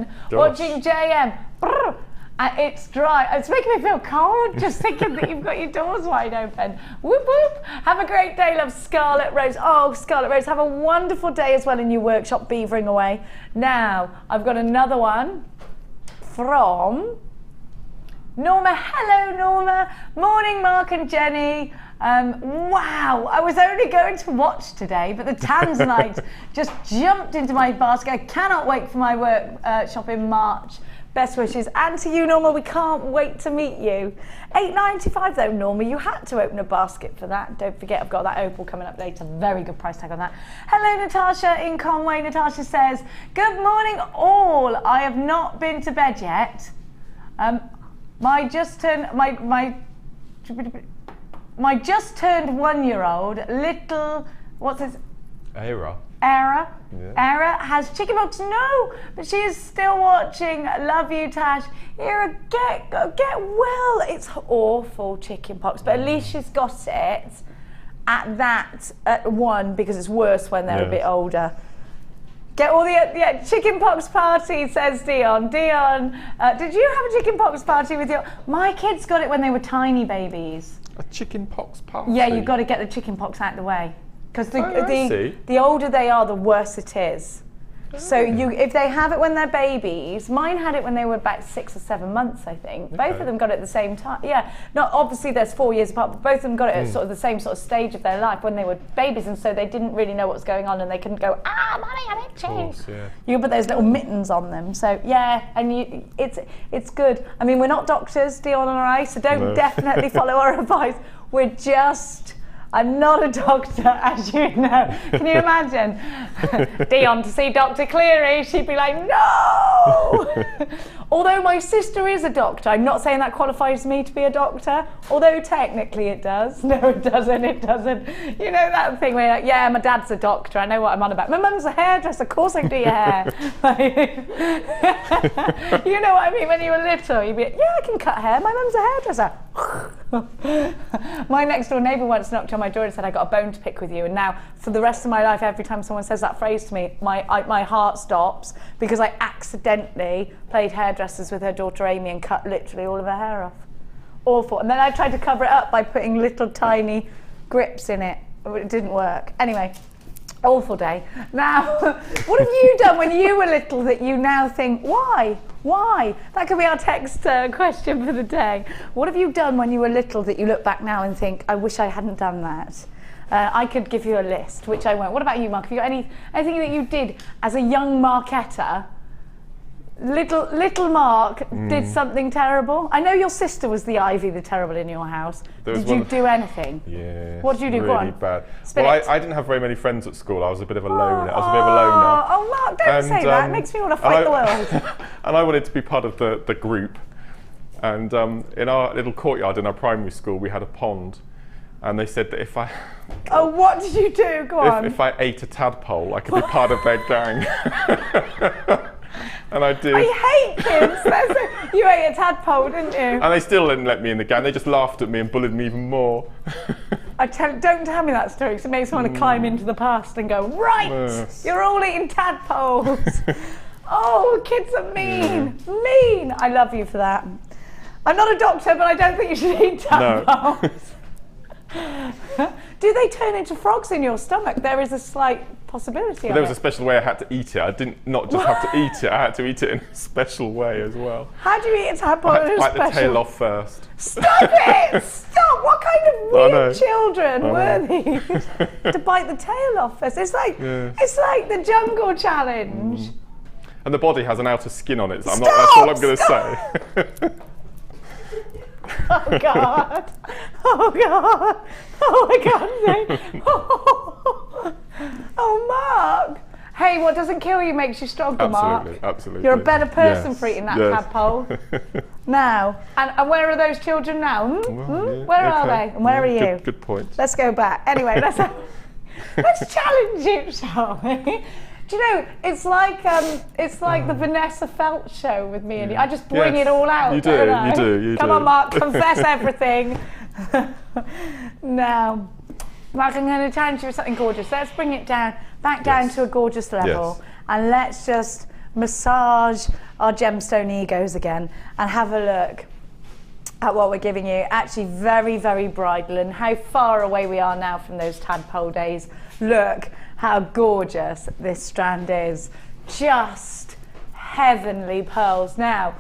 open, watching JM. Brr, and it's dry. It's making me feel cold just thinking that you've got your doors wide open. Whoop whoop. Have a great day, love. Scarlet Rose. Oh, Scarlet Rose, have a wonderful day as well in your workshop beavering away. Now, I've got another one from Norma. Hello, Norma. Morning, Mark and Jenny. Wow, I was only going to watch today, but the Tanzanite just jumped into my basket. I cannot wait for my workshop in March. Best wishes. And to you, Norma, we can't wait to meet you. $8.95 though, Norma. You had to open a basket for that. Don't forget, I've got that opal coming up later. Very good price tag on that. Hello, Natasha in Conway. Natasha says, good morning, all. I have not been to bed yet. My just turned 1-year-old little, what's his? Era. Era. Yeah. Era has chickenpox. No, but she is still watching. Love you, Tash. Era, get well. It's awful, chickenpox, but at least she's got it at 1 because it's worse when they're a bit older. Get all the chickenpox party, says Dion. Dion, did you have a chickenpox party with your? My kids got it when they were tiny babies. A chickenpox party. Yeah, you've got to get the chickenpox out of the way. Because the older they are, the worse it is. So if they have it when they're babies, mine had it when they were about 6 or 7 months, I think. Both of them got it at the same time. Yeah, not obviously there's 4 years apart, but both of them got it at sort of the same sort of stage of their life when they were babies, and so they didn't really know what was going on, and they couldn't go, Mommy, I'm itchy. You can put those little mittens on them. So yeah, and it's good. I mean, we're not doctors, Dion and I, so don't definitely follow our advice. I'm not a doctor, as you know. Can you imagine? Dion to see Dr. Cleary, she'd be like, no! Although my sister is a doctor, I'm not saying that qualifies me to be a doctor, although technically it does. No, it doesn't. You know that thing where you're like, yeah, my dad's a doctor, I know what I'm on about. My mum's a hairdresser, of course I can do your hair. You know what I mean? When you were little, you'd be like, yeah, I can cut hair, my mum's a hairdresser. My next door neighbour once knocked on my door and said, I got a bone to pick with you, and now for the rest of my life, every time someone says that phrase to me, my heart stops because I accidentally played hairdressers with her daughter Amy and cut literally all of her hair off. Awful. And then I tried to cover it up by putting little tiny grips in it. It didn't work. Anyway, awful day. Now, what have you done when you were little that you now think, why? Why? That could be our text question for the day. What have you done when you were little that you look back now and think, I wish I hadn't done that? I could give you a list, which I won't. What about you, Mark? Have you got anything that you did as a young Marketta? Little Mark did something terrible. I know your sister was the Ivy, the terrible in your house. Did you do anything? Yeah. What did you do? Really Go on. Bad. Well, I didn't have very many friends at school. I was a bit of a loner. Oh, Mark, don't say that. It makes me want to fight the world. And I wanted to be part of the group. And in our little courtyard in our primary school, we had a pond. And they said that if I... Oh, what did you do? Go on. If I ate a tadpole, I could be part of their gang. And I did. I hate kids. You ate a tadpole, didn't you? And they still didn't let me in the gang. They just laughed at me and bullied me even more. Don't tell me that story, because it makes me want to climb into the past and go, right, you're all eating tadpoles. Oh, kids are mean. Mean. I love you for that. I'm not a doctor, but I don't think you should eat tadpoles. No. Do they turn into frogs in your stomach? There is a slight possibility of There was a special way I had to eat it. I didn't not just have to eat it, I had to eat it in a special way as well. How do you eat a tadpole in a bite special? the tail off first. Stop it! Stop! What kind of weird children were these? To bite the tail off first. It's like the jungle challenge. And the body has an outer skin on it. So that's all I'm going to say. Oh God! Oh God! Oh my God! Oh, Mark! Hey, what doesn't kill you makes you stronger, Mark. Absolutely. You're a better person for eating that tadpole. Now, and where are those children now? Where are they? And where are you? Good point. Let's go back. Anyway, let's challenge you, shall we? Do you know, it's like the Vanessa Feltz show with me and you. I just bring it all out. You do. Come on, Mark, confess everything. Now, Mark, I'm going to challenge you with something gorgeous. Let's bring it down, back down to a gorgeous level, and let's just massage our gemstone egos again and have a look at what we're giving you. Actually very, very bridal, and how far away we are now from those tadpole days. Look how gorgeous this strand is. Just heavenly pearls. Now,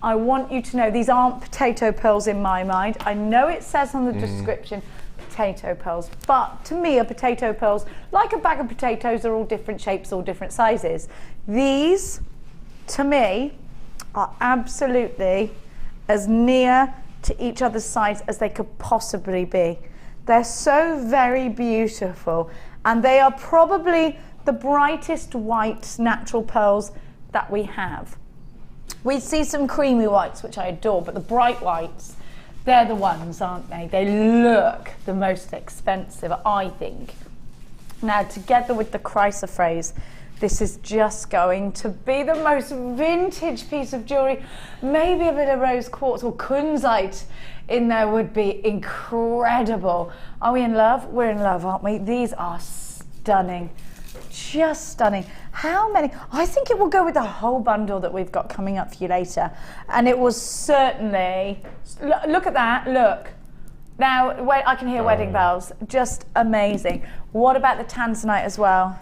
I want you to know these aren't potato pearls in my mind. I know it says on the description potato pearls, but to me, a potato pearls, like a bag of potatoes, are all different shapes, all different sizes. These, to me, are absolutely as near to each other's size as they could possibly be. They're so very beautiful, and they are probably the brightest white natural pearls that we have. We see some creamy whites, which I adore, but the bright whites, they're the ones, aren't they? They look the most expensive, I think. Now, together with the chrysoprase, this is just going to be the most vintage piece of jewellery. Maybe a bit of rose quartz or kunzite in there would be incredible. Are we in love? We're in love, aren't we? These are stunning, just stunning. How many? I think it will go with the whole bundle that we've got coming up for you later. And it was certainly, look at that, look. Now, I can hear wedding bells, just amazing. What about the Tanzanite as well?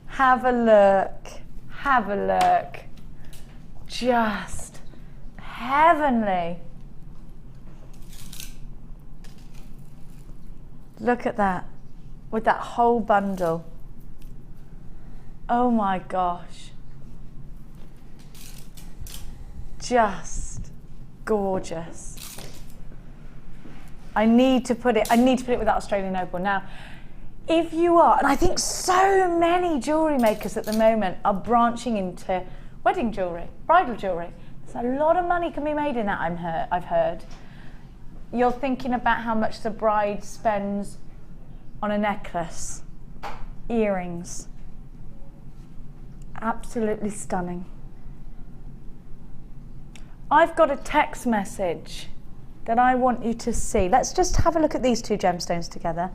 Have a look, have a look. Just heavenly. Look at that, with that whole bundle. Oh my gosh. Just gorgeous. I need to put it with that Australian Opal. Now, if you are, and I think so many jewellery makers at the moment are branching into wedding jewellery, bridal jewellery. There's a lot of money can be made in that, I've heard. You're thinking about how much the bride spends on a necklace, earrings. Absolutely stunning. I've got a text message that I want you to see. Let's just have a look at these two gemstones together.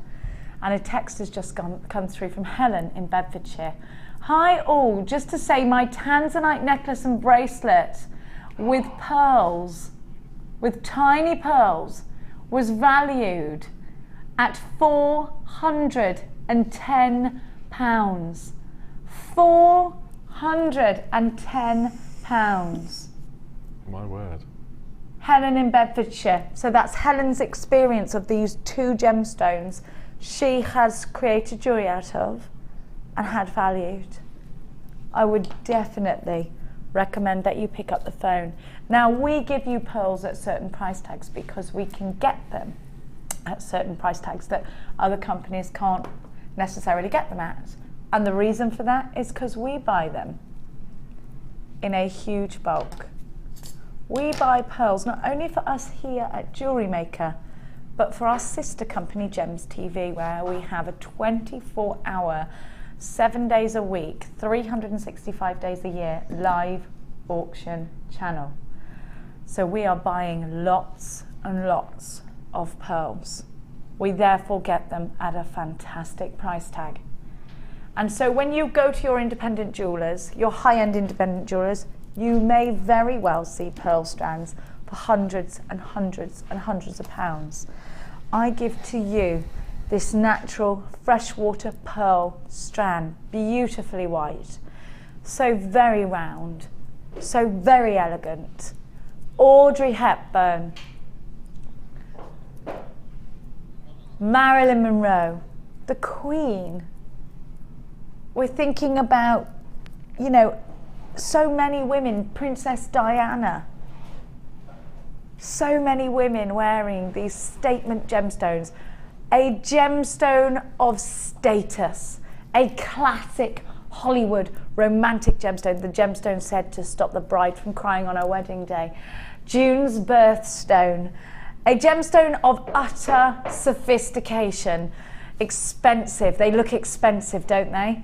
And a text has just come through from Helen in Bedfordshire. Hi all, just to say my Tanzanite necklace and bracelet with pearls, with tiny pearls, was valued at £410. £410. My word. Helen in Bedfordshire. So that's Helen's experience of these two gemstones she has created jewellery out of and had valued. I would definitely recommend that you pick up the phone. Now, we give you pearls at certain price tags because we can get them at certain price tags that other companies can't necessarily get them at. And the reason for that is because we buy them in a huge bulk. We buy pearls not only for us here at JewelleryMaker, but for our sister company, Gems TV, where we have a 24-hour, 7 days a week, 365 days a year, live auction channel. So we are buying lots and lots of pearls. We therefore get them at a fantastic price tag. And so when you go to your independent jewellers, your high-end independent jewellers, you may very well see pearl strands for hundreds and hundreds and hundreds of pounds. I give to you this natural freshwater pearl strand, beautifully white, so very round, so very elegant. Audrey Hepburn, Marilyn Monroe, the Queen. We're thinking about, you know, so many women, Princess Diana. So many women wearing these statement gemstones. A gemstone of status, a classic Hollywood romantic gemstone, the gemstone said to stop the bride from crying on her wedding day. June's birthstone, a gemstone of utter sophistication, expensive. They look expensive, don't they?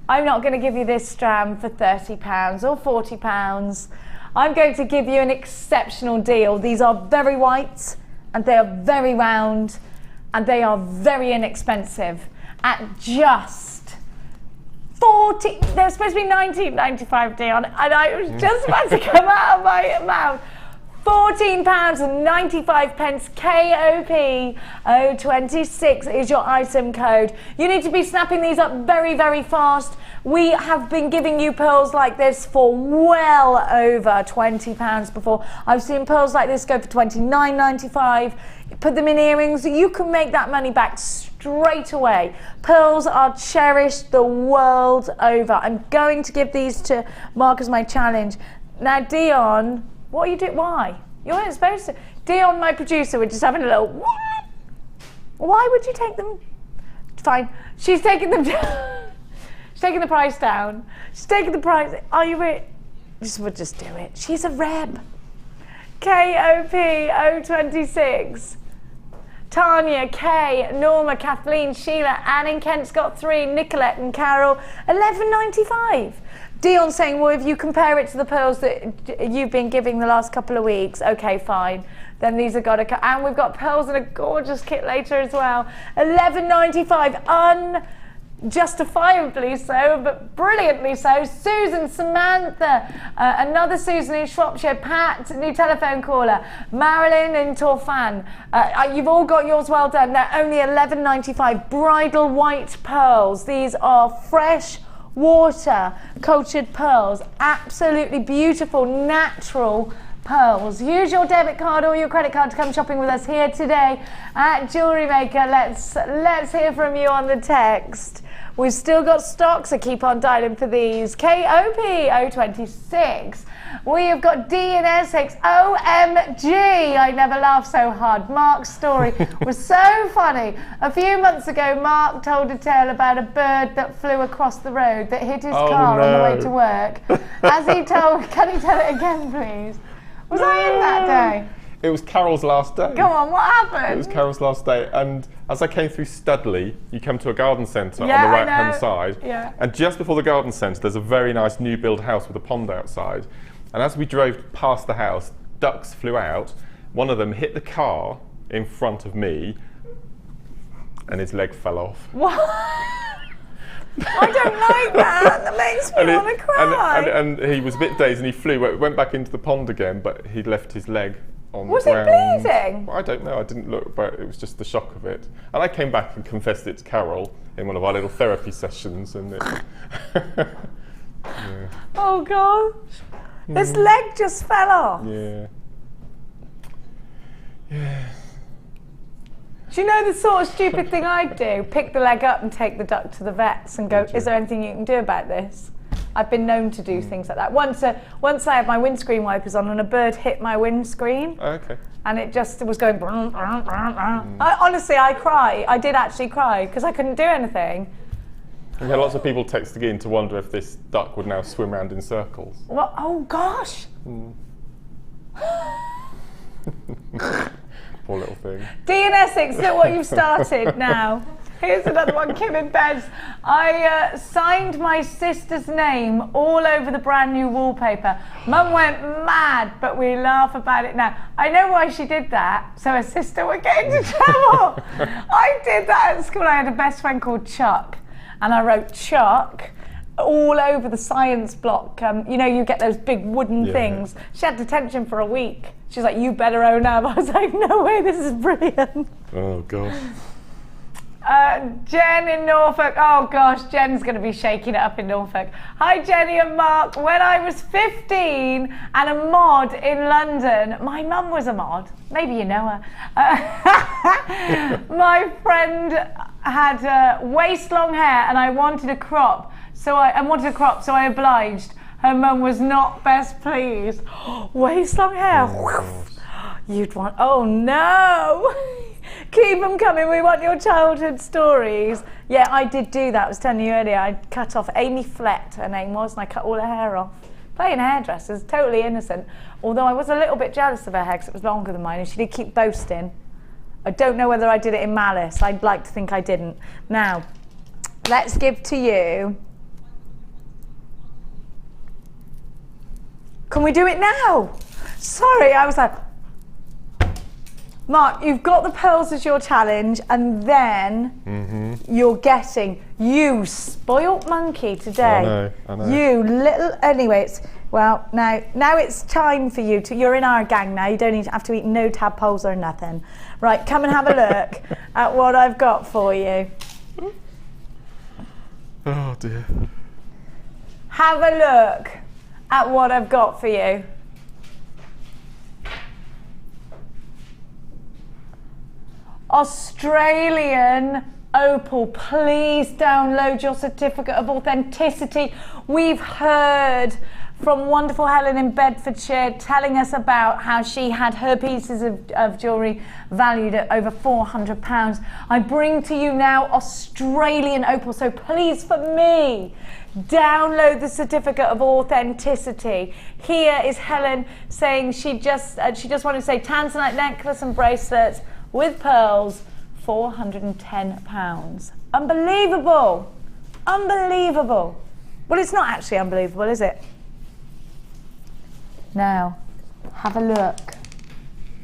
I'm not going to give you this strand for £30 or £40. I'm going to give you an exceptional deal. These are very white and they are very round and they are very inexpensive at just 40, they're supposed to be £19.95, Dion, and I was just about to come out of my mouth. £14.95 KOP 026 is your item code. You need to be snapping these up very, very fast. We have been giving you pearls like this for well over £20 before. I've seen pearls like this go for £29.95. Put them in earrings, you can make that money back straight away. Pearls are cherished the world over. I'm going to give these to Mark as my challenge. Now, Dion, what are you doing? Why? You weren't supposed to. Dion, my producer, we're just having a little, what? Why would you take them? Fine. She's taking them down. She's taking the price down. She's taking the price. Are you ready? We'll just do it. She's a reb. KOP 026. Tanya, Kay, Norma, Kathleen, Sheila, Anne in Kent's got 3, Nicolette and Carol, £11.95. Dion saying, well, if you compare it to the pearls that you've been giving the last couple of weeks, okay, fine. Then these have got to cut. And we've got pearls in a gorgeous kit later as well. £11.95, unjustifiably so, but brilliantly so. Susan, Samantha, another Susan in Shropshire, Pat, new telephone caller, Marilyn in Torfan. You've all got yours well done. They're only £11.95. Bridal white pearls. These are fresh water cultured pearls, absolutely beautiful natural pearls. Use your debit card or your credit card to come shopping with us here today at JewelleryMaker. Let's hear from you on the text. We've still got stock, so keep on dialing for these. KOP 026. We have got D in Essex. OMG, I never laughed so hard. Mark's story was so funny. A few months ago, Mark told a tale about a bird that flew across the road that hit his car on the way to work. As he told, can you tell it again, please? Was I in that day? It was Carol's last day. Go on, what happened? It was Carol's last day, and as I came through Studley, you come to a garden centre on the right-hand side, and just before the garden centre, there's a very nice new build house with a pond outside. And as we drove past the house, ducks flew out. One of them hit the car in front of me, and his leg fell off. What? I don't like that. That makes me want to cry. And he was a bit dazed, and he flew. Went back into the pond again, but he'd left his leg on was the ground. Was it bleeding? Well, I don't know. I didn't look, but it was just the shock of it. And I came back and confessed it to Carol in one of our little therapy sessions, and it. Yeah. Oh gosh. His leg just fell off. Yeah. Yeah. Do you know the sort of stupid thing I'd do? Pick the leg up and take the duck to the vets and go, is there anything you can do about this? I've been known to do things like that. Once I had my windscreen wipers on and a bird hit my windscreen. Oh, okay. And it just was going. Honestly, I cry. I did actually cry because I couldn't do anything. We had lots of people texting in to wonder if this duck would now swim around in circles. What? Oh gosh! Poor little thing. D in Essex, look what you've started now. Here's another one, Kim in Beds. I signed my sister's name all over the brand new wallpaper. Mum went mad, but we laugh about it now. I know why she did that, so her sister would get into trouble. I did that at school. I had a best friend called Chuck. And I wrote Chuck all over the science block. You know, you get those big wooden things. She had detention for a week. She's like, you better own up. I was like, no way, this is brilliant. Oh, God. Jen in Norfolk. Oh, gosh, Jen's going to be shaking it up in Norfolk. Hi, Jenny and Mark. When I was 15 and a mod in London, my mum was a mod. Maybe you know her. My friend had waist-long hair and I wanted a crop. So I obliged. Her mum was not best pleased. Waist-long hair. Oh, You'd want, oh no. Keep them coming, we want your childhood stories. Yeah, I did do that, I was telling you earlier. I cut off Amy Flett, her name was, and I cut all her hair off. Playing hairdressers, totally innocent. Although I was a little bit jealous of her hair because it was longer than mine and she did keep boasting. I don't know whether I did it in malice. I'd like to think I didn't. Now, let's give to you. Can we do it now? Sorry, I was like, Mark, you've got the pearls as your challenge, and then you're getting, you spoilt monkey today. I know. You little, anyway, well, now it's time for you to, you're in our gang now, you don't need to have to eat no tadpoles or nothing. Right, come and have a look at what I've got for you. Oh dear. Have a look at what I've got for you. Australian Opal, please download your certificate of authenticity. We've heard from wonderful Helen in Bedfordshire telling us about how she had her pieces of jewellery valued at over £400. I bring to you now Australian Opal, so please for me, download the certificate of authenticity. Here is Helen saying she just wanted to say Tanzanite necklace and bracelets with pearls, £410. Unbelievable, unbelievable. Well, it's not actually unbelievable, is it? Now, have a look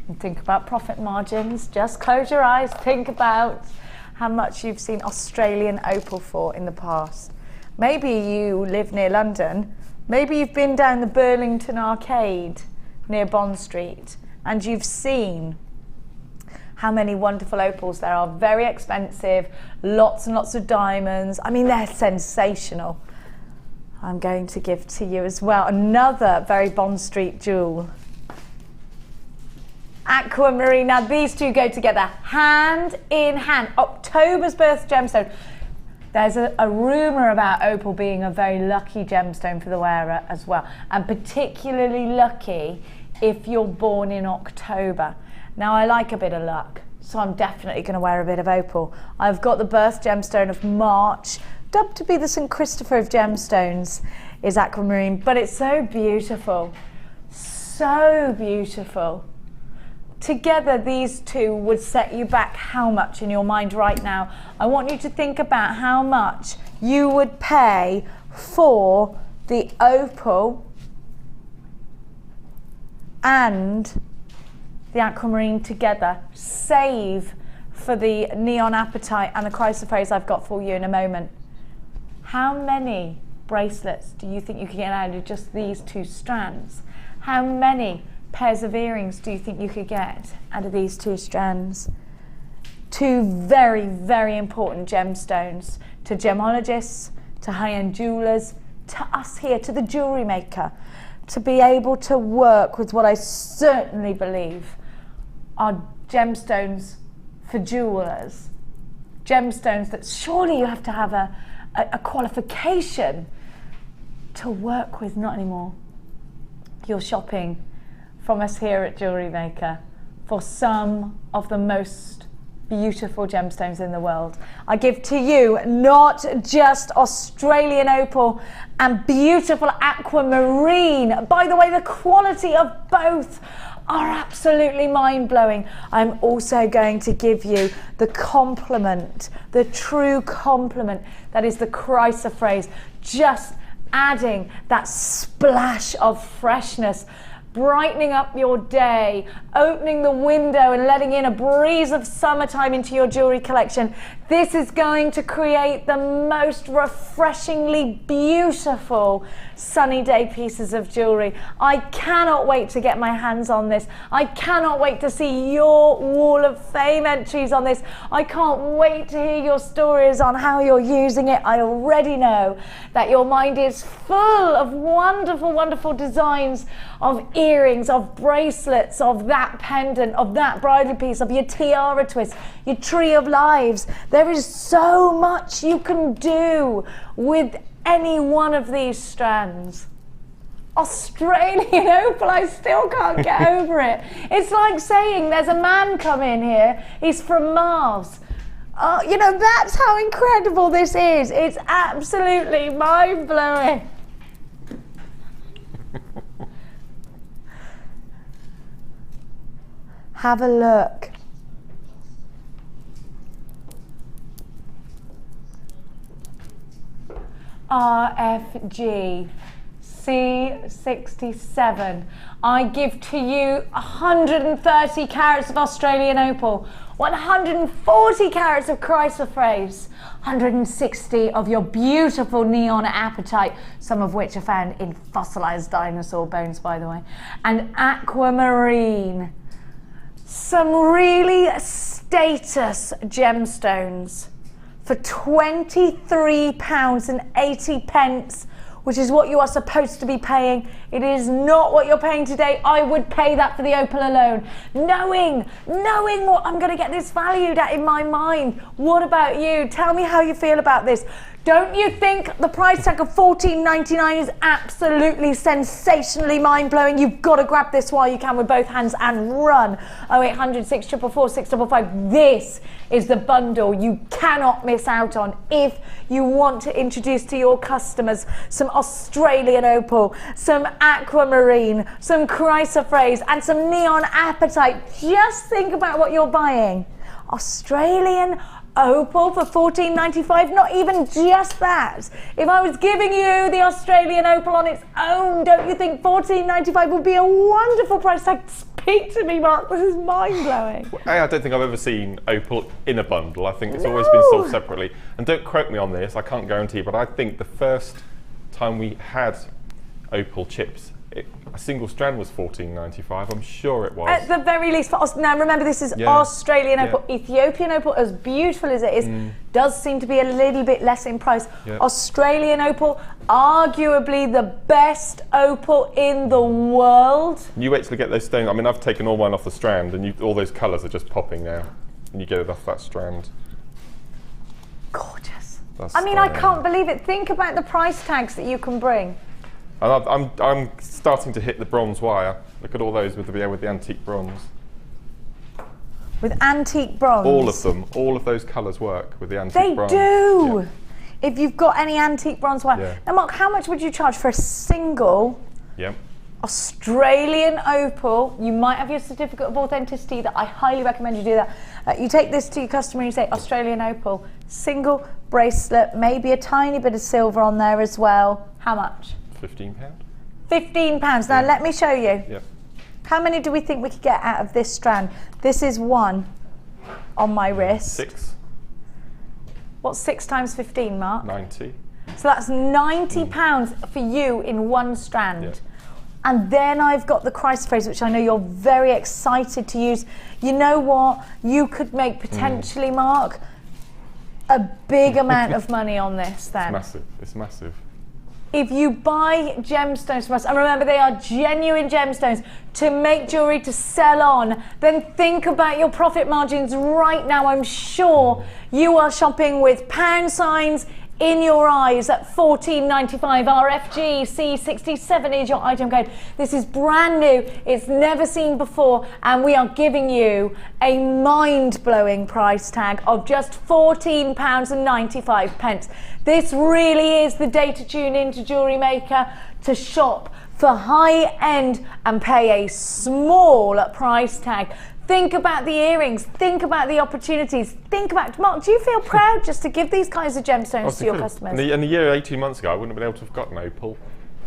and think about profit margins. Just close your eyes, think about how much you've seen Australian Opal for in the past. Maybe you live near London, maybe you've been down the Burlington Arcade near Bond Street and you've seen how many wonderful opals there are. Very expensive, lots and lots of diamonds. I mean, they're sensational. I'm going to give to you as well another very Bond Street jewel. Aquamarine. Now these two go together hand in hand. October's birth gemstone. There's a rumour about opal being a very lucky gemstone for the wearer as well, and particularly lucky if you're born in October. Now I like a bit of luck, so I'm definitely going to wear a bit of opal. I've got the birth gemstone of March, dubbed to be the St. Christopher of gemstones, is aquamarine, but it's so beautiful, so beautiful. Together these two would set you back how much in your mind right now? I want you to think about how much you would pay for the opal and the aquamarine together. Save for the neon apatite and the chrysoprase I've got for you in a moment. How many bracelets do you think you could get out of just these two strands? How many pairs of earrings do you think you could get out of these two strands? Two very, very important gemstones to gemologists, to high-end jewelers, to us here, to the jewellery maker, to be able to work with what I certainly believe are gemstones for jewelers. Gemstones that surely you have to have a qualification to work with. Not anymore. You're shopping from us here at JewelleryMaker for some of the most beautiful gemstones in the world. I give to you not just Australian Opal and beautiful aquamarine. By the way, the quality of both are absolutely mind-blowing. I'm also going to give you the complement, the true complement, that is the chrysoprase, just adding that splash of freshness, brightening up your day, opening the window and letting in a breeze of summertime into your jewelry collection. This is going to create the most refreshingly beautiful sunny day pieces of jewelry. I cannot wait to get my hands on this. I cannot wait to see your Wall of Fame entries on this. I can't wait to hear your stories on how you're using it. I already know that your mind is full of wonderful, wonderful designs of earrings, of bracelets, of that pendant, of that bridal piece, of your tiara twist, your tree of lives. There is so much you can do with any one of these strands. Australian Opal, I still can't get over it. It's like saying there's a man come in here, he's from Mars. You know, that's how incredible this is. It's absolutely mind-blowing. Have a look. RFG, C67. I give to you 130 carats of Australian Opal, 140 carats of chrysoprase, 160 of your beautiful neon apatite, some of which are found in fossilized dinosaur bones, by the way, and aquamarine. Some really status gemstones for £23.80, which is what you are supposed to be paying. It is not what you're paying today. I would pay that for the opal alone, knowing what I'm going to get this valued at in my mind. What about you? Tell me how you feel about this. Don't you think the price tag of $14.99 is absolutely sensationally mind-blowing? You've got to grab this while you can with both hands and run. 0800 644 655. This is the bundle you cannot miss out on if you want to introduce to your customers some Australian opal, some aquamarine, some chrysoprase, and some neon apatite. Just think about what you're buying. Australian opal for $14.95, not even just that. If I was giving you the Australian opal on its own, don't you think $14.95 would be a wonderful price tag? Speak to me, Mark, this is mind-blowing. I don't think I've ever seen opal in a bundle. I think it's always been sold separately. And don't quote me on this, I can't guarantee, but I think the first time we had opal chips, a single strand was $14.95. I'm sure it was. At the very least, now remember, this is Australian opal. Ethiopian opal, as beautiful as it is, does seem to be a little bit less in price. Australian opal, arguably the best opal in the world. You wait till you get those stones. I mean, I've taken all mine off the strand, and all those colours are just popping now, and you get it off that strand. Gorgeous. I mean, I can't believe it. Think about the price tags that you can bring. And I'm starting to hit the bronze wire. Look at all those with the antique bronze. With antique bronze? All of them. All of those colours work with the antique bronze. They do! Yeah. If you've got any antique bronze wire. Yeah. Now, Mark, how much would you charge for a single Australian opal? You might have your certificate of authenticity that I highly recommend you do that. You take this to your customer and you say, Australian opal, single bracelet, maybe a tiny bit of silver on there as well. How much? £15. £15. Now let me show you. Yep. How many do we think we could get out of this strand? This is one on my wrist. 6. What's 6 times 15, Mark? 90. So that's £90 for you in one strand. Yep. And then I've got the chrysoprase, which I know you're very excited to use. You know what? You could make potentially, Mark, a big amount of money on this then. It's massive. It's massive. If you buy gemstones from us, and remember they are genuine gemstones, to make jewellery to sell on, then think about your profit margins right now. I'm sure you are shopping with pound signs in your eyes at $14.95. RFG C67 is your item code. This is brand new, it's never seen before, and we are giving you a mind-blowing price tag of just £14.95. This really is the day to tune in to Jewellery Maker to shop for high-end and pay a small price tag. Think about the earrings, think about the opportunities, think about, Mark, do you feel proud just to give these kinds of gemstones to your customers? In a year, 18 months ago, I wouldn't have been able to have gotten opal.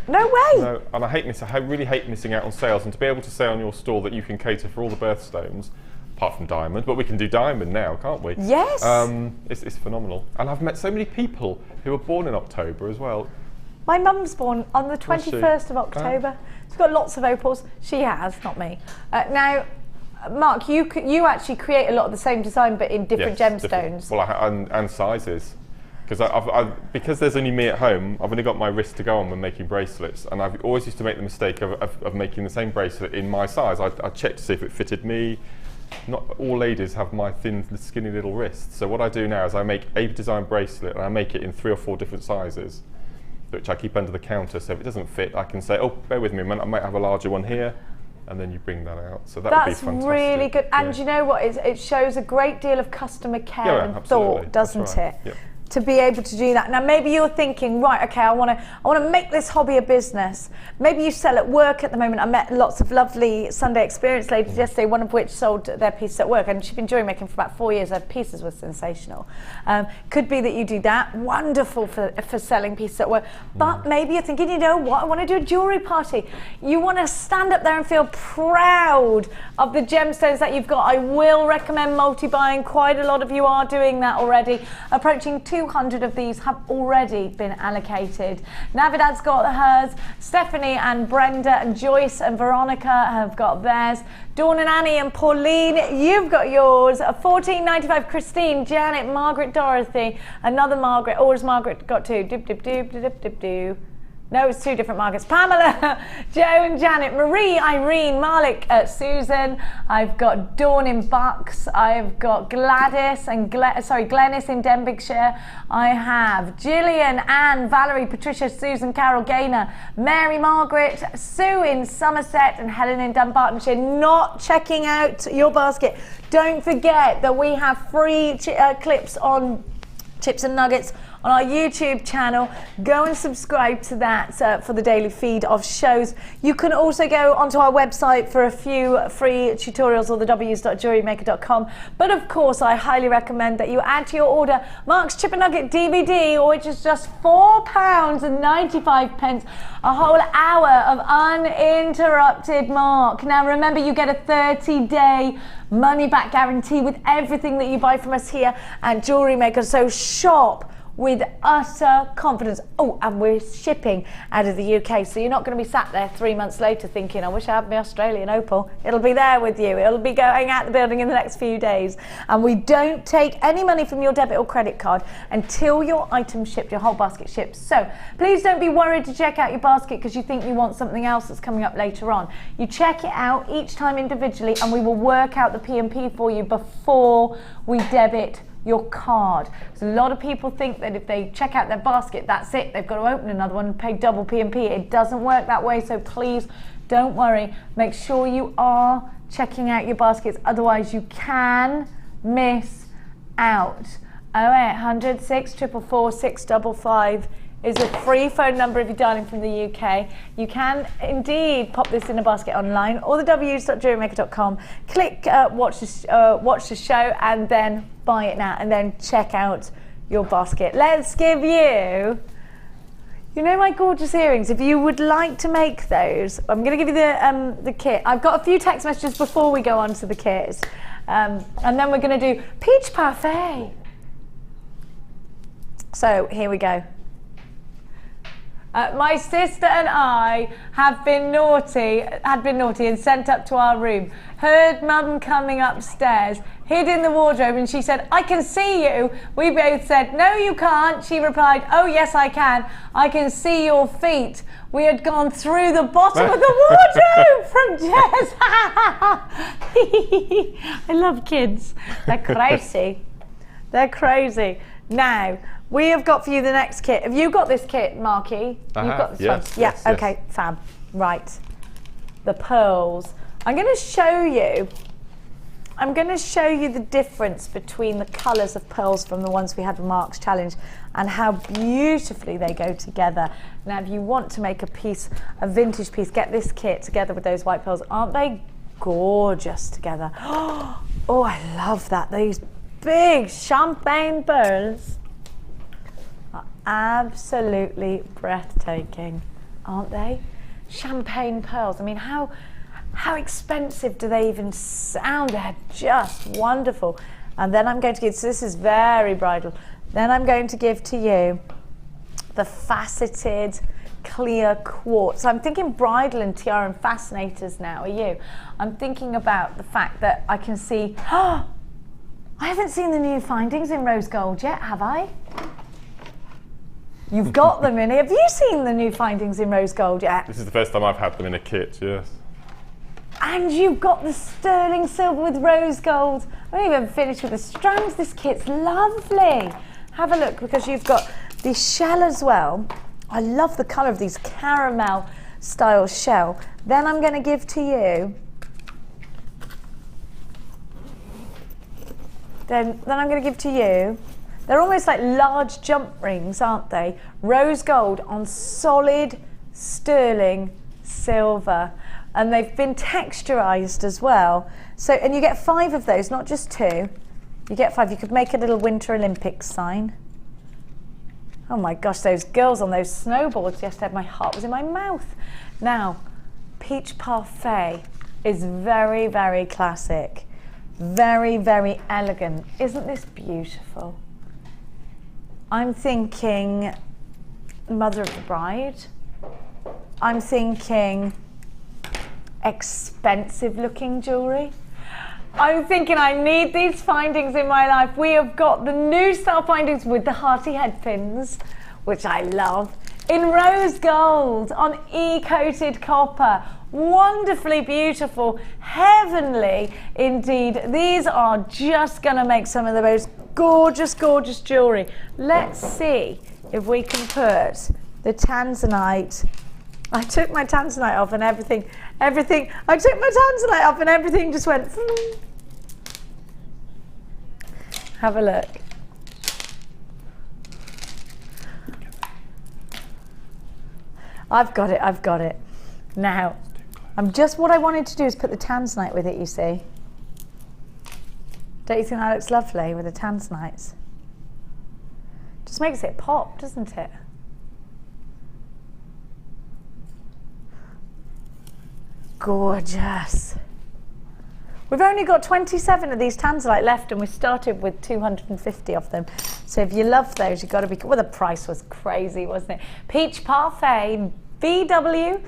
No way! No, and I really hate missing out on sales, and to be able to say on your store that you can cater for all the birthstones, apart from diamond, but we can do diamond now, can't we? Yes! It's phenomenal. And I've met so many people who were born in October as well. My mum's born on the 21st of October. She's got lots of opals. She has, not me. Now, Mark, you actually create a lot of the same design, but in different gemstones. Well, and sizes, because there's only me at home. I've only got my wrist to go on when making bracelets, and I've always used to make the mistake of making the same bracelet in my size. I checked to see if it fitted me. Not all ladies have my thin, skinny little wrists. So what I do now is I make a design bracelet, and I make it in 3 or 4 different sizes, which I keep under the counter. So if it doesn't fit, I can say, oh, bear with me, I might have a larger one here. And then you bring that out. So that would be fantastic. That's really good. And you know what? It shows a great deal of customer care and thought, doesn't it? Yep. to be able to do that. Now maybe you're thinking, right, okay, I want to make this hobby a business. Maybe you sell at work at the moment. I met lots of lovely Sunday experience ladies yesterday, one of which sold their pieces at work, and she'd been jewellery making for about 4 years. Her pieces were sensational. Could be that you do that. Wonderful for selling pieces at work. But maybe you're thinking, you know what, I want to do a jewellery party. You want to stand up there and feel proud of the gemstones that you've got. I will recommend multi-buying. Quite a lot of you are doing that already. Approaching 200 of these have already been allocated. Navidad's got hers. Stephanie and Brenda and Joyce and Veronica have got theirs. Dawn and Annie and Pauline, you've got yours. $14.95. Christine, Janet, Margaret, Dorothy, another Margaret. Oh, has Margaret got two? Dip, dip, dip, dip, dip, dip. No, it's two different Margarets. Pamela, Joe and Janet, Marie, Irene, Malik, Susan. I've got Dawn in Bucks. I've got Gladys and Glenys in Denbighshire. I have Gillian, Anne, Valerie, Patricia, Susan, Carol, Gaynor, Mary, Margaret, Sue in Somerset, and Helen in Dunbartonshire. Not checking out your basket. Don't forget that we have free clips on Chips and Nuggets on our YouTube channel. Go and subscribe to that for the daily feed of shows. You can also go onto our website for a few free tutorials, or the www.jewellerymaker.com. But of course, I highly recommend that you add to your order Mark's Chip and Nugget DVD, which is just £4.95, a whole hour of uninterrupted Mark. Now remember, you get a 30-day money-back guarantee with everything that you buy from us here at Jewellery Maker. So shop with utter confidence. Oh, and we're shipping out of the UK, so you're not going to be sat there 3 months later thinking, I wish I had my Australian Opal. It'll be there with you. It'll be going out the building in the next few days. And we don't take any money from your debit or credit card until your item's shipped, your whole basket ships. So please don't be worried to check out your basket because you think you want something else that's coming up later on. You check it out each time individually, and we will work out the P&P for you before we debit your card. So a lot of people think that if they check out their basket, that's it, they've got to open another one and pay double P&P. It doesn't work that way, so please don't worry. Make sure you are checking out your baskets, otherwise you can miss out. 0800 644 655 is a free phone number if you're dialing from the UK. You can indeed pop this in a basket online, or the www.jewellerymaker.com. Click watch the show and then buy it now, and then check out your basket. Let's give you know my gorgeous earrings. If you would like to make those, I'm going to give you the kit. I've got a few text messages before we go on to the kit, and then we're going to do peach parfait. So here we go. My sister and I had been naughty and sent up to our room. Heard Mum coming upstairs, hid in the wardrobe, and she said, I can see you. We both said, no you can't. She replied, oh yes I can. I can see your feet. We had gone through the bottom of the wardrobe from Jess. I love kids. They're crazy. They're crazy. Now, we have got for you the next kit. Have you got this kit, Marky? You've got this one? Yeah, yes, okay, yes. Fab. Right. The pearls. I'm going to show you the difference between the colours of pearls from the ones we had with Mark's challenge and how beautifully they go together. Now, if you want to make a vintage piece, get this kit together with those white pearls. Aren't they gorgeous together? Oh, I love that. These big champagne pearls are absolutely breathtaking, aren't they? Champagne pearls. I mean, how expensive do they even sound? They're just wonderful. And then I'm going to give, so this is very bridal, then I'm going to give to you the faceted clear quartz. I'm thinking bridal and tiara and fascinators now, are you? I'm thinking about the fact that I can see, I haven't seen the new findings in rose gold yet, have I? You've got them in here. Have you seen the new findings in rose gold yet? This is the first time I've had them in a kit, yes. And you've got the sterling silver with rose gold. I haven't even finished with the strands. This kit's lovely. Have a look, because you've got the shell as well. I love the colour of these caramel style shell. Then I'm going to give to you Then I'm going to give to you They're almost like large jump rings, aren't they? Rose gold on solid sterling silver. And they've been texturized as well. So, and you get 5 of those, not just 2. You get 5. You could make a little Winter Olympics sign. Oh my gosh, those girls on those snowboards yesterday, my heart was in my mouth. Now, Peach Parfait is very, very classic. Very, very elegant. Isn't this beautiful? I'm thinking Mother of the Bride. I'm thinking expensive looking jewellery. I'm thinking I need these findings in my life. We have got the new style findings with the hearty head pins, which I love, in rose gold on E-coated copper. Wonderfully beautiful, heavenly indeed. These are just gonna make some of the most gorgeous, gorgeous jewellery. Let's see if we can put the Tanzanite. I took my Tanzanite off and everything, I took my Tanzanite off and everything just went. Have a look. I've got it. Now, what I wanted to do is put the Tanzanite with it, you see. Don't you think that looks lovely with the Tanzanites? Just makes it pop, doesn't it? Gorgeous. We've only got 27 of these Tanzanite left and we started with 250 of them. So if you love those, you've got to be, well, the price was crazy, wasn't it? Peach Parfait, VW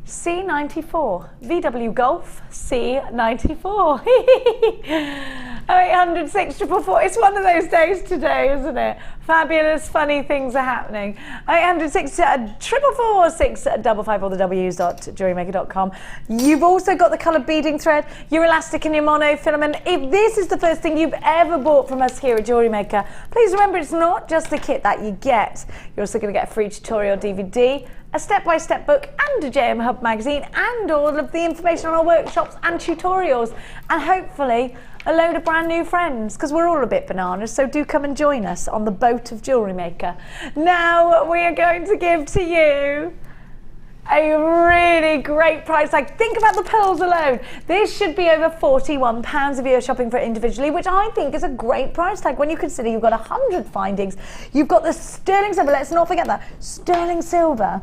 C94, VW Golf C94. 0800 644. It's one of those days today, isn't it? Fabulous, funny things are happening. 0800 644 655 or the w's.jewellerymaker.com. You've also got the coloured beading thread, your elastic and your monofilament. If this is the first thing you've ever bought from us here at Jewellery Maker, please remember it's not just the kit that you get. You're also going to get a free tutorial DVD, a step-by-step book and a JM Hub magazine and all of the information on our workshops and tutorials, and hopefully a load of brand new friends, because we're all a bit bananas, so do come and join us on the boat of Jewellery Maker. Now we are going to give to you a really great price tag. Think about the pearls alone. This should be over £41 if you're shopping for it individually, which I think is a great price tag when you consider you've got 100 findings. You've got the sterling silver, let's not forget that, sterling silver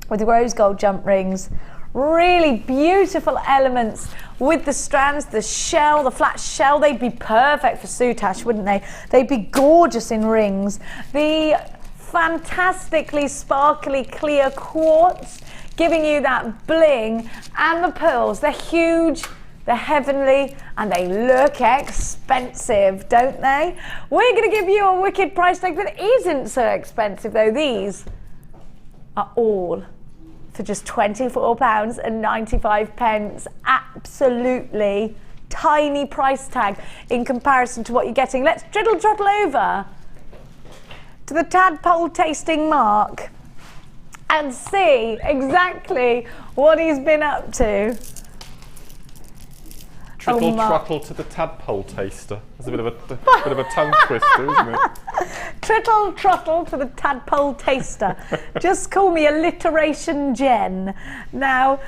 with the rose gold jump rings. Really beautiful elements with the strands, the shell, the flat shell. They'd be perfect for soutache, wouldn't they? They'd be gorgeous in rings. The fantastically sparkly clear quartz, giving you that bling, and the pearls. They're huge, they're heavenly, and they look expensive, don't they? We're going to give you a wicked price tag that isn't so expensive, though. These are all for just £24.95. Absolutely tiny price tag in comparison to what you're getting. Let's triddle trottle over to the tadpole tasting Mark and see exactly what he's been up to. Trickle trottle to the tadpole taster. That's a bit of a tongue twister, isn't it? Trickle trottle to the tadpole taster. Just call me alliteration Jen. Now,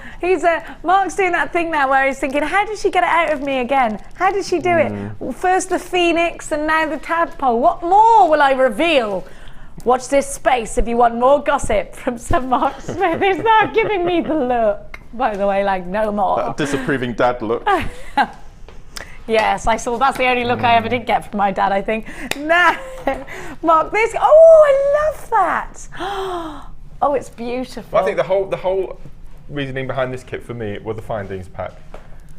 Mark's doing that thing now where he's thinking, how did she get it out of me again? How did she do it? Well, first the phoenix and now the tadpole. What more will I reveal? Watch this space if you want more gossip from Sir Mark Smith. He's now giving me the look, by the way, like no more. That disapproving dad look. Yes, I saw. That's the only look I ever did get from my dad, I think. Now, Mark, this. Oh, I love that. Oh, it's beautiful. Well, I think the whole reasoning behind this kit for me were the findings pack.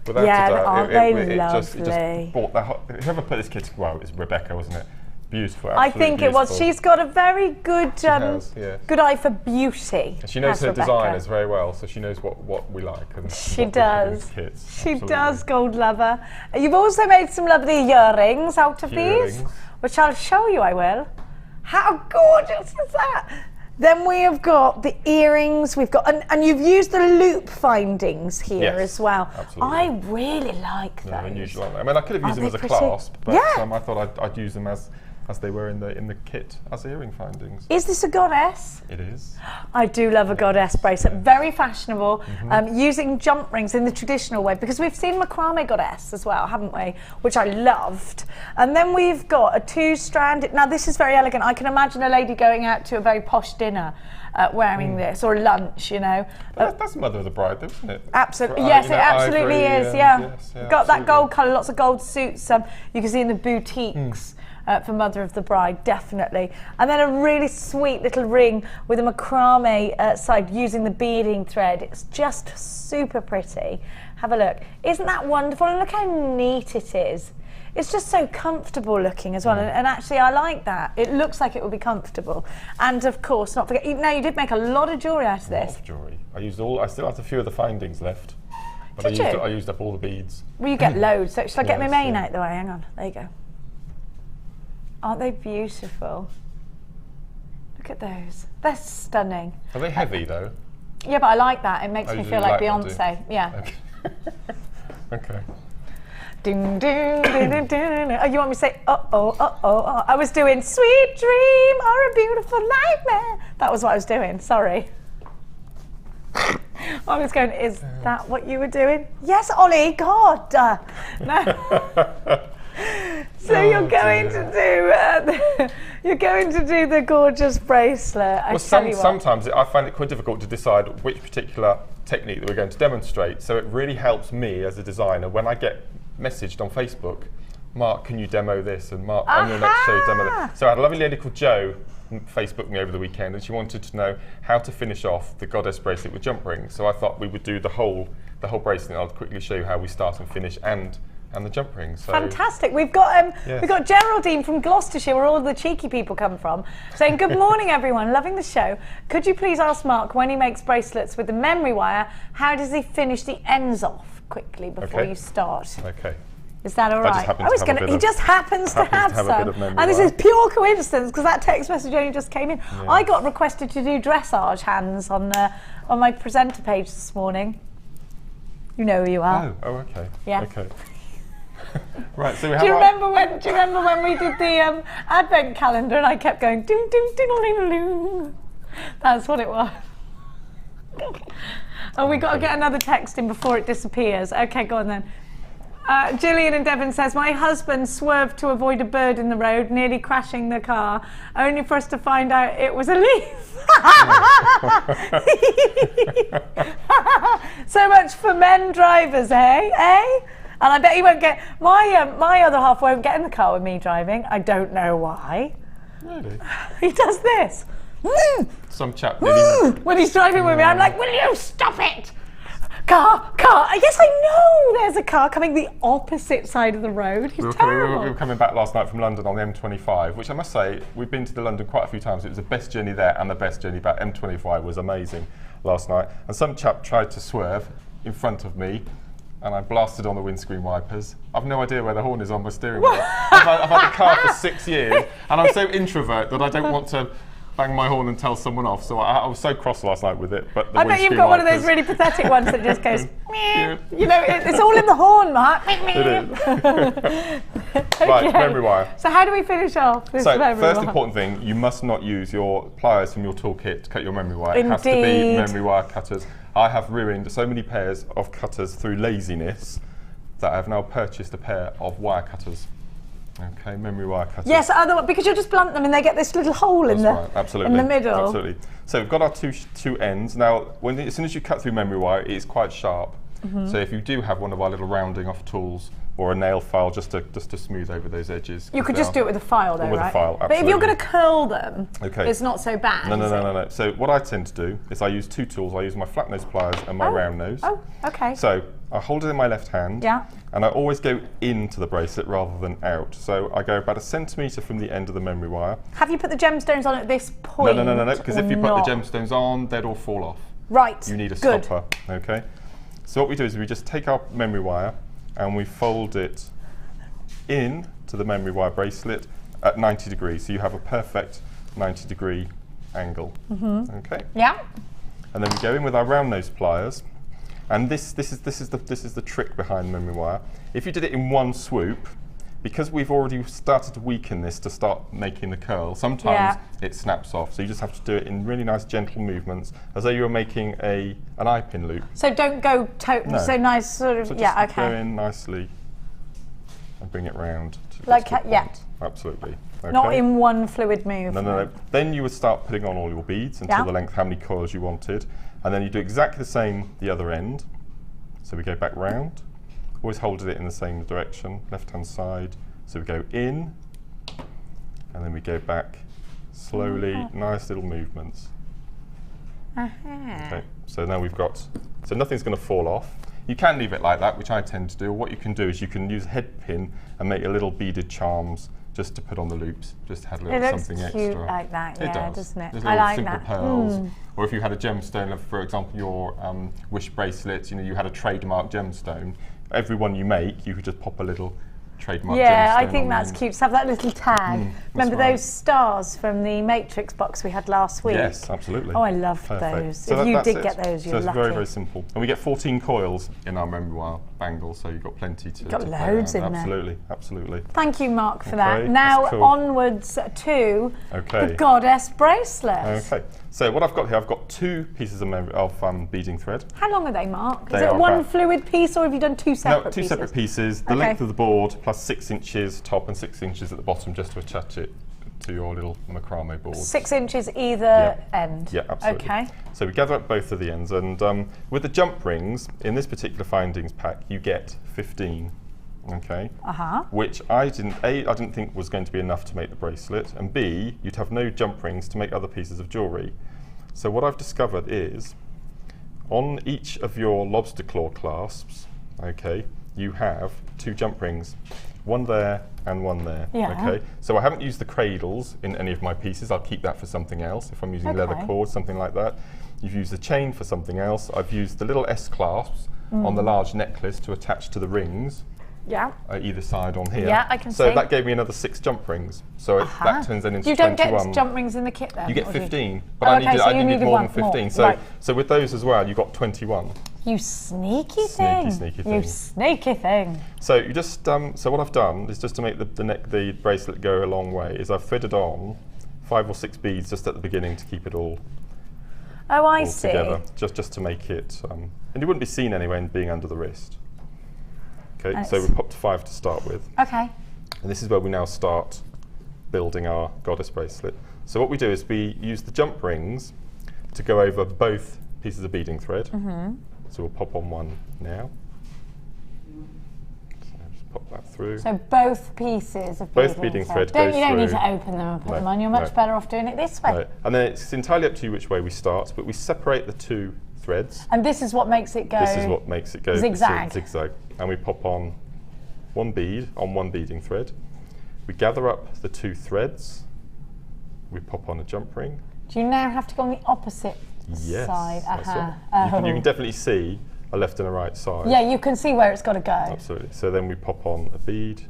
Without yeah, a doubt, aren't they lovely? It just brought the whoever put this kit. Well, it was Rebecca, wasn't it? Beautiful. I think beautiful. it was. She's got a very good, good eye for beauty. And she knows her designers very well, so she knows what we like. And she does. Kits. She does, gold lover. You've also made some lovely earrings out of these, which I'll show you. I will. How gorgeous is that? Then we have got the earrings. We've got, and you've used the loop findings here as well. Absolutely. I really like those. Unusual. I mean, I could have used them as a clasp, but I thought I'd use them as they were in the kit as earring findings. Is this a goddess? It is. I do love a goddess bracelet. Very fashionable. Using jump rings in the traditional way, because we've seen macrame goddess as well, haven't we? Which I loved. And then we've got a 2-stranded. Now this is very elegant. I can imagine a lady going out to a very posh dinner wearing this, or a lunch, you know. That's the mother of the bride, though, isn't it? Absolutely. Yes, it absolutely is. Got that gold colour. Lots of gold suits. You can see in the boutiques. For mother of the bride, definitely. And then a really sweet little ring with a macrame side using the beading thread. It's just super pretty. Have a look. Isn't that wonderful? And look how neat it is. It's just so comfortable looking as well. And actually, I like that. It looks like it will be comfortable. And of course, not forget. Now, you did make a lot of jewellery out of this. A lot of jewellery. I still have a few of the findings left. But I used up all the beads. Well, you get loads. So should I get my main out the way? Hang on. There you go. Aren't they beautiful? Look at those. They're stunning. Are they heavy though? Yeah, but I like that. It makes me feel like Beyonce. Yeah. Okay. Ding, ding, ding, ding, ding. Oh, you want me to say, oh. I was doing sweet dream or a beautiful nightmare. That was what I was doing. Sorry. I was going, is that what you were doing? Yes, Ollie. God. No. So you're going to do the gorgeous bracelet. Well, sometimes I find it quite difficult to decide which particular technique that we're going to demonstrate. So it really helps me as a designer when I get messaged on Facebook, Mark, can you demo this? And Mark, on your next show, demo that. So I had a lovely lady called Jo Facebooked me over the weekend, and she wanted to know how to finish off the goddess bracelet with jump rings. So I thought we would do the whole bracelet. I'll quickly show you how we start and finish, and the jump rings. So fantastic. We've got Geraldine from Gloucestershire, where all the cheeky people come from, saying, good morning everyone, loving the show. Could you please ask Mark, when he makes bracelets with the memory wire, how does he finish the ends off quickly before you start? Okay. Is that all right? He just happens to have some. And this is pure coincidence, because that text message only just came in. Yeah. I got requested to do dressage hands on my presenter page this morning. You know who you are. Oh, okay. Yeah. Okay. Right, so do you remember when we did the advent calendar and I kept going ding ding ding ding ding? That's what it was. Oh, we got to get another text in before it disappears. Okay, go on then. Gillian in Devon says, my husband swerved to avoid a bird in the road, nearly crashing the car, only for us to find out it was a leaf. So much for men drivers, eh? And I bet he won't get, my other half won't get in the car with me driving. I don't know why. Really? He does this. Some chap when he's driving with me, I'm like, will you stop it? Car. Yes, I know there's a car coming the opposite side of the road. He's terrible. We were coming back last night from London on the M25, which I must say, we've been to London quite a few times. It was the best journey there and the best journey back. M25 was amazing last night. And some chap tried to swerve in front of me, and I blasted on the windscreen wipers. I've no idea where the horn is on my steering wheel. I've had the car for 6 years, and I'm so introvert that I don't want to bang my horn and tell someone off. So I was so cross last night with it. But I bet you've got one of those really pathetic ones that just goes, yeah. You know, it's all in the horn, Mark. It is. Okay. Right, memory wire. So how do we finish off this memory wire? First important thing, you must not use your pliers from your toolkit to cut your memory wire. It has to be memory wire cutters. I have ruined so many pairs of cutters through laziness that I have now purchased a pair of wire cutters. Okay, memory wire cutters. Yes, because you just blunt them and they get this little hole in the middle. Absolutely. So we've got our two ends. Now, as soon as you cut through memory wire, it is quite sharp. So if you do have one of our little rounding off tools or a nail file just to smooth over those edges. You could just do it with a file though, right? With a file, absolutely. But if you're going to curl them, it's not so bad. No. So what I tend to do is I use two tools. I use my flat nose pliers and my round nose. Oh, okay. So I hold it in my left hand. Yeah. And I always go into the bracelet rather than out. So I go about 1 centimetre from the end of the memory wire. Have you put the gemstones on at this point? No, because if you put the gemstones on, they'd all fall off. Right. You need a stopper, okay? So what we do is we just take our memory wire and we fold it in to the memory wire bracelet at 90 degrees. So you have a perfect 90-degree angle. Okay. Yeah. And then we go in with our round nose pliers, and this is the trick behind memory wire. If you did it in one swoop, because we've already started to weaken this to start making the curl, sometimes it snaps off. So you just have to do it in really nice gentle movements, as though you were making an eye pin loop. So don't go so nice sort of, so just go in nicely and bring it round. Like, Absolutely. Okay. Not in one fluid move. No. Then you would start putting on all your beads until the length, how many coils you wanted. And then you do exactly the same the other end. So we go back round. Always holding it in the same direction, left-hand side. So we go in, and then we go back slowly, nice little movements. Okay, so now we've got, so nothing's going to fall off. You can leave it like that, which I tend to do. What you can do is you can use a head pin and make your little beaded charms just to put on the loops, just to add a little something extra. It looks cute like that, it does. Doesn't it? There's I like simple that. pearls. Or if you had a gemstone, for example, your wish bracelets, you had a trademark gemstone. Every one you make, you could just pop a little trademark gemstone. Yeah, I think that's cute. To have that little tag. Remember those stars from the Matrix box we had last week? Yes, absolutely. Oh, I loved those. So if you did get those, you're lucky. So it's very, very simple. And we get 14 coils in our memory wire bangle, so you've got plenty to got loads in there. Absolutely, absolutely. Thank you, Mark, for that. Now onwards to the goddess bracelets. Okay. So what I've got here, I've got 2 pieces of beading thread. How long are they, Mark? Is it one fluid piece, or have you done 2 separate pieces? No, 2 separate pieces. The length of the board plus 6 inches top and 6 inches at the bottom, just to attach it to your little macrame board. 6 inches either end? Yeah, absolutely. Okay. So we gather up both of the ends, and with the jump rings, in this particular findings pack, you get 15. Okay. Which I didn't think was going to be enough to make the bracelet, and B, you'd have no jump rings to make other pieces of jewellery. So what I've discovered is, on each of your lobster claw clasps, okay, you have 2 jump rings, one there and one there. Okay. So I haven't used the cradles in any of my pieces. I'll keep that for something else. If I'm using leather cords, something like that. You've used the chain for something else. I've used the little S clasps on the large necklace to attach to the rings. Either side on here. Yeah, I can see. So that gave me another 6 jump rings. So that turns then into 21. You don't get jump rings in the kit then? You get 15, but I needed more than 15. So with those as well, you got 21. You sneaky thing. Sneaky thing. You sneaky thing. So you just so what I've done is, just to make the bracelet go a long way, is I've threaded on 5 or 6 beads just at the beginning to keep it all. Oh, I see. Together, just to make it, and you wouldn't be seen anyway being under the wrist. Okay, so we popped 5 to start with. Okay. And this is where we now start building our goddess bracelet. So what we do is we use the jump rings to go over both pieces of beading thread. So we'll pop on one now. So just pop that through. So both pieces of beading thread goes through. You don't need to open them and put them on. You're much better off doing it this way. Right. And then it's entirely up to you which way we start, but we separate the 2 threads. And this is what makes it go. This is what makes it go zigzag. Zigzag. And we pop on 1 bead on 1 beading thread. We gather up the 2 threads. We pop on a jump ring. Do you now have to go on the opposite side? You can definitely see a left and a right side. Yeah, you can see where it's got to go. Absolutely. So then we pop on a bead.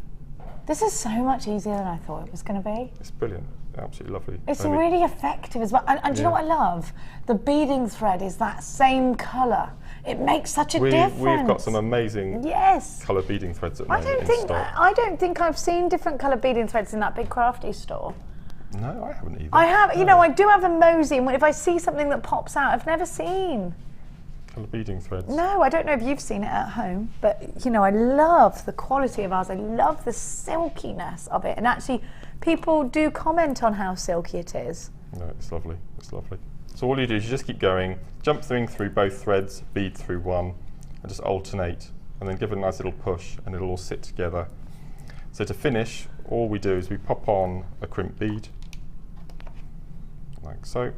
This is so much easier than I thought it was going to be. It's brilliant. Absolutely lovely. It's really effective as well. And do you know what I love? The beading thread is that same colour. It makes such a difference. We've got some amazing coloured beading threads at the moment in stock. I don't think I've seen different coloured beading threads in that big crafty store. No, I haven't either. I have. You know, I do have a mosey, and if I see something that pops out, I've never seen. Coloured beading threads. No, I don't know if you've seen it at home, but you know, I love the quality of ours. I love the silkiness of it, and actually, people do comment on how silky it is. No, it's lovely. It's lovely. So all you do is you just keep going, jump through both threads, bead through one, and just alternate, and then give it a nice little push, and it'll all sit together. So to finish, all we do is we pop on a crimp bead, like so.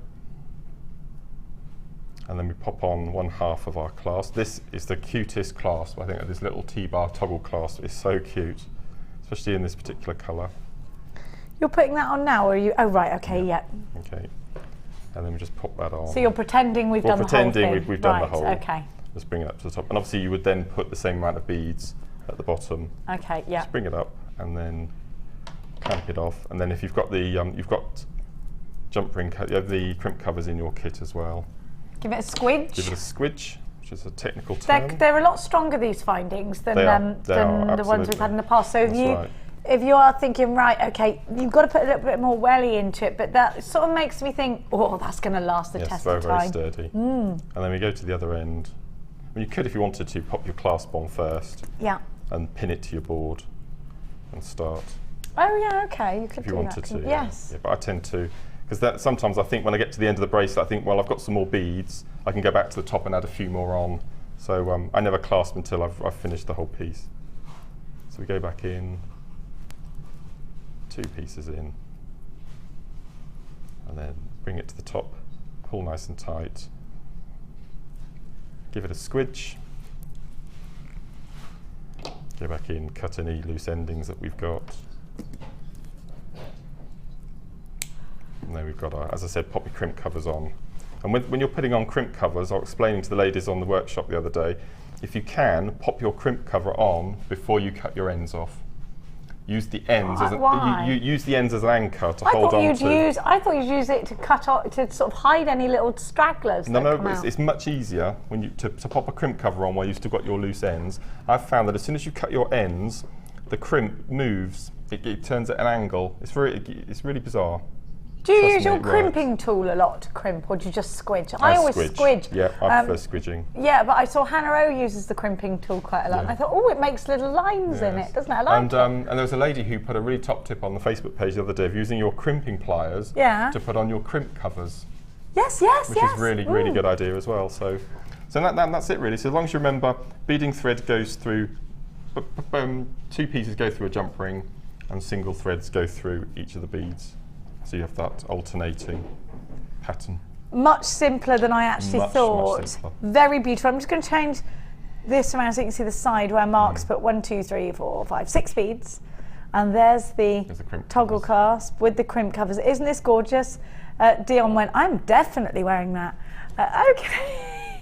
And then we pop on 1/2 of our clasp. This is the cutest clasp, I think, this little T-bar toggle clasp is so cute, especially in this particular colour. You're putting that on now, or are you? Oh, right, okay, yeah. Okay, and then we just pop that on. So you're pretending we've done the whole thing? We've done the whole. Okay. Just bring it up to the top. And obviously you would then put the same amount of beads at the bottom. Okay, yeah. Just bring it up and then clamp it off. And then if you've got the, you've got jump ring, you have the crimp covers in your kit as well. Give it a squidge. Give it a squidge, which is a technical term. They're a lot stronger, these findings, than the ones we've had in the past. So if you are thinking, right, okay, you've got to put a little bit more welly into it, but that sort of makes me think, oh, that's going to last the test of time. Yes, very sturdy. And then we go to the other end. Well, you could, if you wanted to, pop your clasp on first. Yeah. And pin it to your board and start. Oh yeah, okay, you could if you wanted to. Yes. Yeah, but I tend to, because sometimes I think when I get to the end of the bracelet, I think, well, I've got some more beads. I can go back to the top and add a few more on. So I never clasp until I've finished the whole piece. So we go back in, 2 pieces in, and then bring it to the top, pull nice and tight, give it a squidge, go back in, cut any loose endings that we've got. And then we've got our, as I said, pop your crimp covers on. And when you're putting on crimp covers, I was explaining to the ladies on the workshop the other day, if you can, pop your crimp cover on before you cut your ends off. Use the ends use the ends as an anchor to hold on to. I thought you'd use it to cut off, to sort of hide any little stragglers. No, it's much easier when to pop a crimp cover on while you've still got your loose ends. I've found that as soon as you cut your ends, the crimp moves. It turns at an angle. It's really bizarre. Do you use your crimping tool a lot to crimp, or do you just squidge? I always squidge. Yeah, I prefer squidging. Yeah, but I saw Hannah O uses the crimping tool quite a lot. Yeah. And I thought, oh, it makes little lines in it, doesn't it? I like it. And there was a lady who put a really top tip on the Facebook page the other day of using your crimping pliers to put on your crimp covers. Yes. Which is really good idea as well. So that's it really. So as long as you remember, beading thread goes through, 2 pieces go through a jump ring, and single threads go through each of the beads. So you have that alternating pattern. Much simpler than I actually thought. Much simpler. Very beautiful. I'm just going to change this around so you can see the side where Mark's put 1, 2, 3, 4, 5, 6 beads. And there's the toggle clasp with the crimp covers. Isn't this gorgeous? Dion went, I'm definitely wearing that. Okay.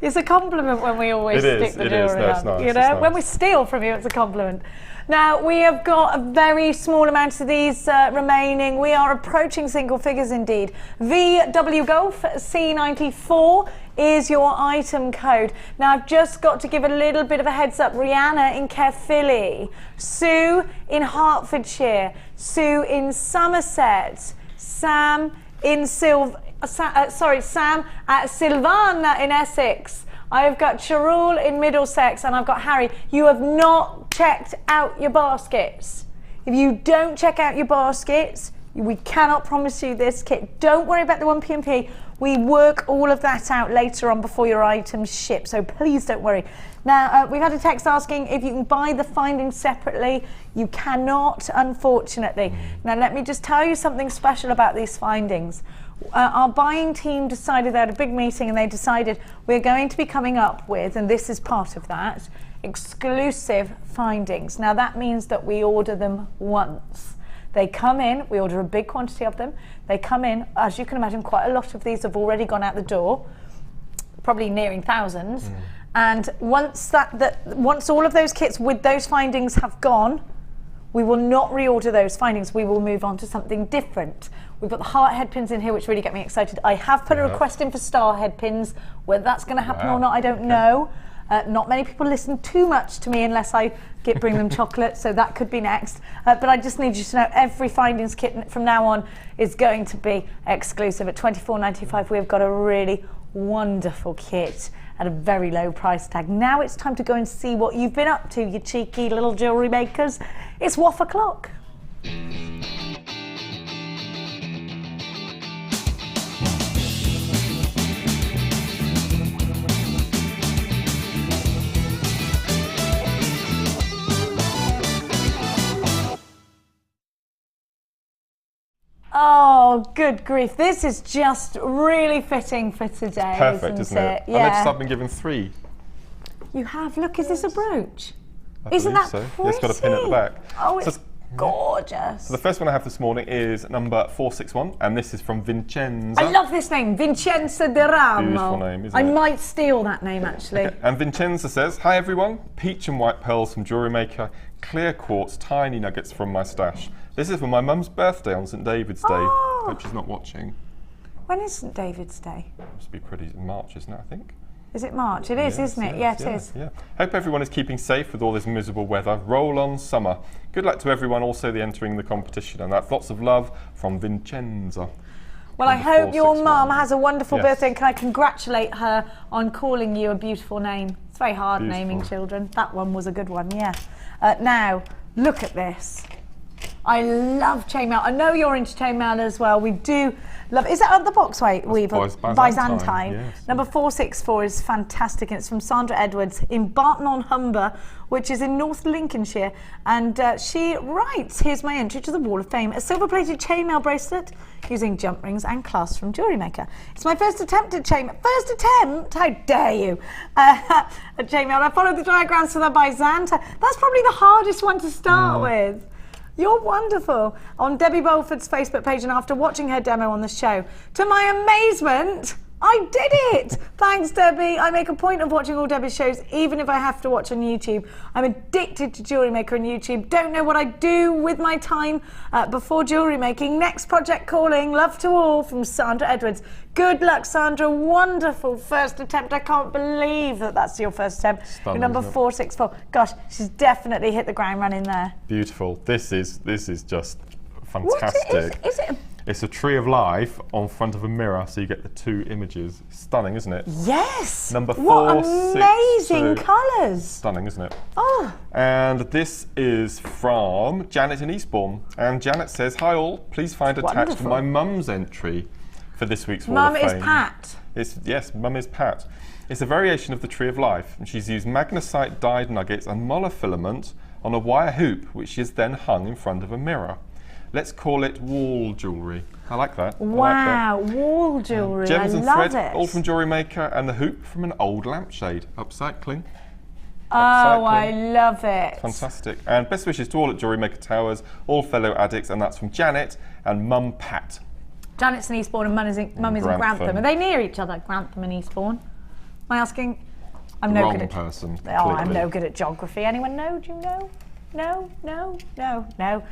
It's a compliment when we always stick the jewellery on. Nice, you know, when we steal from you, it's a compliment. Now, we have got a very small amount of these remaining. We are approaching single figures indeed. VW Golf C94 is your item code. Now, I've just got to give a little bit of a heads up. Rihanna in Caerphilly, Sue in Hertfordshire, Sue in Somerset, Sam in Sam at Silvana in Essex. I've got Charul in Middlesex, and I've got Harry. You have not checked out your baskets. If you don't check out your baskets, we cannot promise you this kit. Don't worry about the 1P&P. We work all of that out later on before your items ship, so please don't worry. Now, we've had a text asking if you can buy the findings separately. You cannot, unfortunately. Now, let me just tell you something special about these findings. Our buying team decided, they had a big meeting, and they decided we're going to be coming up with, and this is part of that, exclusive findings. Now that means that we order them once. They come in, we order a big quantity of them. They come in, as you can imagine, quite a lot of these have already gone out the door, probably nearing thousands. And once all of those kits with those findings have gone, we will not reorder those findings. We will move on to something different. We've got the heart head pins in here, which really get me excited. I have put a request in for star head pins. Whether that's going to happen or not, I don't know. Not many people listen too much to me unless I bring them chocolate, so that could be next. But I just need you to know every findings kit from now on is going to be exclusive. At $24.95, we've got a really wonderful kit at a very low price tag. Now it's time to go and see what you've been up to, you cheeky little jewellery makers. It's WAF o'clock. Oh, good grief. This is just really fitting for today. Perfect, isn't it? Yeah. I noticed I've been given 3. You have? Look, is this a brooch? Isn't that so? pretty? It's got a pin at the back. Oh, gorgeous. So the first one I have this morning is number 461, and this is from Vincenza. I love this name, Vincenza de Ramo. Beautiful name, isn't I it? might steal that name, actually. Okay. And Vincenza says, hi everyone, peach and white pearls from JewelleryMaker, clear quartz, tiny nuggets from my stash. This is for my mum's birthday on St. David's Day. Oh. Hope she's not watching. When is St. David's Day? Must be pretty in March, isn't it, I think? Is it March? It is, isn't it? Yeah, it is. Yeah. Hope everyone is keeping safe with all this miserable weather. Roll on summer. Good luck to everyone also entering the competition. And that's lots of love from Vincenza. Well, I hope your mum has a wonderful birthday, and can I congratulate her on calling you a beautiful name. It's very hard naming children. That one was a good one, yeah. Now, look at this. I love chainmail. I know you're into chainmail as well. We do love. Is that on the box weaver? Byzantine. Yes. Number 464 is fantastic, and it's from Sandra Edwards in Barton-on-Humber, which is in North Lincolnshire. And she writes, "Here's my entry to the Wall of Fame: a silver-plated chainmail bracelet using jump rings and clasps from JewelleryMaker. It's my first attempt at chainmail. First attempt? How dare you? At chainmail. I followed the diagrams for the Byzantine. That's probably the hardest one to start with." You're wonderful. On Debbie Bolford's Facebook page, and after watching her demo on the show, to my amazement, I did it! Thanks, Debbie. I make a point of watching all Debbie's shows, even if I have to watch on YouTube. I'm addicted to JewelleryMaker on YouTube. Don't know what I do with my time before jewellery making. Next project calling. Love to all, from Sandra Edwards. Good luck, Sandra. Wonderful first attempt. I can't believe that that's your first attempt. Stunning, number 464. Gosh, she's definitely hit the ground running there. Beautiful. This is just fantastic. What is it? It's a tree of life on front of a mirror, so you get the two images. Stunning, isn't it? Yes. Number 462. What amazing colours. Stunning, isn't it? Oh. And this is from Janet in Eastbourne. And Janet says, hi all, please find attached my mum's entry for this week's Wall of Fame. Mum is Pat. Yes, Mum is Pat. It's a variation of the Tree of Life, and she's used magnesite dyed nuggets and molar filament on a wire hoop, which is then hung in front of a mirror. Let's call it wall jewellery. I like that. Wow, wall jewellery. Gems and love thread, it. all from JewelleryMaker, and the hoop from an old lampshade. Upcycling. Oh, I love it. Fantastic. And best wishes to all at JewelleryMaker Towers, all fellow addicts, and that's from Janet and Mum Pat. Janet's in Eastbourne and Mum is in Grantham. Are they near each other, Grantham and Eastbourne? Am I asking? I'm no good at person. Oh, I'm no good at geography. Anyone know? Do you know? No. Now,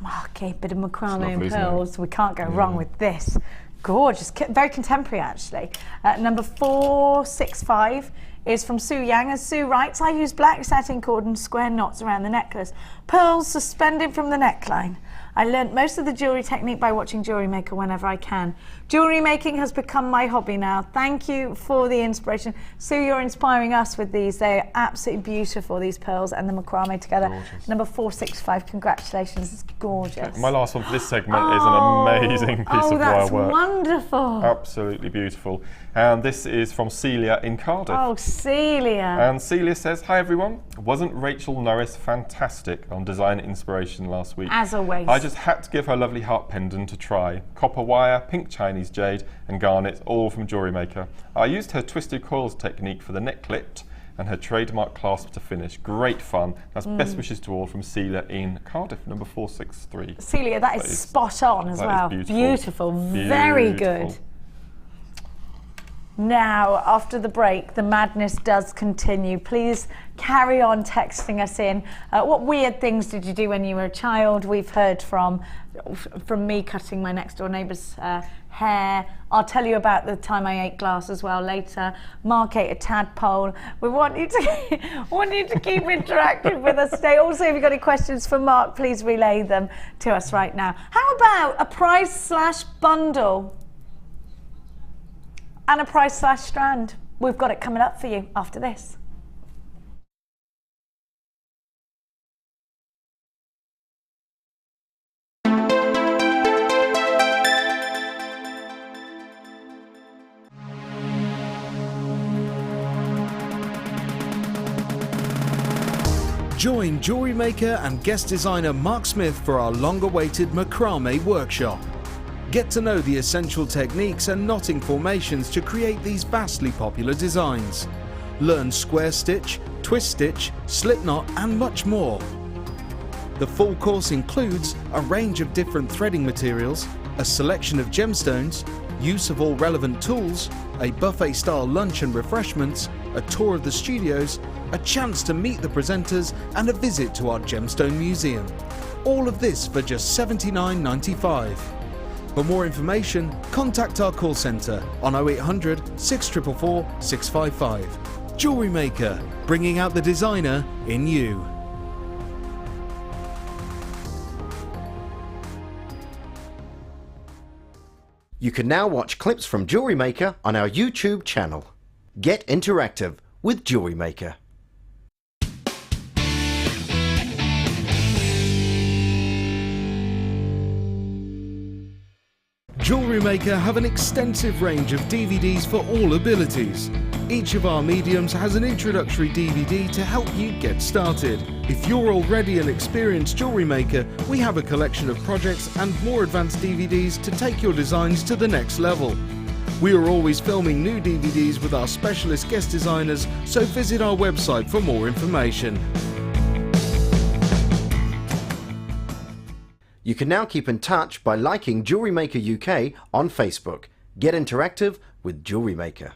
Marky, bit of macrame and pearls. We can't go wrong with this. Gorgeous, very contemporary actually. Number 465 is from Sue Yang, as Sue writes, I use black satin cord and square knots around the necklace. Pearls suspended from the neckline. I learnt most of the jewellery technique by watching JewelleryMaker whenever I can. Jewellery making has become my hobby now. Thank you for the inspiration. Sue, you're inspiring us with these. They're absolutely beautiful, these pearls and the macrame together. Gorgeous. Number 465, congratulations, it's gorgeous. Okay. My last one for this segment is an amazing piece of wire work. Oh, that's wonderful. Absolutely beautiful. And this is from Celia in Cardiff. Oh, Celia. And Celia says, hi everyone. Wasn't Rachel Norris fantastic on design inspiration last week? As always. I just had to give her lovely heart pendant a try. Copper wire, pink Chinese jade and garnet, all from JewelleryMaker. I used her twisted coils technique for the necklet and her trademark clasp to finish. Great fun. That's best wishes to all from Celia in Cardiff, number 463. Celia, that is spot on as well. Beautiful. Very good. Now, after the break, the madness does continue. Please carry on texting us in. What weird things did you do when you were a child? We've heard from me cutting my next door neighbour's hair. I'll tell you about the time I ate glass as well later. Mark ate a tadpole. We want you to keep interactive with us today. Also, if you've got any questions for Mark, please relay them to us right now. How about a prize/bundle? And a prize/strand. We've got it coming up for you after this. Join JewelleryMaker and guest designer Mark Smith for our long-awaited macrame workshop. Get to know the essential techniques and knotting formations to create these vastly popular designs. Learn square stitch, twist stitch, slip knot and much more. The full course includes a range of different threading materials, a selection of gemstones, use of all relevant tools, a buffet-style lunch and refreshments, a tour of the studios, a chance to meet the presenters, and a visit to our gemstone museum. All of this for just $79.95. For more information, contact our call centre on 0800 644 655. Jewellery Maker, bringing out the designer in you. You can now watch clips from Jewellery Maker on our YouTube channel. Get interactive with Jewellery Maker. Jewellery Maker have an extensive range of DVDs for all abilities. Each of our mediums has an introductory DVD to help you get started. If you're already an experienced jewellery maker, we have a collection of projects and more advanced DVDs to take your designs to the next level. We are always filming new DVDs with our specialist guest designers, so visit our website for more information. You can now keep in touch by liking Jewellery Maker UK on Facebook. Get interactive with Jewellery Maker.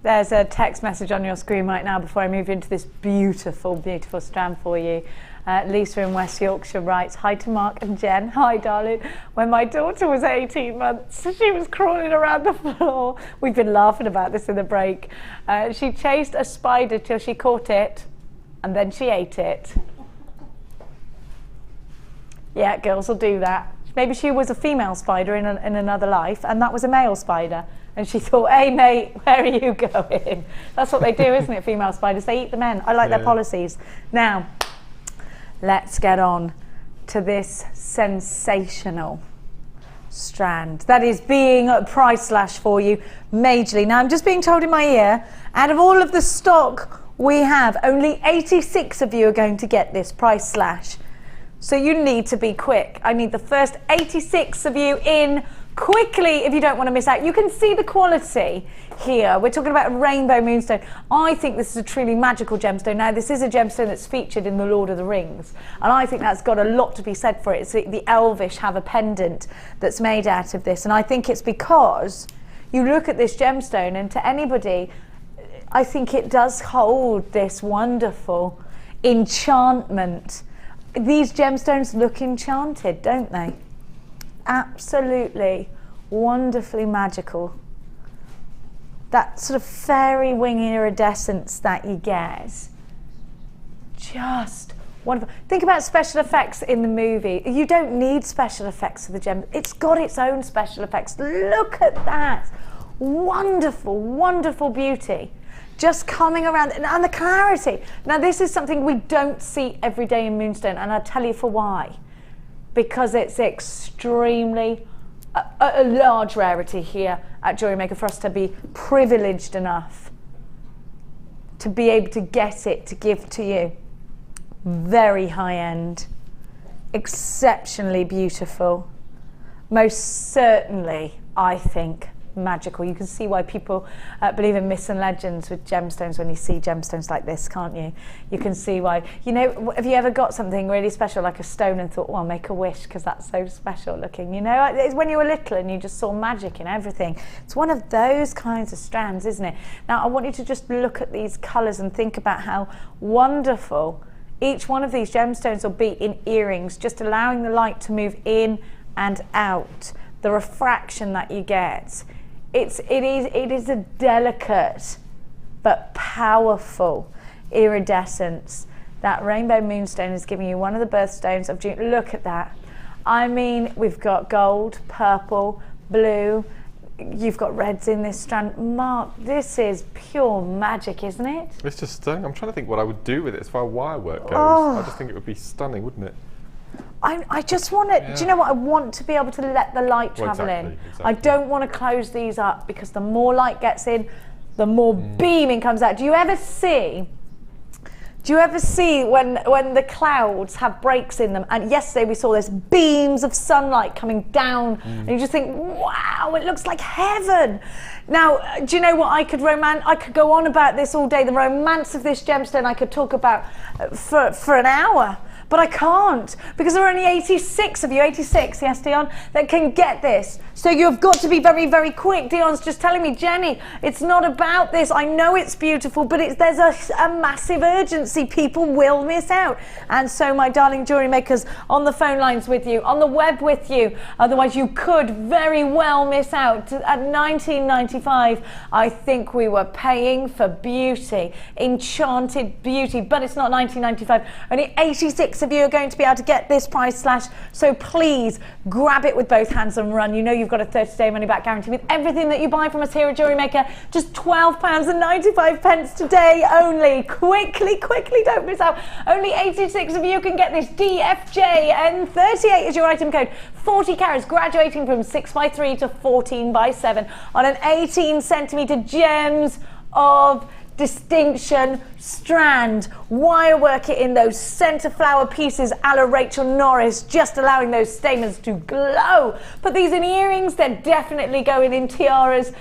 There's a text message on your screen right now before I move into this beautiful, beautiful strand for you. Lisa in West Yorkshire writes, "Hi to Mark and Jen." Hi, darling. When my daughter was 18 months, she was crawling around the floor. We've been laughing about this in the break. She chased a spider till she caught it, and then she ate it. Yeah, girls will do that. Maybe she was a female spider in another life, and that was a male spider. And she thought, "Hey, mate, where are you going?" That's what they do, isn't it, female spiders? They eat the men. I like their policies. Now, let's get on to this sensational strand that is being price slashed for you majorly. Now, I'm just being told in my ear, out of all of the stock we have, only 86 of you are going to get this price slash. So you need to be quick. I need the first 86 of you in quickly if you don't want to miss out. You can see the quality here. We're talking about a rainbow moonstone. I think this is a truly magical gemstone. Now, this is a gemstone that's featured in The Lord of the Rings, and I think that's got a lot to be said for it. It's the Elvish have a pendant that's made out of this, and I think it's because you look at this gemstone, and to anybody, I think it does hold this wonderful enchantment. These gemstones look enchanted, don't they? Absolutely wonderfully magical. That sort of fairy wing iridescence that you get, just wonderful. Think about special effects in the movie. You don't need special effects for the gem. It's got its own special effects. Look at that. Wonderful, wonderful beauty. Just coming around, and the clarity. Now, this is something we don't see every day in moonstone, and I'll tell you for why. Because it's extremely a large rarity here at Jewellery Maker for us to be privileged enough to be able to get it to give to you. Very high end, exceptionally beautiful, most certainly, I think, magical. You can see why people believe in myths and legends with gemstones when you see gemstones like this, can't you? You can see why. You know, have you ever got something really special like a stone and thought, well, I'll make a wish because that's so special looking? You know, it's when you were little and you just saw magic in everything. It's one of those kinds of strands, isn't it? Now, I want you to just look at these colours and think about how wonderful each one of these gemstones will be in earrings, just allowing the light to move in and out. The refraction that you get. It is a delicate but powerful iridescence. That rainbow moonstone is giving you one of the birthstones of June. Look at that. I mean, we've got gold, purple, blue. You've got reds in this strand. Mark, this is pure magic, isn't it? It's just stunning. I'm trying to think what I would do with it as far as wire work goes. I just think it would be stunning, wouldn't it? I just want to, do you know what? I want to be able to let the light travel in. Exactly. I don't want to close these up because the more light gets in, the more beaming comes out. Do you ever see when the clouds have breaks in them? And yesterday we saw this beams of sunlight coming down and you just think, wow, it looks like heaven. Now, do you know what? I could go on about this all day. The romance of this gemstone I could talk about for an hour. But I can't, because there are only 86 of you, 86, yes, Dion, that can get this. So you've got to be very, very quick. Dion's just telling me, Jenny, it's not about this. I know it's beautiful, but there's a massive urgency. People will miss out. And so, my darling jewellery makers, on the phone lines with you, on the web with you, otherwise you could very well miss out. At $19.95, I think we were paying for beauty, enchanted beauty, but it's not $19.95. Only 86 of you are going to be able to get this price slash, so please grab it with both hands and run. You know you've got a 30-day money-back guarantee with everything that you buy from us here at Jewellery Maker. Just £12.95 today only. Quickly, don't miss out. Only 86 of you can get this. DFJN38 is your item code. 40 carats, graduating from 6x3 to 14x7 on an 18-centimetre gems of distinction strand. Wire work it in those centre flower pieces a la Rachel Norris, just allowing those stamens to glow. Put these in earrings, they're definitely going in tiaras,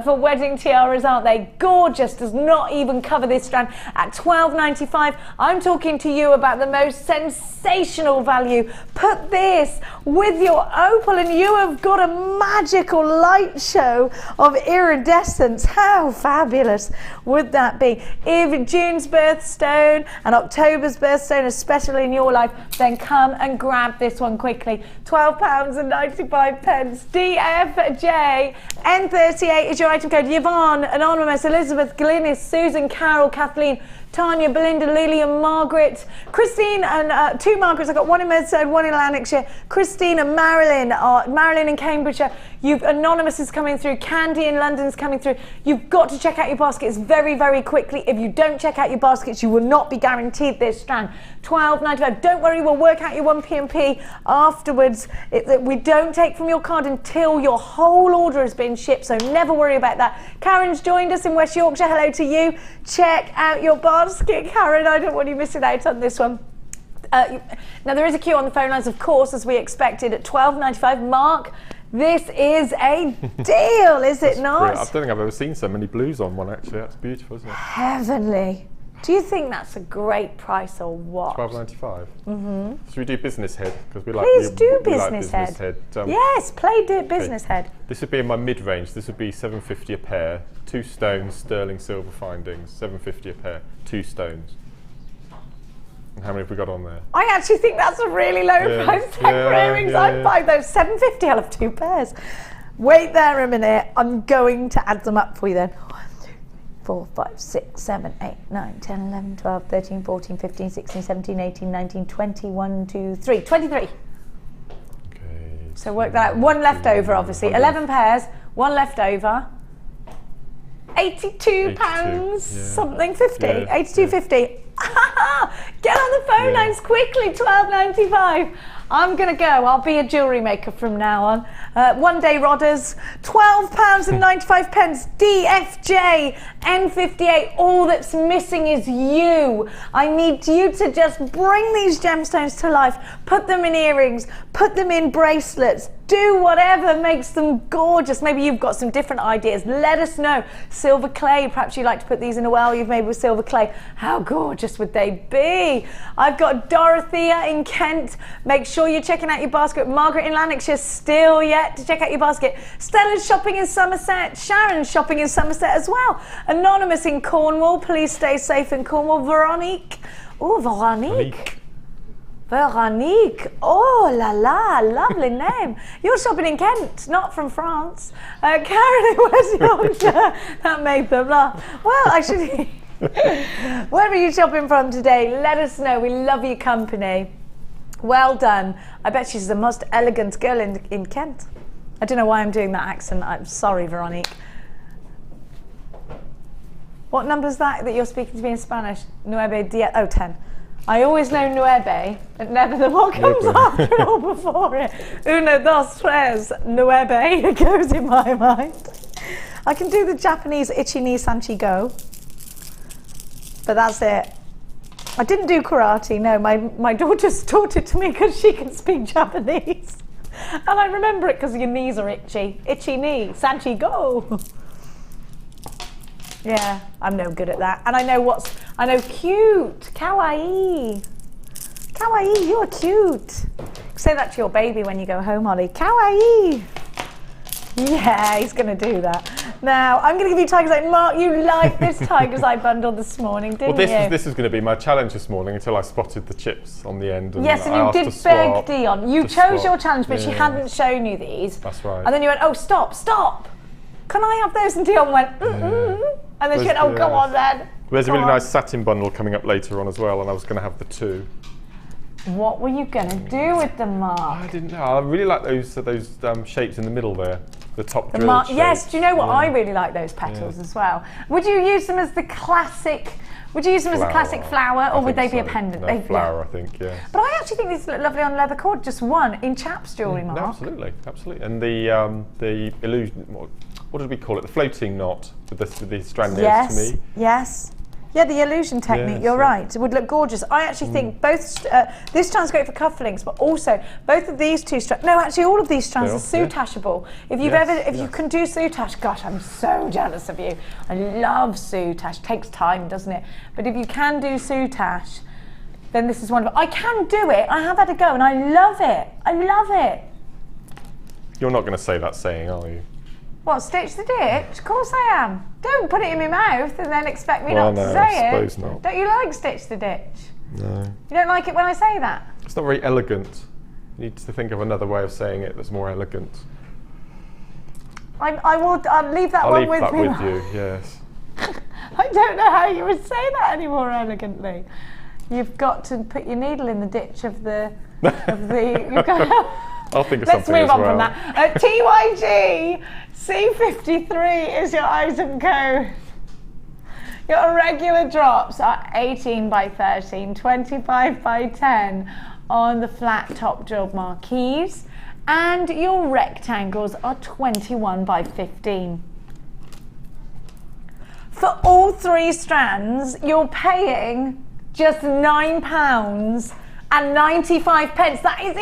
for wedding tiaras, aren't they? Gorgeous. Does not even cover this strand at $12.95. I'm talking to you about the most sensational value. Put this with your opal and you have got a magical light show of iridescence. How fabulous would that be? If June's birthstone and October's birthstone, especially in your life, then come and grab this one quickly. £12.95. DFJ N38 is your item code. Yvonne, Anonymous, Elizabeth, Glynis, Susan, Carol, Kathleen, Tanya, Belinda, Lillian, Margaret, Christine, and two Margarets. I've got one in Maidstone, one in Lanarkshire. Christine and Marilyn, Marilyn in Cambridgeshire. Anonymous is coming through. Candy in London's coming through. You've got to check out your baskets very, very quickly. If you don't check out your baskets, you will not be guaranteed this strand. £12.95. Don't worry, we'll work out your 1p&p afterwards. We don't take from your card until your whole order has been shipped, so never worry about that. Karen's joined us in West Yorkshire. Hello to you. Check out your basket, Karen. I don't want you missing out on this one. Now, there is a queue on the phone lines, of course, as we expected, at £12.95. Mark, this is a deal, is it not? Brilliant. I don't think I've ever seen so many blues on one, actually. That's beautiful, isn't it? Heavenly. Do you think that's a great price or what? £12.95. Mm-hmm. Should we do business head? Because we like business head. Yes, business head. This would be in my mid-range. This would be $7.50 a pair. 2 stones, sterling silver findings. $7.50 a pair. 2 stones. And how many have we got on there? I actually think that's a really low price tag for earrings. I'd buy those. $7.50. I'll have 2 pairs. Wait there a minute. I'm going to add them up for you then. 1, 2, 4, 5, 6, 7, 8, 9, 10, 11, 12, 13, 14, 15, 16, 17, 18, 19, 20, 1, 2, 3. 23. Okay. So work that out. 1 left over, obviously. 11 pairs, 1 left over. £82, something 50. Yeah, 82.50. Get on the phone lines quickly. £12.95. I'm going to go. I'll be a jewellery maker from now on. One day rodders, £12.95, DFJ, N58. All that's missing is you. I need you to just bring these gemstones to life, put them in earrings, put them in bracelets, do whatever makes them gorgeous. Maybe you've got some different ideas. Let us know. Silver clay, perhaps you'd like to put these in a well you've made with silver clay. How gorgeous would they be? I've got Dorothea in Kent. Make sure you're checking out your basket. Margaret in Lanarkshire, still yet to check out your basket. Stella's shopping in Somerset. Sharon's shopping in Somerset as well. Anonymous in Cornwall. Please stay safe in Cornwall. Veronique. Oh, Veronique. Veronique, oh la la, lovely name. You're shopping in Kent, not from France. Karen, where's Yorkshire? That made them laugh. Well, actually, where are you shopping from today? Let us know. We love your company. Well done. I bet she's the most elegant girl in Kent. I don't know why I'm doing that accent. I'm sorry, Veronique. What number is that you're speaking to me in Spanish? 10. I always know nueve, but never the what comes after it or before it. 1, 2, 3, nueve, it goes in my mind. I can do the Japanese ichi ni sanchi go, but that's it. I didn't do karate, no, my daughter's taught it to me because she can speak Japanese. And I remember it because your knees are itchy. Itchy knee, sanchi go. Yeah, I'm no good at that. And I know cute, kawaii. Kawaii, you're cute. Say that to your baby when you go home, Ollie. Kawaii. Yeah, he's gonna do that. Now, I'm gonna give you Tiger's Eye. Mark, you liked this Tiger's Eye bundle this morning, didn't you? This was gonna be my challenge this morning until I spotted the chips on the end. And yes, and you did beg Dion. You chose your challenge, but she hadn't shown you these. That's right. And then you went, oh, stop. Can I have those? And Dion went, And then she went, oh, go on then. There's a really nice satin bundle coming up later on as well, and I was going to have the two. What were you going to do with them, Mark? I didn't know. I really like those shapes in the middle there, the top drilled shapes. Yes, do you know what? I really like those petals as well. Would you use them as the classic? Would you use them as a classic flower, or would they be a pendant? No, flower, I think, yes. But I actually think these look lovely on leather cord. Just one in chaps jewellery, Mark. No, absolutely. And the illusion. What did we call it? The floating knot with the strand nearest to me. Yes. Yeah, the illusion technique, you're right. It would look gorgeous. I actually think both, this strand's great for cufflinks, but also both of these two strands, no, actually all of these strands are sootashable. If you can do soutash, gosh, I'm so jealous of you. I love soutash, it takes time, doesn't it? But if you can do soutash, then this is wonderful. I can do it, I have had a go, and I love it. I love it. You're not going to say that saying, are you? What, stitch the ditch? Of course I am. Don't put it in my mouth and then expect me not to say it. I suppose not. Don't you like stitch the ditch? No. You don't like it when I say that? It's not very elegant. You need to think of another way of saying it that's more elegant. I will leave that one with me. I'll leave that with you, yes. I don't know how you would say that any more elegantly. You've got to put your needle in the ditch of the... I'll think of Let's something move as on from that. TYG C53 is your item code. Your regular drops are 18 by 13, 25 by 10 on the flat top drilled marquees, and your rectangles are 21 by 15. For all three strands, you're paying just £9.95. That is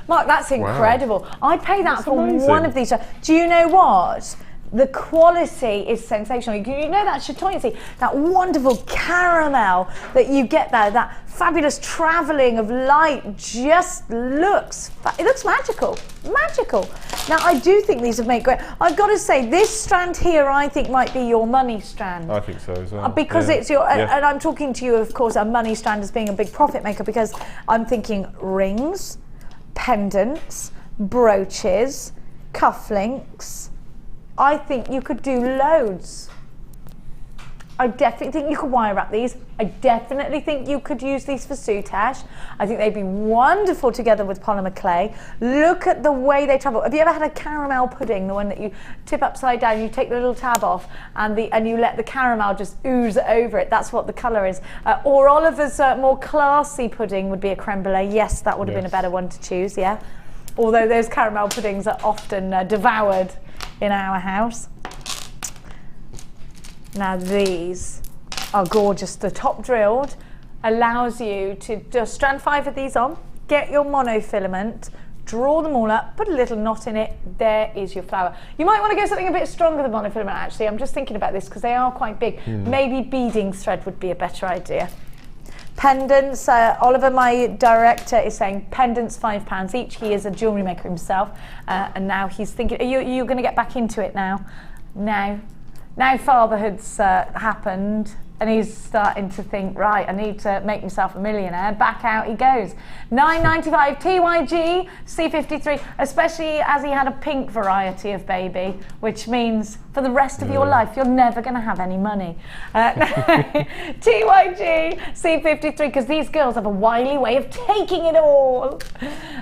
Mark, that's incredible. Wow. I'd pay that for one of these. Do you know what? The quality is sensational. You know that chatoyancy, that wonderful caramel that you get there, that fabulous travelling of light just looks, it looks magical, magical. Now I do think these have made great, I've got to say this strand here I think might be your money strand. I think so as well. Because it's your, and I'm talking to you of course a money strand as being a big profit maker, because I'm thinking rings, pendants, brooches, cufflinks. I think you could do loads. I definitely think you could wire wrap these. I definitely think you could use these for soutache. I think they'd be wonderful together with polymer clay. Look at the way they travel. Have you ever had a caramel pudding, the one that you tip upside down, you take the little tab off and you let the caramel just ooze over it? That's what the colour is. Or Oliver's more classy pudding would be a creme brulee. Yes, that would have been a better one to choose, yeah. Although those caramel puddings are often devoured in our house. Now these are gorgeous. The top drilled allows you to just strand 5 of these on, get your monofilament, draw them all up, put a little knot in it, there is your flower. You might want to go something a bit stronger than monofilament actually. I'm just thinking about this because they are quite big. Maybe beading thread would be a better idea. Pendants, Oliver, my director, is saying pendants £5 each. He is a jewellery maker himself, and now he's thinking, you're going to get back into it now? Now fatherhood's happened, and he's starting to think, right, I need to make myself a millionaire. Back out he goes. $9.95 TYG C53, especially as he had a pink variety of baby, which means for the rest of your life, you're never going to have any money. TYG C53, because these girls have a wily way of taking it all.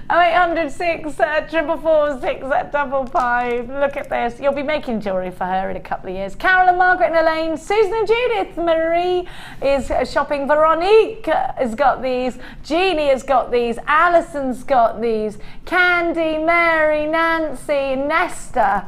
0806 444 655. Look at this. You'll be making jewellery for her in a couple of years. Carol and Margaret and Elaine, Susan and Judith, Marie is shopping. Veronique has got these. Jeannie has got these. Alison's got these. Candy, Mary, Nancy, Nesta,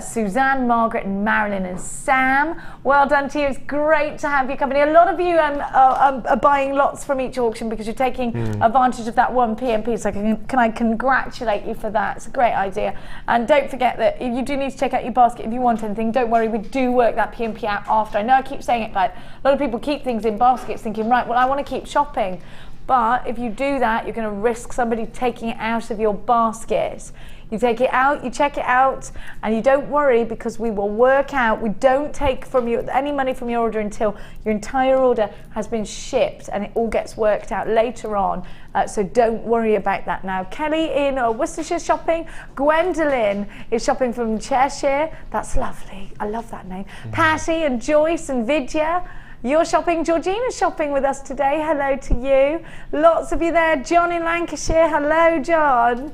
Suzanne, Margaret and Marilyn and Sam. Well done to you. It's great to have your company. A lot of you are buying lots from each auction because you're taking advantage of that one PMP. So can I congratulate you for that? It's a great idea. And don't forget that if you do need to check out your basket if you want anything, don't worry, we do work that PMP out after. I know I keep saying it, but a lot of people keep things in baskets thinking, right, well, I want to keep shopping. But if you do that, you're going to risk somebody taking it out of your basket. You take it out, you check it out, and you don't worry because we will work out. We don't take from you any money from your order until your entire order has been shipped, and it all gets worked out later on. So don't worry about that now. Kelly in Worcestershire shopping. Gwendolyn is shopping from Cheshire. That's lovely. I love that name. Patty and Joyce and Vidya. You're shopping. Georgina's shopping with us today. Hello to you. Lots of you there. John in Lancashire. Hello, John.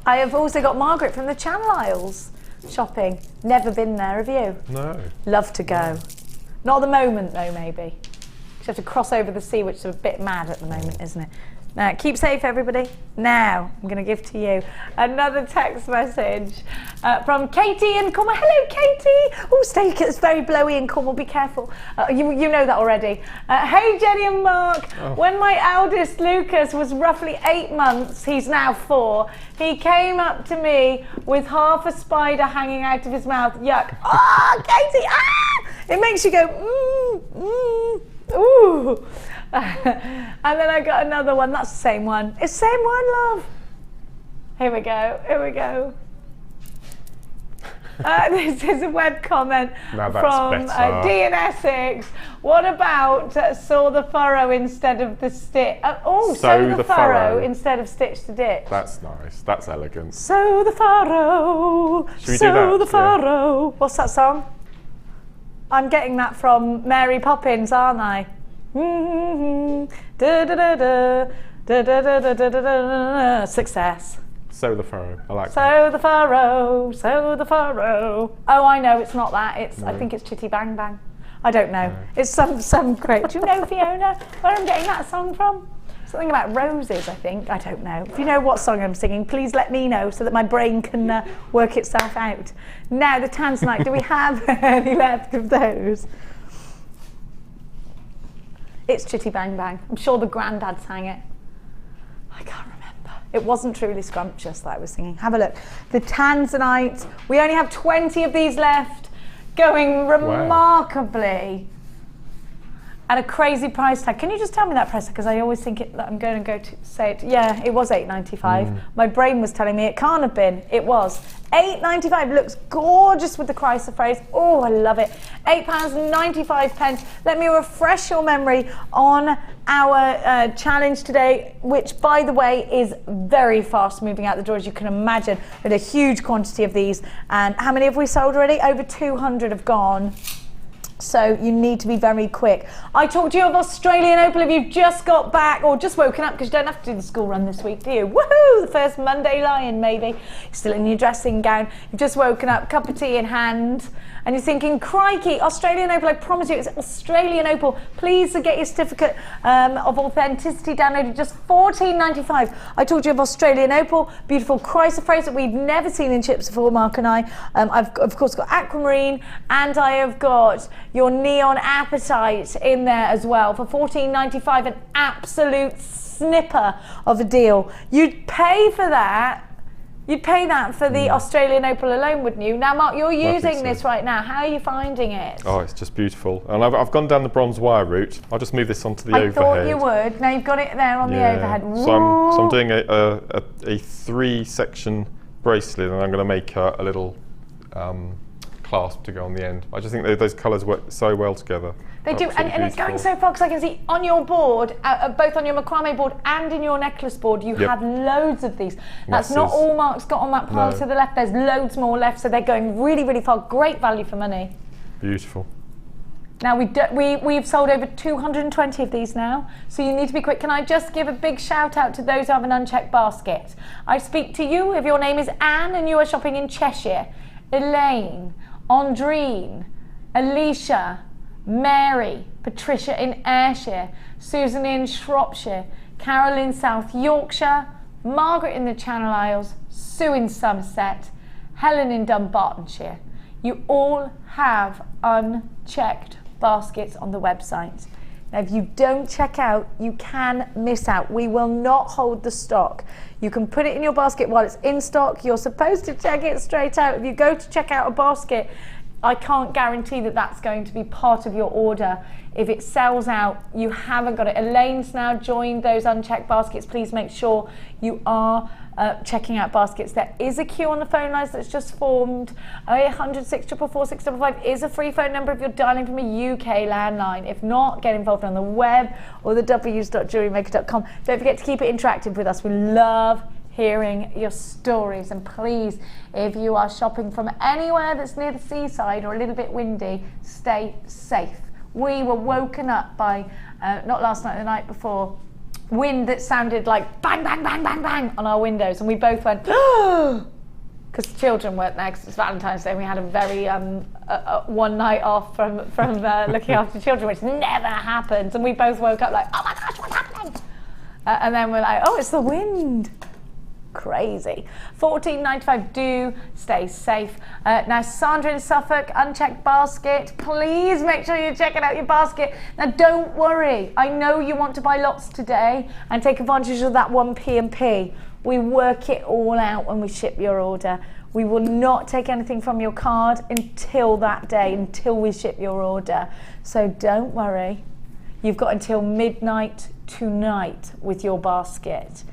I have also got Margaret from the Channel Isles shopping. Never been there, have you? No. Love to go. Not at the moment though, maybe. You have to cross over the sea, which is a bit mad at the moment, isn't it? Now, keep safe, everybody. Now, I'm going to give to you another text message from Katie in Cornwall. Hello, Katie. Oh, it's very blowy in Cornwall. Be careful. You know that already. Hey, Jenny and Mark. When my eldest Lucas was roughly 8 months, he's now 4, he came up to me with half a spider hanging out of his mouth. Yuck. Oh, Katie. Ah! It makes you go, ooh. And then I got another one. That's the same one. It's the same one, love. Here we go. This is a web comment from D in Essex. What about sew the furrow instead of the stitch? Sew the furrow instead of stitch to ditch. That's nice. That's elegant. Sew the furrow. Sew the furrow. Yeah. What's that song? I'm getting that from Mary Poppins, aren't I? Success. Sew the furrow. I like that. Sew the furrow, sew the furrow. Oh, I know, it's not that. I think it's Chitty Bang Bang. I don't know. No. It's some great. Do you know, Fiona, where I'm getting that song from? Something about roses, I think. I don't know. If you know what song I'm singing, please let me know so that my brain can work itself out. Now, the Tanzanite, do we have any left of those? It's Chitty Bang Bang. I'm sure the granddad sang it. I can't remember. It wasn't Truly Scrumptious that I was singing. Have a look. The Tanzanite. We only have 20 of these left, going remarkably at a crazy price tag. Can you just tell me that, price tag? Because I always think that I'm going to go to say it. Yeah, it was $8.95. My brain was telling me it can't have been. It was $8.95. Looks gorgeous with the chrysoprase. Oh, I love it. £8.95. Let me refresh your memory on our challenge today, which, by the way, is very fast moving out the door, as you can imagine, with a huge quantity of these. And how many have we sold already? Over 200 have gone. So you need to be very quick. I talked to you of Australian Opal if you've just got back or just woken up, because you don't have to do the school run this week, do you? Woohoo! The first Monday lion, maybe. You're still in your dressing gown. You've just woken up, cup of tea in hand, and you're thinking, crikey, Australian Opal, I promise you, it's Australian Opal. Please get your certificate of authenticity downloaded, just $14.95. I told you of Australian Opal, beautiful chrysoprase that we've never seen in chips before, Mark and I. I've, of course, got aquamarine, and I have got your neon apatite in there as well for $14.95, an absolute snipper of a deal. You'd pay for that. You'd pay that for the Australian Opal alone, wouldn't you? Now, Mark, you're using this right now. How are you finding it? Oh, it's just beautiful. And I've gone down the bronze wire route. I'll just move this onto the overhead. I thought you would. Now you've got it there on the overhead. So I'm doing a 3-section bracelet, and I'm going to make a little clasp to go on the end. I just think those colours work so well together. They do, and it's going so far, because I can see on your board, both on your macrame board and in your necklace board, you have loads of these. That's not all Mark's got on that pile to the left. There's loads more left, so they're going really, really far. Great value for money. Beautiful. Now we've sold over 220 of these now, so you need to be quick. Can I just give a big shout out to those who have an unchecked basket? I speak to you if your name is Anne and you are shopping in Cheshire, Elaine, Andreen, Alicia, Mary, Patricia in Ayrshire, Susan in Shropshire, Carol in South Yorkshire, Margaret in the Channel Isles, Sue in Somerset, Helen in Dunbartonshire. You all have unchecked baskets on the website. Now, if you don't check out, you can miss out. We will not hold the stock. You can put it in your basket while it's in stock. You're supposed to check it straight out. If you go to check out a basket, I can't guarantee that that's going to be part of your order. If it sells out, you haven't got it. Elaine's now joined those unchecked baskets. Please make sure you are checking out baskets. There is a queue on the phone lines that's just formed. 0800 644 655 is a free phone number if you're dialing from a UK landline. If not, get involved on the web or the www.jewellerymaker.com. Don't forget to keep it interactive with us. We love hearing your stories, and please, if you are shopping from anywhere that's near the seaside or a little bit windy, stay safe. We were woken up by, not last night, the night before, wind that sounded like bang, bang, bang, bang, bang on our windows, and we both went, because children weren't there, because it's Valentine's Day, and we had a very one night off from looking after children, which never happens, and we both woke up like, oh my gosh, what's happening? And then we're like, oh, it's the wind. Crazy. $14.95. Do stay safe. Now, Sandra in Suffolk, unchecked basket. Please make sure you're checking out your basket. Now, don't worry. I know you want to buy lots today and take advantage of that 1p&p. We work it all out when we ship your order. We will not take anything from your card until that day, until we ship your order. So don't worry. You've got until midnight tonight with your basket.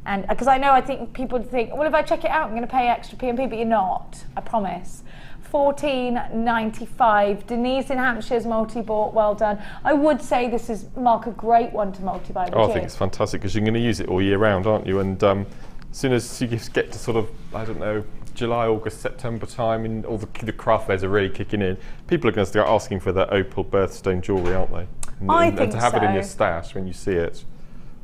And because I think people think, well, if I check it out, I'm going to pay extra P&P, but you're not, I promise. $14.95. Denise in Hampshire's multi-bought, well done. I would say this is, Mark, a great one to multi-buy. Oh, I think it's fantastic, because you're going to use it all year round, aren't you? And as soon as you get to sort of, I don't know, July, August, September time, and all the craft fairs are really kicking in, people are going to start asking for their opal birthstone jewellery, aren't they? And to have it in your stash when you see it.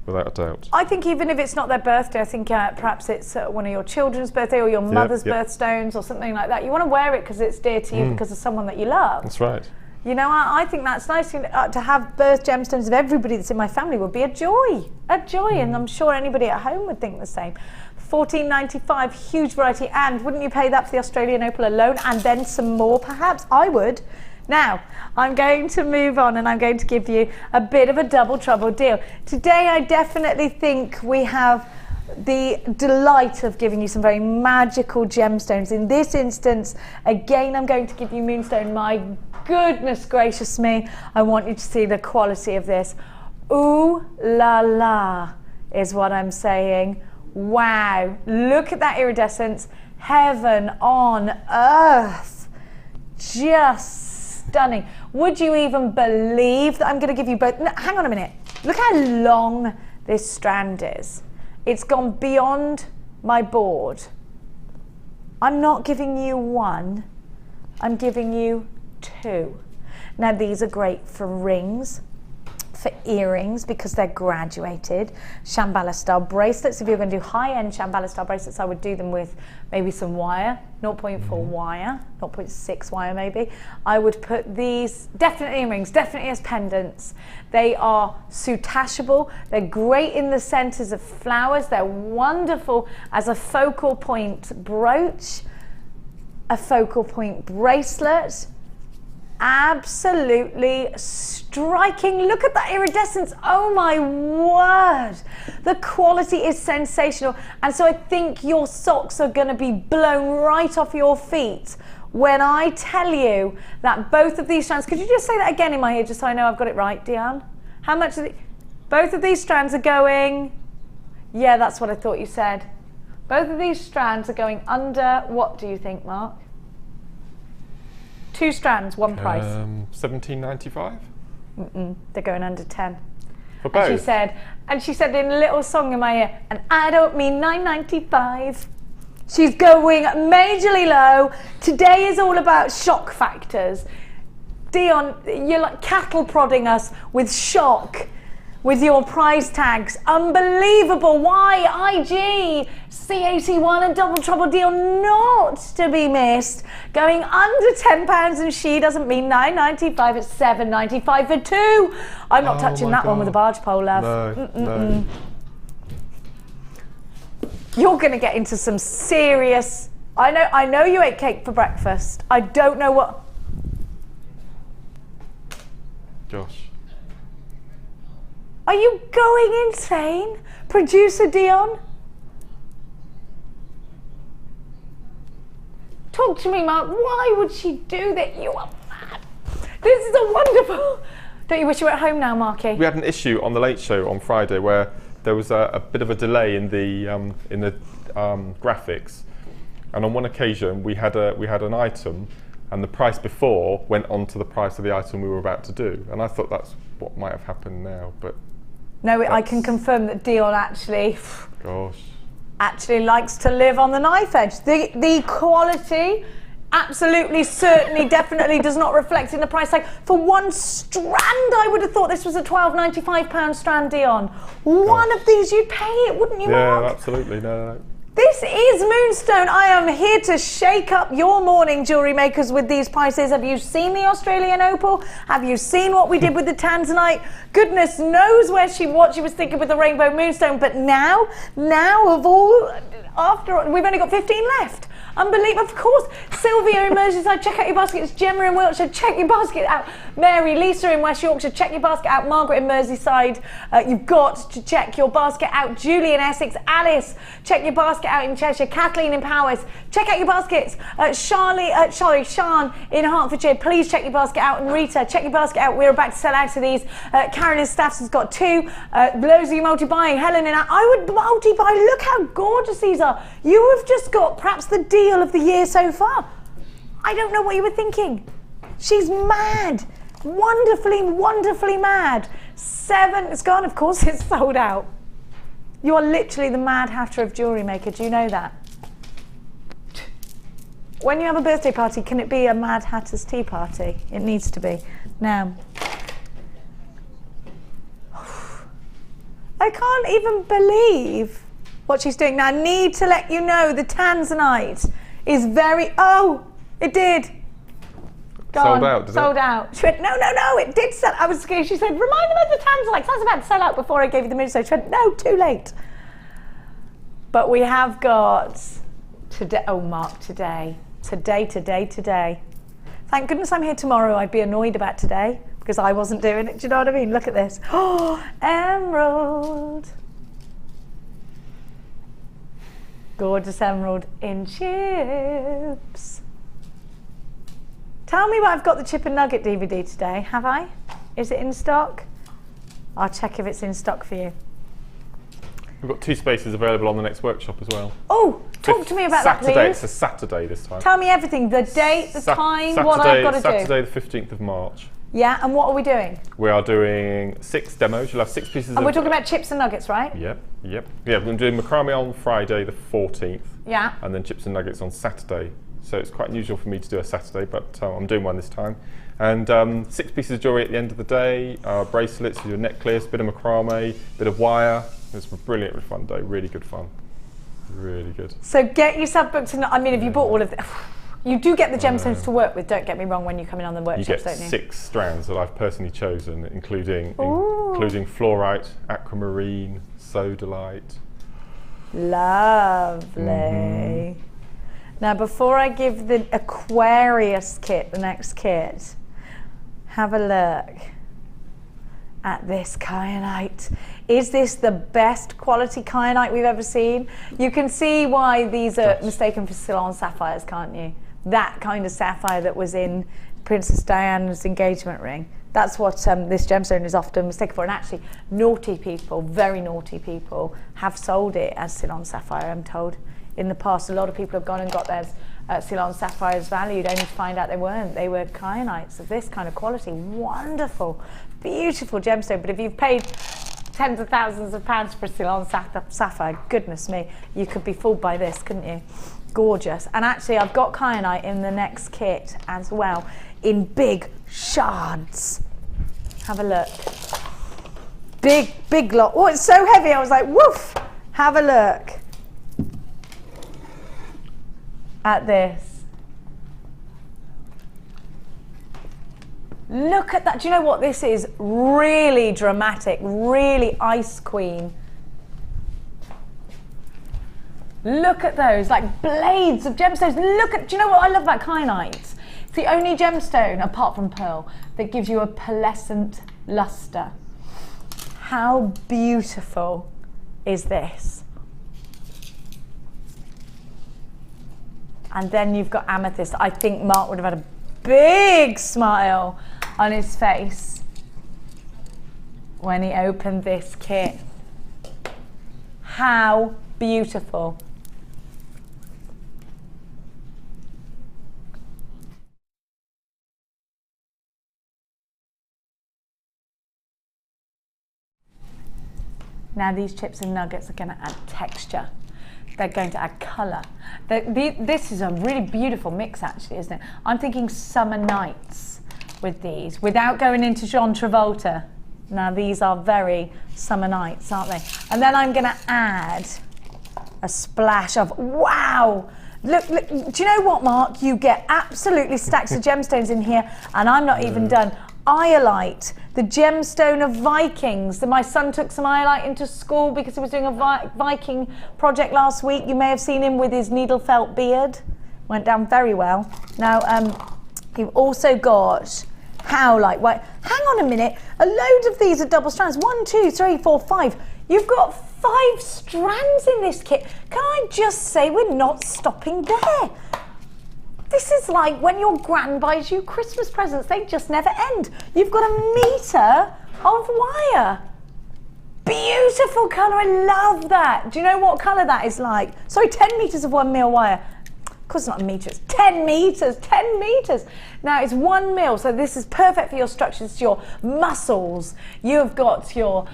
Without a doubt. I think even if it's not their birthday, I think perhaps it's one of your children's birthday or your mother's birthstones or something like that. You want to wear it because it's dear to you, because of someone that you love. That's right. You know, I think that's nice to have birth gemstones of everybody that's in my family would be a joy, and I'm sure anybody at home would think the same. $14.95, huge variety, and wouldn't you pay that for the Australian Opal alone and then some more perhaps? I would. Now, I'm going to move on, and I'm going to give you a bit of a double trouble deal. Today, I definitely think we have the delight of giving you some very magical gemstones. In this instance, again, I'm going to give you moonstone. My goodness gracious me, I want you to see the quality of this. Ooh la la is what I'm saying. Wow, look at that iridescence. Heaven on earth. Just stunning. Would you even believe that I'm going to give you both? No, hang on a minute. Look how long this strand is. It's gone beyond my board. I'm not giving you one. I'm giving you two. Now these are great for rings, for earrings because they're graduated. Shambhala style bracelets, if you're going to do high-end Shambhala style bracelets, I would do them with maybe some wire, 0.4 wire, 0.6 wire maybe. I would put these, definitely earrings, definitely as pendants. They are soutashable, they're great in the centers of flowers, they're wonderful as a focal point brooch, a focal point bracelet. Absolutely striking. Look at that iridescence. Oh my word. The quality is sensational. And so I think your socks are going to be blown right off your feet when I tell you that both of these strands, could you just say that again in my ear just so I know I've got it right, Diane? How much are both of these strands are going, yeah, that's what I thought you said. Both of these strands are going under, what do you think, Mark? 2 strands, one price. $17.95. They're going under 10. For both. And she said in a little song in my ear, and I don't mean $9.95. She's going majorly low. Today is all about shock factors. Dion, you're like cattle prodding us with shock. With your price tags, unbelievable. Why IG, C81 and Double Trouble deal not to be missed. Going under £10 and she doesn't mean $9.95, it's $7.95 for 2. I'm not touching that one with a barge pole, love. No. You're going to get into some serious. I know you ate cake for breakfast. I don't know what. Josh. Are you going insane? Producer Dion? Talk to me, Mark. Why would she do that? You are mad. This is a wonderful. Don't you wish you were at home now, Marky? We had an issue on the Late Show on Friday where there was a bit of a delay in the graphics, and on one occasion we had an item, and the price before went on to the price of the item we were about to do, and I thought that's what might have happened now, but. No, I can confirm that Dion actually likes to live on the knife edge. The quality absolutely, certainly, definitely does not reflect in the price tag. For one strand, I would have thought this was a £12.95 strand, Dion. One of these, you'd pay it, wouldn't you, Mark? Yeah, absolutely, no. This is Moonstone. I am here to shake up your morning, jewellery makers, with these prices. Have you seen the Australian Opal? Have you seen what we did with the Tanzanite? Goodness knows what she was thinking with the Rainbow Moonstone. But now of all, we've only got 15 left. Unbelievable. Of course, Sylvia in Merseyside, check out your baskets. Gemma in Wiltshire, check your basket out. Mary, Lisa in West Yorkshire, check your basket out. Margaret in Merseyside, you've got to check your basket out. Julie in Essex, Alice, check your basket out in Cheshire. Kathleen in Powys, check out your baskets. Sean in Hertfordshire, please check your basket out. And Rita, check your basket out. We're about to sell out of these. Karen in Staffs has got 2. Loads of you multi-buying. Helen in, I would multi-buy. Look how gorgeous these are. You have just got perhaps the deal of the year so far. I don't know what you were thinking. She's mad. Wonderfully mad. 7, it's gone, of course, it's sold out. You are literally the Mad Hatter of Jewellery Maker. Do you know that? When you have a birthday party, can it be a Mad Hatter's tea party? It needs to be. Now, I can't even believe what she's doing. Now, I need to let you know the Tanzanite is very, it did. Sold out, did it? Sold out. She went, no, it did sell. I was scared. She said, remind them of the Tanzanite. I was about to sell out before I gave you the moonstone. She went, no, too late. But we have got today. Oh, Mark, today. Thank goodness I'm here tomorrow. I'd be annoyed about today because I wasn't doing it. Do you know what I mean? Look at this. Oh, emerald. Gorgeous emerald in chips. Tell me what I've got the Chip and Nugget DVD today. Have I? Is it in stock? I'll check if it's in stock for you. We've got 2 spaces available on the next workshop as well. Oh, talk to me about that, please. It's a Saturday this time. Tell me everything, the date, the time, what I've got to do. Saturday the 15th of March. Yeah, and what are we doing? We are doing 6 demos. You'll have 6 pieces and we're talking about chips and nuggets, right? Yep. Yeah, we're going to do Macrame on Friday the 14th. Yeah. And then chips and nuggets on Saturday so it's quite unusual for me to do a Saturday, but I'm doing one this time. And 6 pieces of jewellery at the end of the day, bracelets with your necklace, bit of macrame, bit of wire. It's a brilliant fun day, really good fun. Really good. So get yourself booked in. I mean, if you bought all of the, you do get the gemstones to work with, don't get me wrong, when you come in on the workshops, don't you? You get 6 strands that I've personally chosen, including fluorite, aquamarine, sodalite. Lovely. Now, before I give the Aquarius kit, the next kit, have a look at this kyanite. Is this the best quality kyanite we've ever seen? You can see why these are mistaken for Ceylon sapphires, can't you? That kind of sapphire that was in Princess Diana's engagement ring. That's what this gemstone is often mistaken for. And actually, naughty people, very naughty people, have sold it as Ceylon sapphire, I'm told. In the past, a lot of people have gone and got their Ceylon sapphires valued, only to find out they weren't. They were kyanites of this kind of quality. Wonderful, beautiful gemstone. But if you've paid tens of thousands of pounds for a Ceylon sapphire, goodness me, you could be fooled by this, couldn't you? Gorgeous. And actually, I've got kyanite in the next kit as well, in big shards. Have a look. Big lot. Oh, it's so heavy. I was like, woof. Have a look at this. Look at that. Do you know what this is? Really dramatic, really ice queen. Look at those, like blades of gemstones. Look at, do you know what I love about kyanite? It's the only gemstone, apart from pearl, that gives you a pearlescent luster. How beautiful is this? And then you've got amethyst. I think Mark would have had a big smile on his face when he opened this kit. How beautiful. Now these chips and nuggets are going to add texture. They're going to add colour. This is a really beautiful mix, actually, isn't it? I'm thinking summer nights with these, without going into John Travolta. Now these are very summer nights, aren't they? And then I'm going to add a splash of, wow! Look, do you know what, Mark? You get absolutely stacks of gemstones in here, and I'm not even done. Iolite, the gemstone of Vikings. My son took some iolite into school because he was doing a Viking project last week. You may have seen him with his needle felt beard. Went down very well. Now, you've also got howlite. Wait, hang on a minute. A load of these are double strands. 1, 2, 3, 4, 5. You've got 5 strands in this kit. Can I just say we're not stopping there? This is like when your gran buys you Christmas presents, they just never end. You've got 1 metre of wire. Beautiful colour, I love that. Do you know what colour that is like? Sorry, 10 metres of 1 mil wire. Of course it's not a metre, it's 10 metres, 10 metres. Now it's 1 mil, so this is perfect for your structures, your muscles. You've got your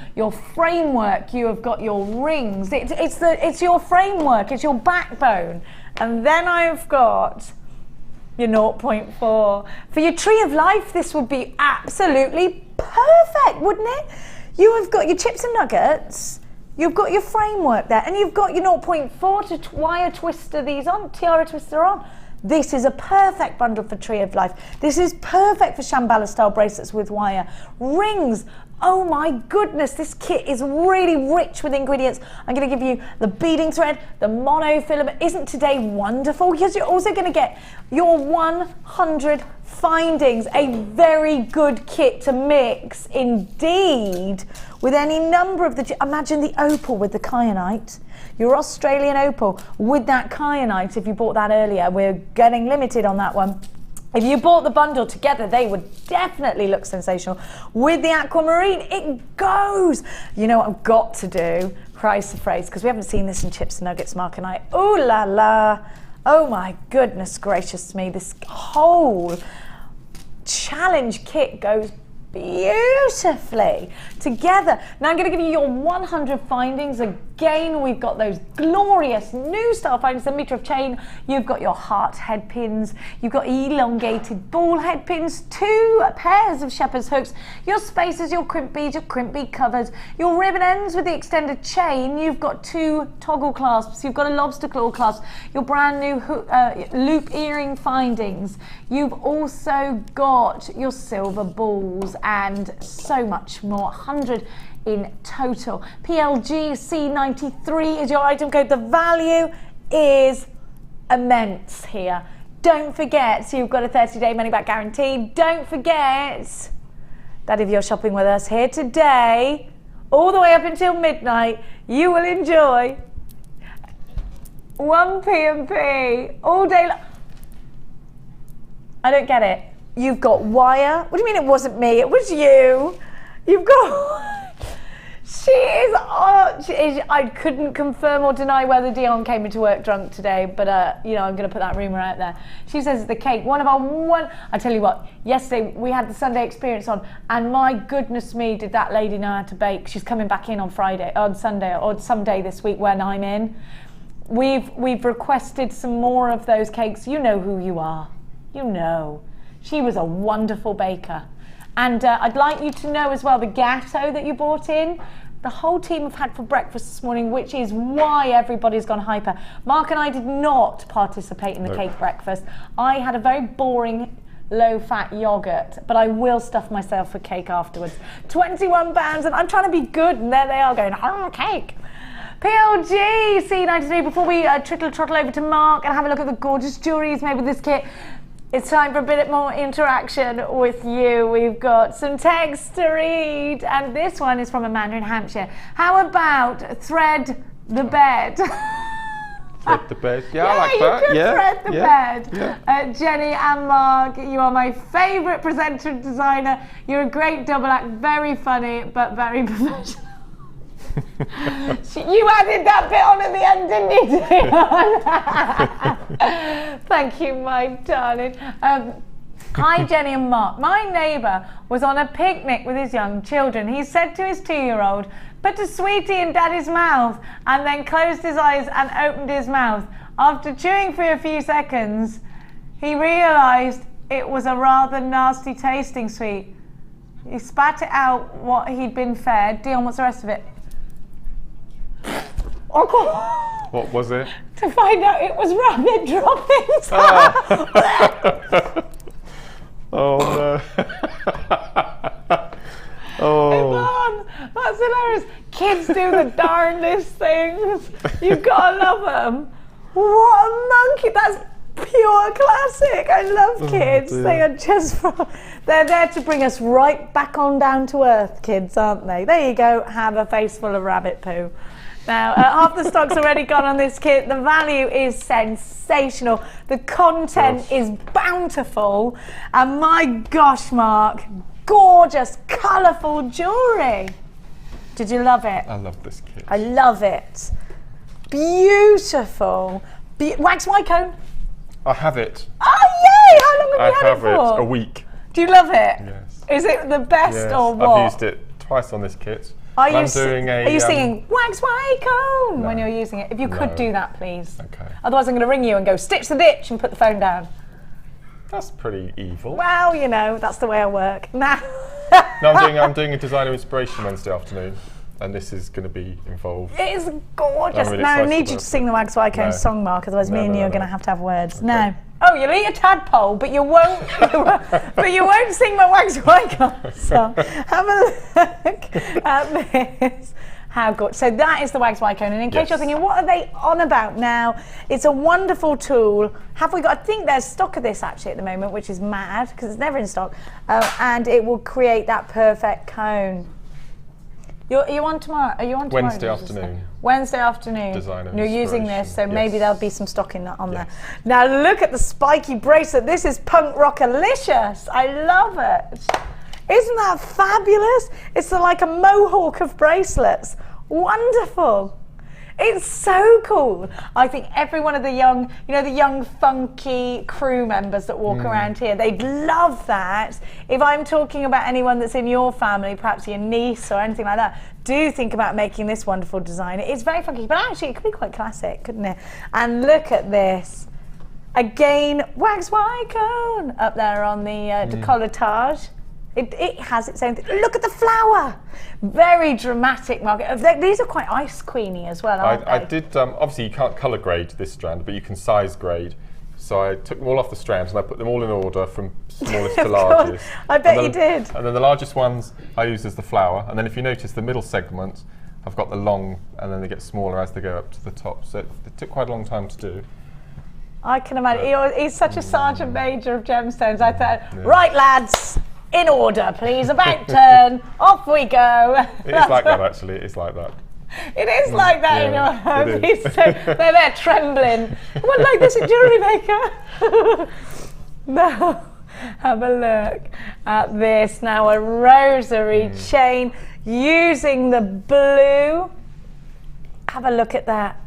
framework, you have got your rings. It's your framework, it's your backbone. And then I've got your 0.4. For your tree of life, this would be absolutely perfect, wouldn't it? You have got your chips and nuggets, you've got your framework there, and you've got your 0.4 to wire twister these on, tiara twister on. This is a perfect bundle for tree of life. This is perfect for Shambhala style bracelets with wire. Rings. Oh my goodness, this kit is really rich with ingredients. I'm going to give you the beading thread, the monofilament. Isn't today wonderful? Because you're also going to get your 100 findings, a very good kit to mix indeed with any number of the, imagine the opal with the kyanite, your Australian opal with that kyanite. If you bought that earlier, we're getting limited on that one. If you bought the bundle together, they would definitely look sensational. With the aquamarine, it goes. You know what I've got to do? Christ the phrase, because we haven't seen this in chips and nuggets, Mark and I. Ooh la la. Oh my goodness gracious me. This whole challenge kit goes beautifully together. Now I'm going to give you your 100 findings. Again, we've got those glorious new style findings, a metre of chain. You've got your heart head pins. You've got elongated ball head pins, 2 pairs of shepherd's hooks, your spacers, your crimp beads, your crimp bead covers, your ribbon ends with the extended chain. You've got 2 toggle clasps. You've got a lobster claw clasp, your brand new loop earring findings. You've also got your silver balls and so much more. 100 in total. PLG C93 is your item code. The value is immense here. Don't forget, so you've got a 30-day money-back guarantee. Don't forget that if you're shopping with us here today, all the way up until midnight, you will enjoy 1 P&P all day long. I don't get it. You've got wire. What do you mean it wasn't me? It was you. You've got... She is... I couldn't confirm or deny whether Dion came into work drunk today, but, you know, I'm going to put that rumour out there. She says the cake, I tell you what, yesterday we had the Sunday experience on, and my goodness me, did that lady know how to bake. She's coming back in on Sunday, or someday this week when I'm in. We've requested some more of those cakes. You know who you are. You know. She was a wonderful baker. And I'd like you to know as well the gatto that you brought in, the whole team have had for breakfast this morning, which is why everybody's gone hyper. Mark and I did not participate in the cake breakfast. I had a very boring low-fat yogurt, but I will stuff myself with cake afterwards. £21, and I'm trying to be good, and there they are going, oh, cake. PLG C93, before we trottle over to Mark and have a look at the gorgeous jewellery he's made with this kit, it's time for a bit more interaction with you. We've got some text to read, and this one is from Amanda in Hampshire. How about thread the bed? Thread the bed. Yeah, I like that. You could thread the bed. Yeah. Jenny and Mark, you are my favourite presenter and designer. You're a great double act, very funny, but very professional. You added that bit on at the end, didn't you? Thank you, my darling. Hi, Jenny and Mark. My neighbour was on a picnic with his young children. He said to his 2-year-old, "Put a sweetie in Daddy's mouth," and then closed his eyes and opened his mouth. After chewing for a few seconds, he realised it was a rather nasty tasting sweet. He spat it out what he'd been fed. Dion, what's the rest of it? What was it? To find out it was rabbit droppings. Oh no. Oh. That's hilarious. Kids do the darndest things. You've got to love them. What a monkey. That's pure classic. I love kids. They are just they're there to bring us right back on down to earth, kids, aren't they? There you go. Have a face full of rabbit poo. Now, half the stock's already gone on this kit. The value is sensational. The content is bountiful. And my gosh, Mark, gorgeous, colourful jewellery. Did you love it? I love this kit. I love it. Beautiful. Wax white cone? I have it. Oh, yay! How long have you had it for? I have it a week. Do you love it? Yes. Is it the best or what? I've used it twice on this kit. Are you singing wax white cone when you're using it? If you could do that, please. Okay. Otherwise, I'm going to ring you and go, stitch the ditch and put the phone down. That's pretty evil. Well, you know, that's the way I work. Now. No, I'm doing a designer inspiration Wednesday afternoon, and this is going to be involved. It is gorgeous. Really now, I need you to sing the wax white cone song, Mark, otherwise me and you are going to have words. Okay. No. Oh, you'll eat a tadpole, but you won't. But you won't sing my wax white cone song. Have a look at this. How good. So that is the wax white cone. And in case you're thinking, what are they on about now? It's a wonderful tool. Have we got? I think there's stock of this actually at the moment, which is mad because it's never in stock. And it will create that perfect cone. Are you on tomorrow? Are you on tomorrow? Wednesday afternoon. Wednesday afternoon. Designer You're using this, so maybe there'll be some stock in that on there. Yes. Now look at the spiky bracelet. This is punk rockalicious. I love it. Isn't that fabulous? It's like a mohawk of bracelets. Wonderful. It's so cool. I think every one of the young, the young funky crew members that walk around here, they'd love that. If I'm talking about anyone that's in your family, perhaps your niece or anything like that, do think about making this wonderful design. It's very funky, but actually it could be quite classic, couldn't it? And look at this. Again, wax white cone up there on the decolletage. It has its own thing. Look at the flower! Very dramatic, Margaret. These are quite ice queeny as well, aren't they? I did, obviously you can't colour grade this strand, but you can size grade. So I took them all off the strands and I put them all in order from smallest to largest. I bet you did. And then the largest ones I use as the flower. And then if you notice the middle segment, I've got the long, and then they get smaller as they go up to the top. So it took quite a long time to do. I can imagine. He's such a sergeant major of gemstones. I thought, right lads, in order, please. About turn. Off we go. It is like that, actually. It is like that. It is like that in your home. They're there trembling. One like this at JewelleryMaker. No. Have a look at this. Now a rosary chain using the blue. Have a look at that.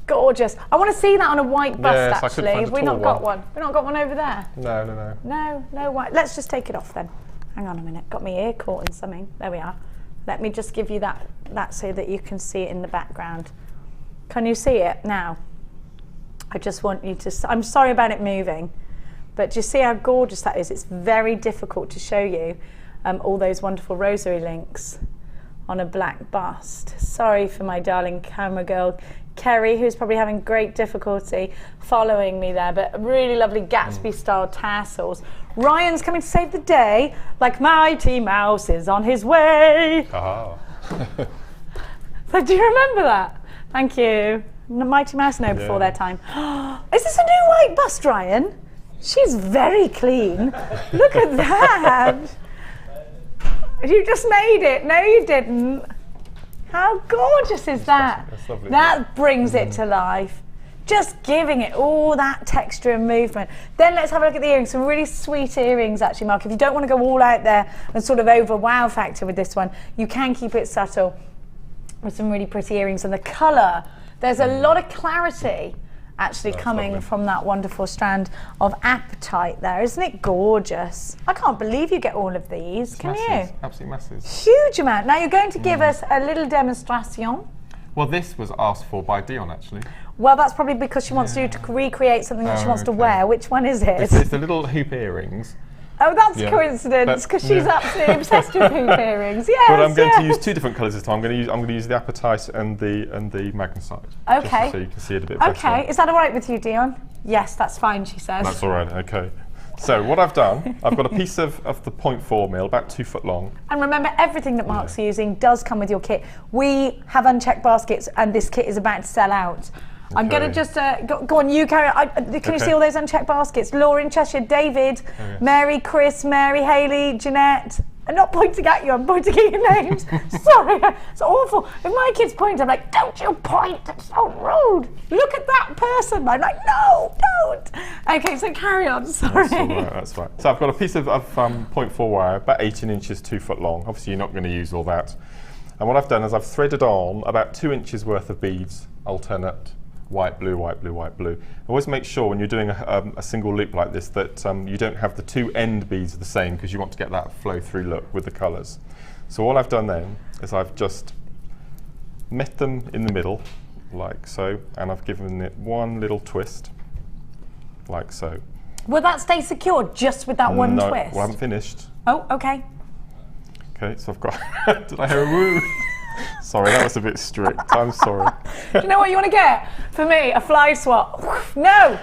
Gorgeous. I want to see that on a white bust, actually. Have we not got one? We've not got one over there? No. No white. Let's just take it off then. Hang on a minute. Got my ear caught in something. There we are. Let me just give you that so that you can see it in the background. Can you see it now? I just want you to... I'm sorry about it moving, but do you see how gorgeous that is? It's very difficult to show you all those wonderful rosary links on a black bust. Sorry for my darling camera girl, Kerry, who's probably having great difficulty following me there, but really lovely Gatsby-style tassels. Ryan's coming to save the day, like Mighty Mouse is on his way. So do you remember that? Thank you. Mighty Mouse know before their time. Is this a new white bust, Ryan? She's very clean. Look at that. You just made it. No, you didn't. How gorgeous is that? That's lovely. That brings it to life. Just giving it all that texture and movement. Then let's have a look at the earrings. Some really sweet earrings, actually, Mark. If you don't want to go all out there and sort of over wow factor with this one, you can keep it subtle with some really pretty earrings. And the colour, there's a lot of clarity actually coming from that wonderful strand of apatite there. Isn't it gorgeous? I can't believe you get all of these, can you? Absolutely massive. Huge amount. Now you're going to give us a little demonstration. Well, this was asked for by Dion, actually. Well, that's probably because she wants you to recreate something that she wants to wear. Which one is it? It's the little hoop earrings. Oh, that's a coincidence, because she's absolutely obsessed with hoop earrings. Yes, but I'm going to use two different colours this time. I'm going to use the apatite and the magnesite. Okay. Just so you can see it a bit better. Okay. Is that all right with you, Dion? Yes, that's fine, she says. That's all right. Okay. So what I've done, I've got a piece of the 0.4 mil, about 2 foot long. And remember, everything that Mark's using does come with your kit. We have unchecked baskets, and this kit is about to sell out. I'm going to just, go on, you carry on. Can you see all those unchecked baskets? Laura in Cheshire, David, Mary, Chris, Mary, Hayley, Jeanette. I'm not pointing at you, I'm pointing at your names. Sorry, it's awful. If my kids point, I'm like, don't you point, it's so rude. Look at that person. I'm like, no, don't. Okay, so carry on, sorry. That's all right, that's right. So I've got a piece of 0.4 wire, about 18 inches, 2 foot long. Obviously, you're not going to use all that. And what I've done is I've threaded on about 2 inches worth of beads, alternate. White, blue, white, blue, white, blue. Always make sure when you're doing a single loop like this that you don't have the two end beads the same, because you want to get that flow through look with the colours. So all I've done then is I've just met them in the middle, like so, and I've given it one little twist, like so. Will that stay secure just with that one twist? Well, I haven't finished. Oh, okay. Okay, so I've got, did I hear a woo? Sorry, that was a bit strict. I'm sorry. Do you know what you want to get? For me, a fly swat. No!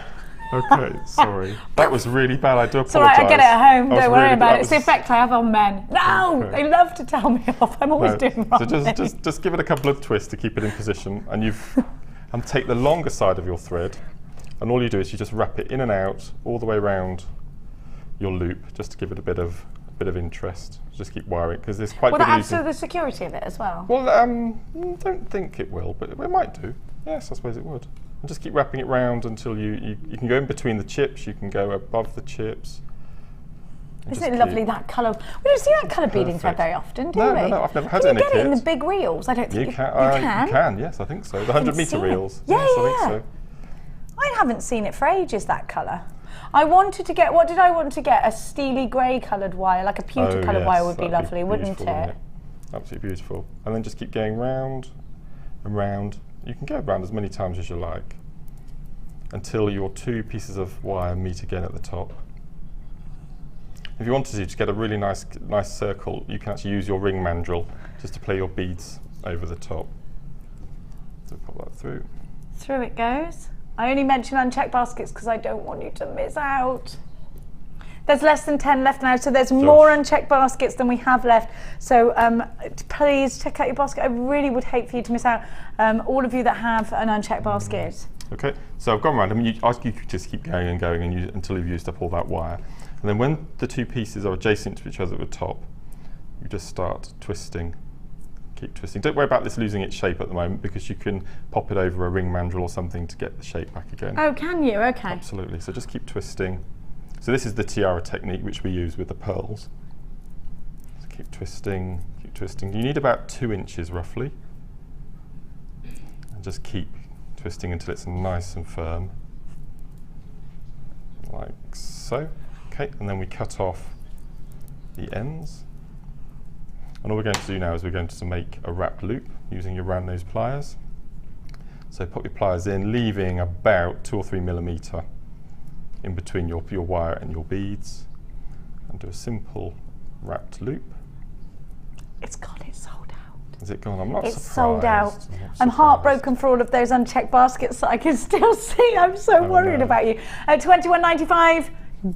Okay, sorry. That was really bad. I do apologise. It's all right, I get it at home. Don't worry about it. It's the effect I have on men. No! They love to tell me off. I'm always doing wrong. So just give it a couple of twists to keep it in position, and and take the longer side of your thread, and all you do is you just wrap it in and out all the way around your loop, just to give it a bit of interest. Just keep wiring, because it's quite good. Will that add to the security of it as well? Well, don't think it will, but it might do. Yes, I suppose it would. And just keep wrapping it round until you can go in between the chips, you can go above the chips. Isn't it lovely, that colour? We don't see that colour beading thread very often, do we? No, I've never had it any Can you kit. get it in the big reels? I don't think you can. You can, yes, I think so. The 100-metre reels. Yeah, yes, I think so. I haven't seen it for ages, that colour. I wanted to get, what did I want to get? A steely grey coloured wire, like a pewter coloured wire would be lovely, wouldn't it? Absolutely beautiful. And then just keep going round and round. You can go around as many times as you like until your 2 pieces of wire meet again at the top. If you wanted to get a really nice circle, you can actually use your ring mandrel just to play your beads over the top. So pop that through. Through it goes. I only mention unchecked baskets because I don't want you to miss out. There's less than 10 left now, so there's more unchecked baskets than we have left. So please check out your basket. I really would hate for you to miss out, all of you that have an unchecked basket. Okay, so I've gone around. I mean, you just keep going and going until you've used up all that wire. And then when the 2 pieces are adjacent to each other at the top, you just start twisting. Keep twisting. Don't worry about this losing its shape at the moment because you can pop it over a ring mandrel or something to get the shape back again. Oh, can you? Okay. Absolutely. So just keep twisting. So this is the tiara technique which we use with the pearls. So keep twisting, keep twisting. You need about 2 inches roughly. And just keep twisting until it's nice and firm. Like so. Okay, and then we cut off the ends. And all we're going to do now is we're going to make a wrapped loop using your round nose pliers. So pop your pliers in, leaving about 2 or 3 millimetre in between your wire and your beads, and do a simple wrapped loop. It's gone, it's sold out. Is it gone? I'm not surprised. It's sold out. I'm heartbroken for all of those unchecked baskets that I can still see. I'm so worried about you. At $21.95.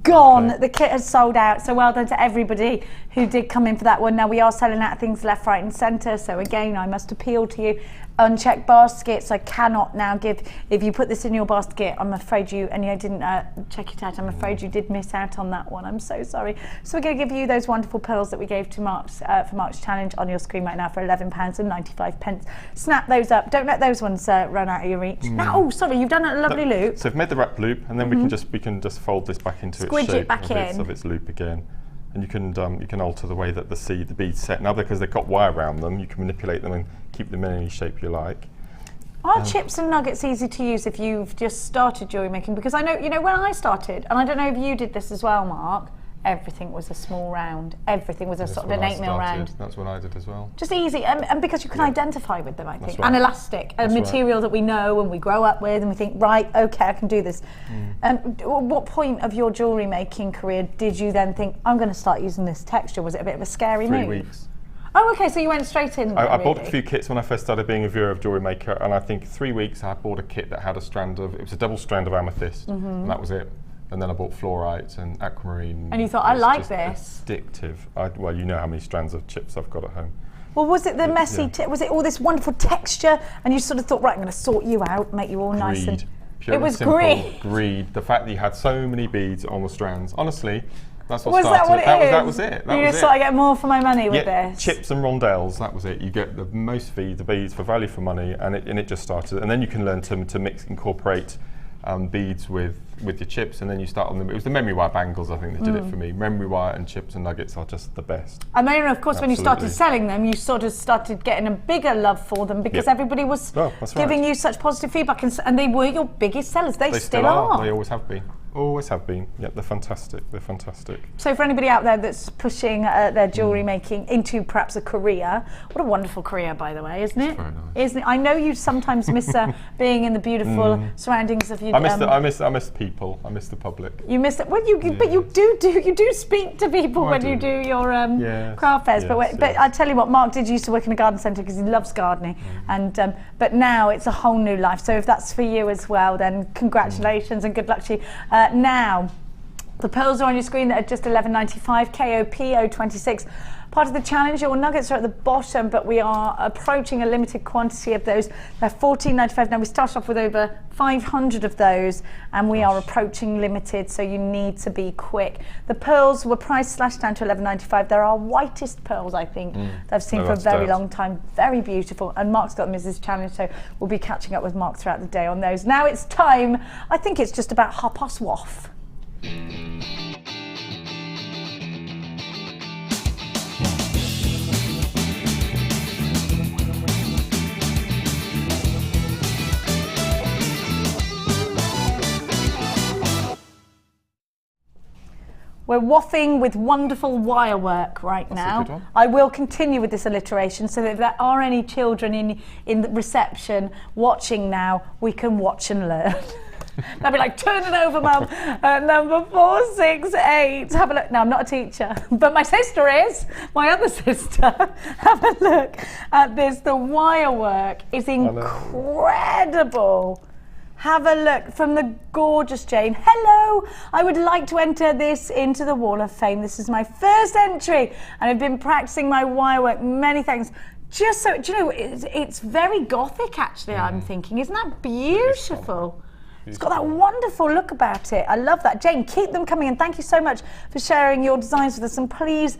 Gone. Okay. The kit has sold out, so well done to everybody who did come in for that one. Now we are selling out things left, right and centre, so again I must appeal to you. Unchecked baskets I cannot now give. If you put this in your basket, I'm afraid you, and you didn't check it out, I'm afraid you did miss out on that one. I'm so sorry. So we're going to give you those wonderful pearls that we gave to Mark's for Mark's challenge on your screen right now for £11.95. Snap those up. Don't let those ones run out of your reach. No, oh sorry, you've done a lovely loop. So we've made the wrap loop, and then we can just fold this back into its shape, of its loop again. And you can alter the way that the beads set. Now because they've got wire around them, you can manipulate them and keep them in any shape you like. Are chips and nuggets easy to use if you've just started jewellery making? Because I know, when I started, and I don't know if you did this as well, Mark, everything was a small round. Everything was a sort of an 8 mil round. That's what I did as well. Just easy, and because you can identify with them, I think. And elastic, a material that we know and we grow up with, and we think, right, okay, I can do this. What point of your jewellery making career did you then think, I'm going to start using this texture? Was it a bit of a scary move? 3 weeks. Oh, okay, so you went straight in. I bought a few kits when I first started being a viewer of JewelleryMaker, and I think 3 weeks I bought a kit that had a strand of, it was a double strand of amethyst, and that was it. And then I bought fluorite and aquamarine. And you thought, I like this. Addictive. Well, you know how many strands of chips I've got at home. Well, was it the messy, was it all this wonderful texture, and you sort of thought, right, I'm going to sort you out, make you all nice and... Pure it was simple greed. Greed. The fact that you had so many beads on the strands. Honestly, that's what was started. That was it. You just thought I get more for my money with this. Chips and rondelles. That was it. You get the most the beads for value for money, and it just started. And then you can learn to incorporate beads with your chips, and then you start on them. It was the memory wire bangles, I think, that did it for me. Memory wire and chips and nuggets are just the best. And then, of course, when you started selling them, you sort of started getting a bigger love for them because everybody was giving you such positive feedback, and they were your biggest sellers. They still are. They always have been. Always have been. Yep, they're fantastic. They're fantastic. So for anybody out there that's pushing their jewellery making into perhaps a career, what a wonderful career, by the way, isn't it? Very nice. Isn't it? I know you sometimes miss being in the beautiful surroundings of your. I miss people. I miss the public. You miss it. Well, but you do speak to people when you do your craft fairs. But I tell you what, Mark did used to work in a garden centre because he loves gardening, and but now it's a whole new life. So if that's for you as well, then congratulations and good luck to you. Now, the pearls are on your screen that are just $11.95, KOP 026. Part of the challenge, your nuggets are at the bottom, but we are approaching a limited quantity of those. They're $14.95. Now, we started off with over 500 of those, and we are approaching limited, so you need to be quick. The pearls were price slashed down to $11.95. They're our whitest pearls, I think, that I've seen for a very long time. Very beautiful, and Mark's got them as his challenge, so we'll be catching up with Mark throughout the day on those. Now it's time, I think it's just about 1:30. We're waffing with wonderful wire work right now. I will continue with this alliteration so that if there are any children in the reception watching now, we can watch and learn. They'll be like, turn it over, Mum. Number 468. Have a look. No, I'm not a teacher, but my sister is. My other sister. Have a look at this. The wire work is incredible. Have a look from the gorgeous Jane. Hello, I would like to enter this into the Wall of Fame. This is my first entry and I've been practicing my wire work. Many thanks. Just so, do you know, it's very gothic actually, I'm thinking. Isn't that beautiful? It's got that wonderful look about it. I love that. Jane, keep them coming in. Thank you so much for sharing your designs with us. And please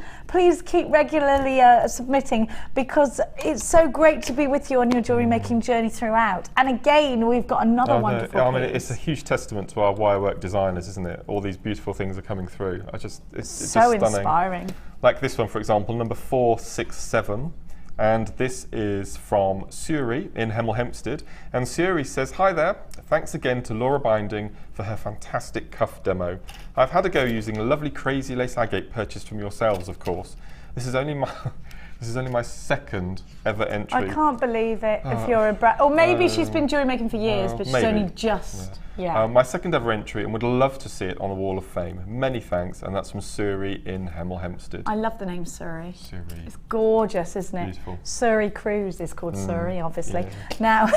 keep regularly submitting, because it's so great to be with you on your jewellery making journey throughout. And again, we've got another wonderful piece. I mean, it's a huge testament to our wirework designers, isn't it? All these beautiful things are coming through. It's so just stunning. Inspiring. Like this one, for example, number 467. And this is from Cleary in Hemel Hempstead. And Cleary says, hi there, thanks again to Laura Binding for her fantastic cuff demo. I've had a go using a lovely crazy lace agate purchased from yourselves, of course. This is only my second ever entry. I can't believe it if you're a brat. Or maybe she's been jewellery making for years, but she's only just... Yeah. My second ever entry, and would love to see it on the Wall of Fame. Many thanks, and that's from Cleary in Hemel Hempstead. I love the name Surrey. Surrey. It's gorgeous, isn't it? Beautiful. Surrey Cruise is called Surrey, obviously. Yeah. Now,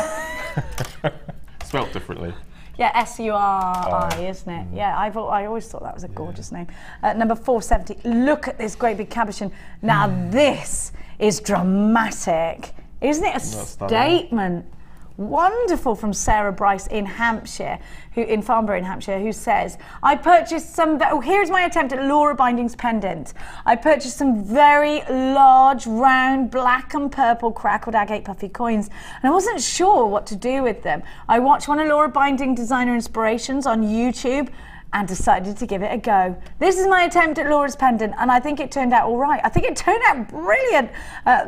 spelt differently. Yeah, S-U-R-I, isn't it? Yeah, I always thought that was a gorgeous name. Number 470. Look at this great big cabochon. Now this is dramatic, isn't it? A statement. Wonderful, from Sarah Bryce in Hampshire, in Farnborough in Hampshire, who says, I purchased some, here's my attempt at Laura Binding's pendant. I purchased some very large, round, black and purple crackled agate puffy coins, and I wasn't sure what to do with them. I watched one of Laura Binding designer inspirations on YouTube and decided to give it a go. This is my attempt at Laura's pendant, and I think it turned out all right. I think it turned out brilliant.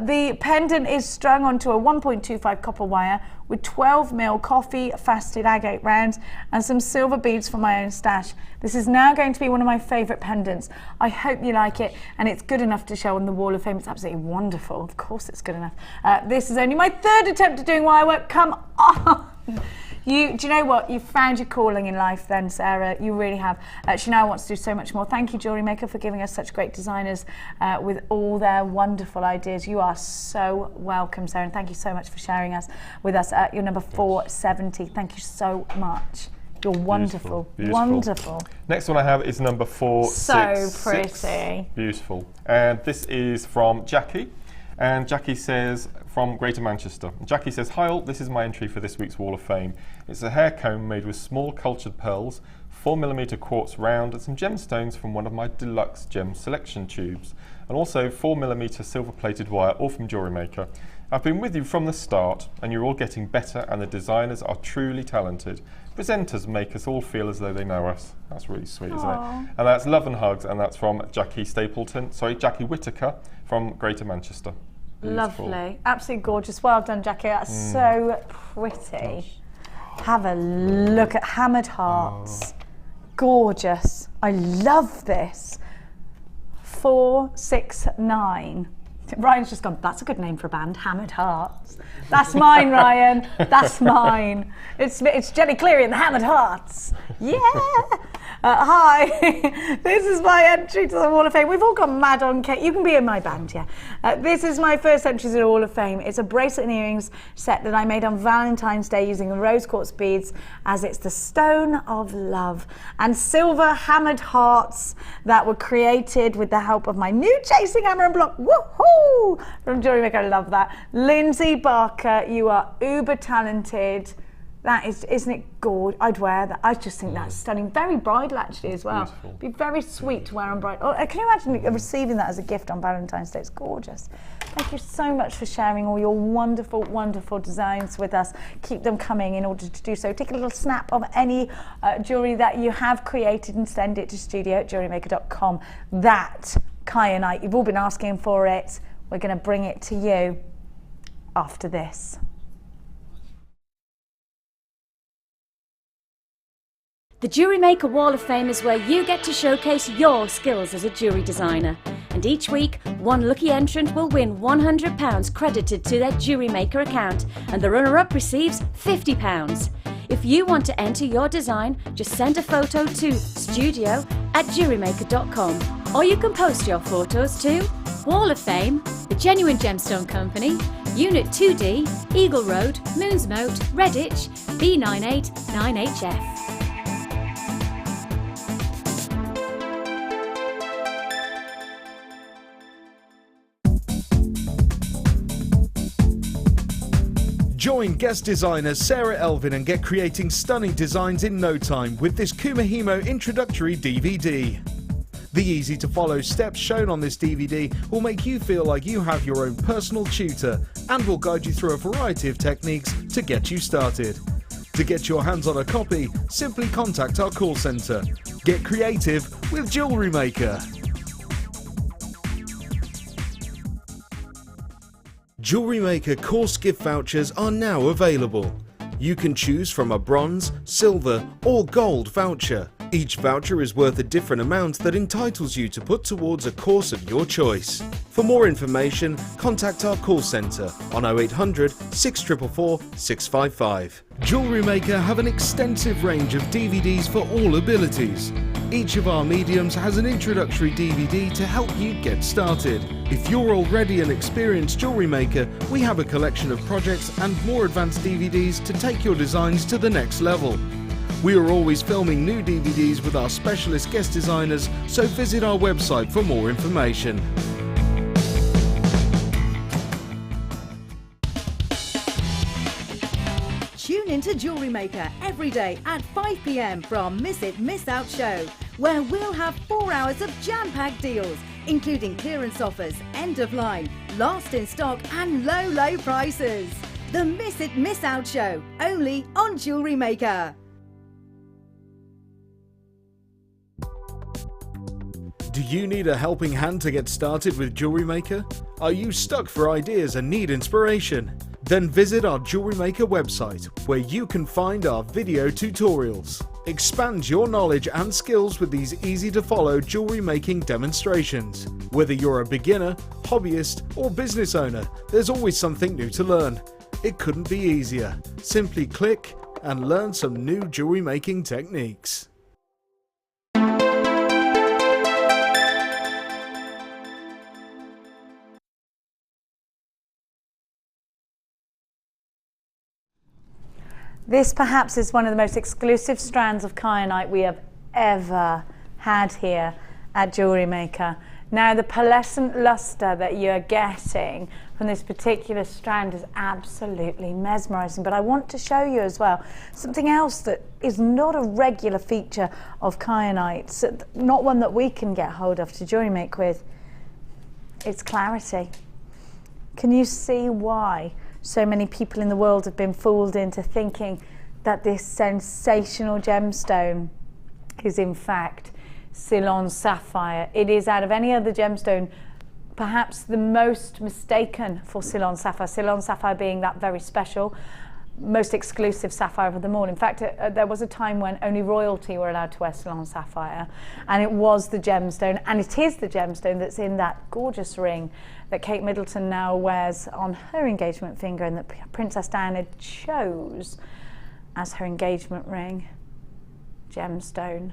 The pendant is strung onto a 1.25 copper wire with 12mm coffee fasted agate rounds and some silver beads from my own stash. This is now going to be one of my favourite pendants. I hope you like it, and it's good enough to show on the Wall of Fame. It's absolutely wonderful. Of course it's good enough. This is only my third attempt at doing wire work. Come on. Do you know what? You've found your calling in life then, Sarah. You really have. She now wants to do so much more. Thank you, JewelleryMaker, for giving us such great designers with all their wonderful ideas. You are so welcome, Sarah, and thank you so much for sharing with us. You're number 470. Thank you so much. You're wonderful. Beautiful. Wonderful. Next one I have is number 466. So pretty. Beautiful. And this is from Jackie. And Jackie says, from Greater Manchester. Jackie says, hi all, this is my entry for this week's Wall of Fame. It's a hair comb made with small cultured pearls, 4mm quartz round, and some gemstones from one of my deluxe gem selection tubes. And also 4mm silver plated wire, all from JewelleryMaker. I've been with you from the start, and you're all getting better, and the designers are truly talented. Presenters make us all feel as though they know us. That's really sweet, isn't it? And that's love and hugs, and that's from Jackie Whittaker from Greater Manchester. Beautiful. Lovely, absolutely gorgeous. Well done, Jackie. That's so pretty. Have a look at hammered hearts. Gorgeous. I love this. 469. Ryan's just gone, that's a good name for a band, Hammered Hearts. That's mine, Ryan. That's mine. It's Jenny Cleary and the Hammered Hearts. Yeah. Hi. This is my entry to the Wall of Fame. We've all gone mad on Kate. You can be in my band, yeah. This is my first entry to the Wall of Fame. It's a bracelet and earrings set that I made on Valentine's Day using the rose quartz beads, as it's the stone of love, and silver hammered hearts that were created with the help of my new chasing hammer and block. Woohoo! From JewelleryMaker, I love that. Lindsay Barker, you are uber talented. That is, isn't it gorgeous? I'd wear that. I just think that's stunning. Very bridal actually as well. Beautiful. Be very sweet to wear on bridal. Oh, can you imagine receiving that as a gift on Valentine's Day? It's gorgeous. Thank you so much for sharing all your wonderful, wonderful designs with us. Keep them coming in order to do so. Take a little snap of any jewellery that you have created and send it to studio@jewellerymaker.com. That kyanite, you've all been asking for it. We're going to bring it to you after this. The Jewellery Maker Wall of Fame is where you get to showcase your skills as a jewellery designer. And each week, one lucky entrant will win £100 credited to their Jewellery Maker account, and the runner-up receives £50. If you want to enter your design, just send a photo to studio@jewellerymaker.com, or you can post your photos to Wall of Fame, The Genuine Gemstone Company, Unit 2D, Eagle Road, Moonsmote, Redditch, B989HF. Join guest designer Sarah Elvin and get creating stunning designs in no time with this Kumahimo introductory DVD. The easy-to-follow steps shown on this DVD will make you feel like you have your own personal tutor and will guide you through a variety of techniques to get you started. To get your hands on a copy, simply contact our call centre. Get creative with Jewellery Maker. Jewellery Maker course gift vouchers are now available. You can choose from a bronze, silver or gold voucher. Each voucher is worth a different amount that entitles you to put towards a course of your choice. For more information, contact our call centre on 0800 644 655. Jewellery Maker have an extensive range of DVDs for all abilities. Each of our mediums has an introductory DVD to help you get started. If you're already an experienced jewellery maker, we have a collection of projects and more advanced DVDs to take your designs to the next level. We are always filming new DVDs with our specialist guest designers, so visit our website for more information. Tune into Jewellery Maker every day at 5 p.m. for our Miss It, Miss Out show, where we'll have 4 hours of jam-packed deals, including clearance offers, end of line, last in stock and low, low prices. The Miss It, Miss Out show, only on Jewellery Maker. Do you need a helping hand to get started with Jewellery Maker? Are you stuck for ideas and need inspiration? Then visit our Jewellery Maker website, where you can find our video tutorials. Expand your knowledge and skills with these easy-to-follow jewellery making demonstrations. Whether you're a beginner, hobbyist or business owner, there's always something new to learn. It couldn't be easier. Simply click and learn some new jewellery making techniques. This perhaps is one of the most exclusive strands of kyanite we have ever had here at Jewellery Maker. Now the pearlescent luster that you're getting from this particular strand is absolutely mesmerising, but I want to show you as well something else that is not a regular feature of kyanite, not one that we can get hold of to jewellery make with. It's clarity. Can you see why so many people in the world have been fooled into thinking that this sensational gemstone is in fact Ceylon sapphire? It is, out of any other gemstone, perhaps the most mistaken for Ceylon sapphire being that very special, most exclusive sapphire of them all. In fact, there was a time when only royalty were allowed to wear Ceylon sapphire, and it was the gemstone, and it is the gemstone that's in that gorgeous ring that Kate Middleton now wears on her engagement finger and that Princess Diana chose as her engagement ring. Gemstone.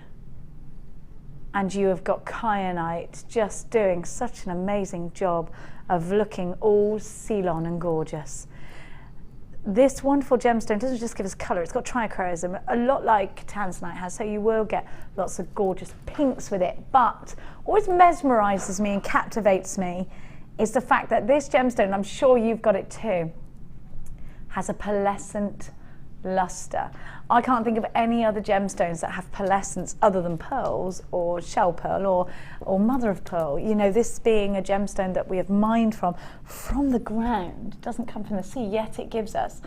And you have got kyanite just doing such an amazing job of looking all Ceylon and gorgeous. This wonderful gemstone doesn't just give us colour, it's got trichroism, a lot like Tanzanite has, so you will get lots of gorgeous pinks with it. But what always mesmerises me and captivates me is the fact that this gemstone, and I'm sure you've got it too, has a pearlescent luster. I can't think of any other gemstones that have pearlescence other than pearls or shell pearl or mother of pearl. You know, this being a gemstone that we have mined from the ground. It doesn't come from the sea, yet it gives us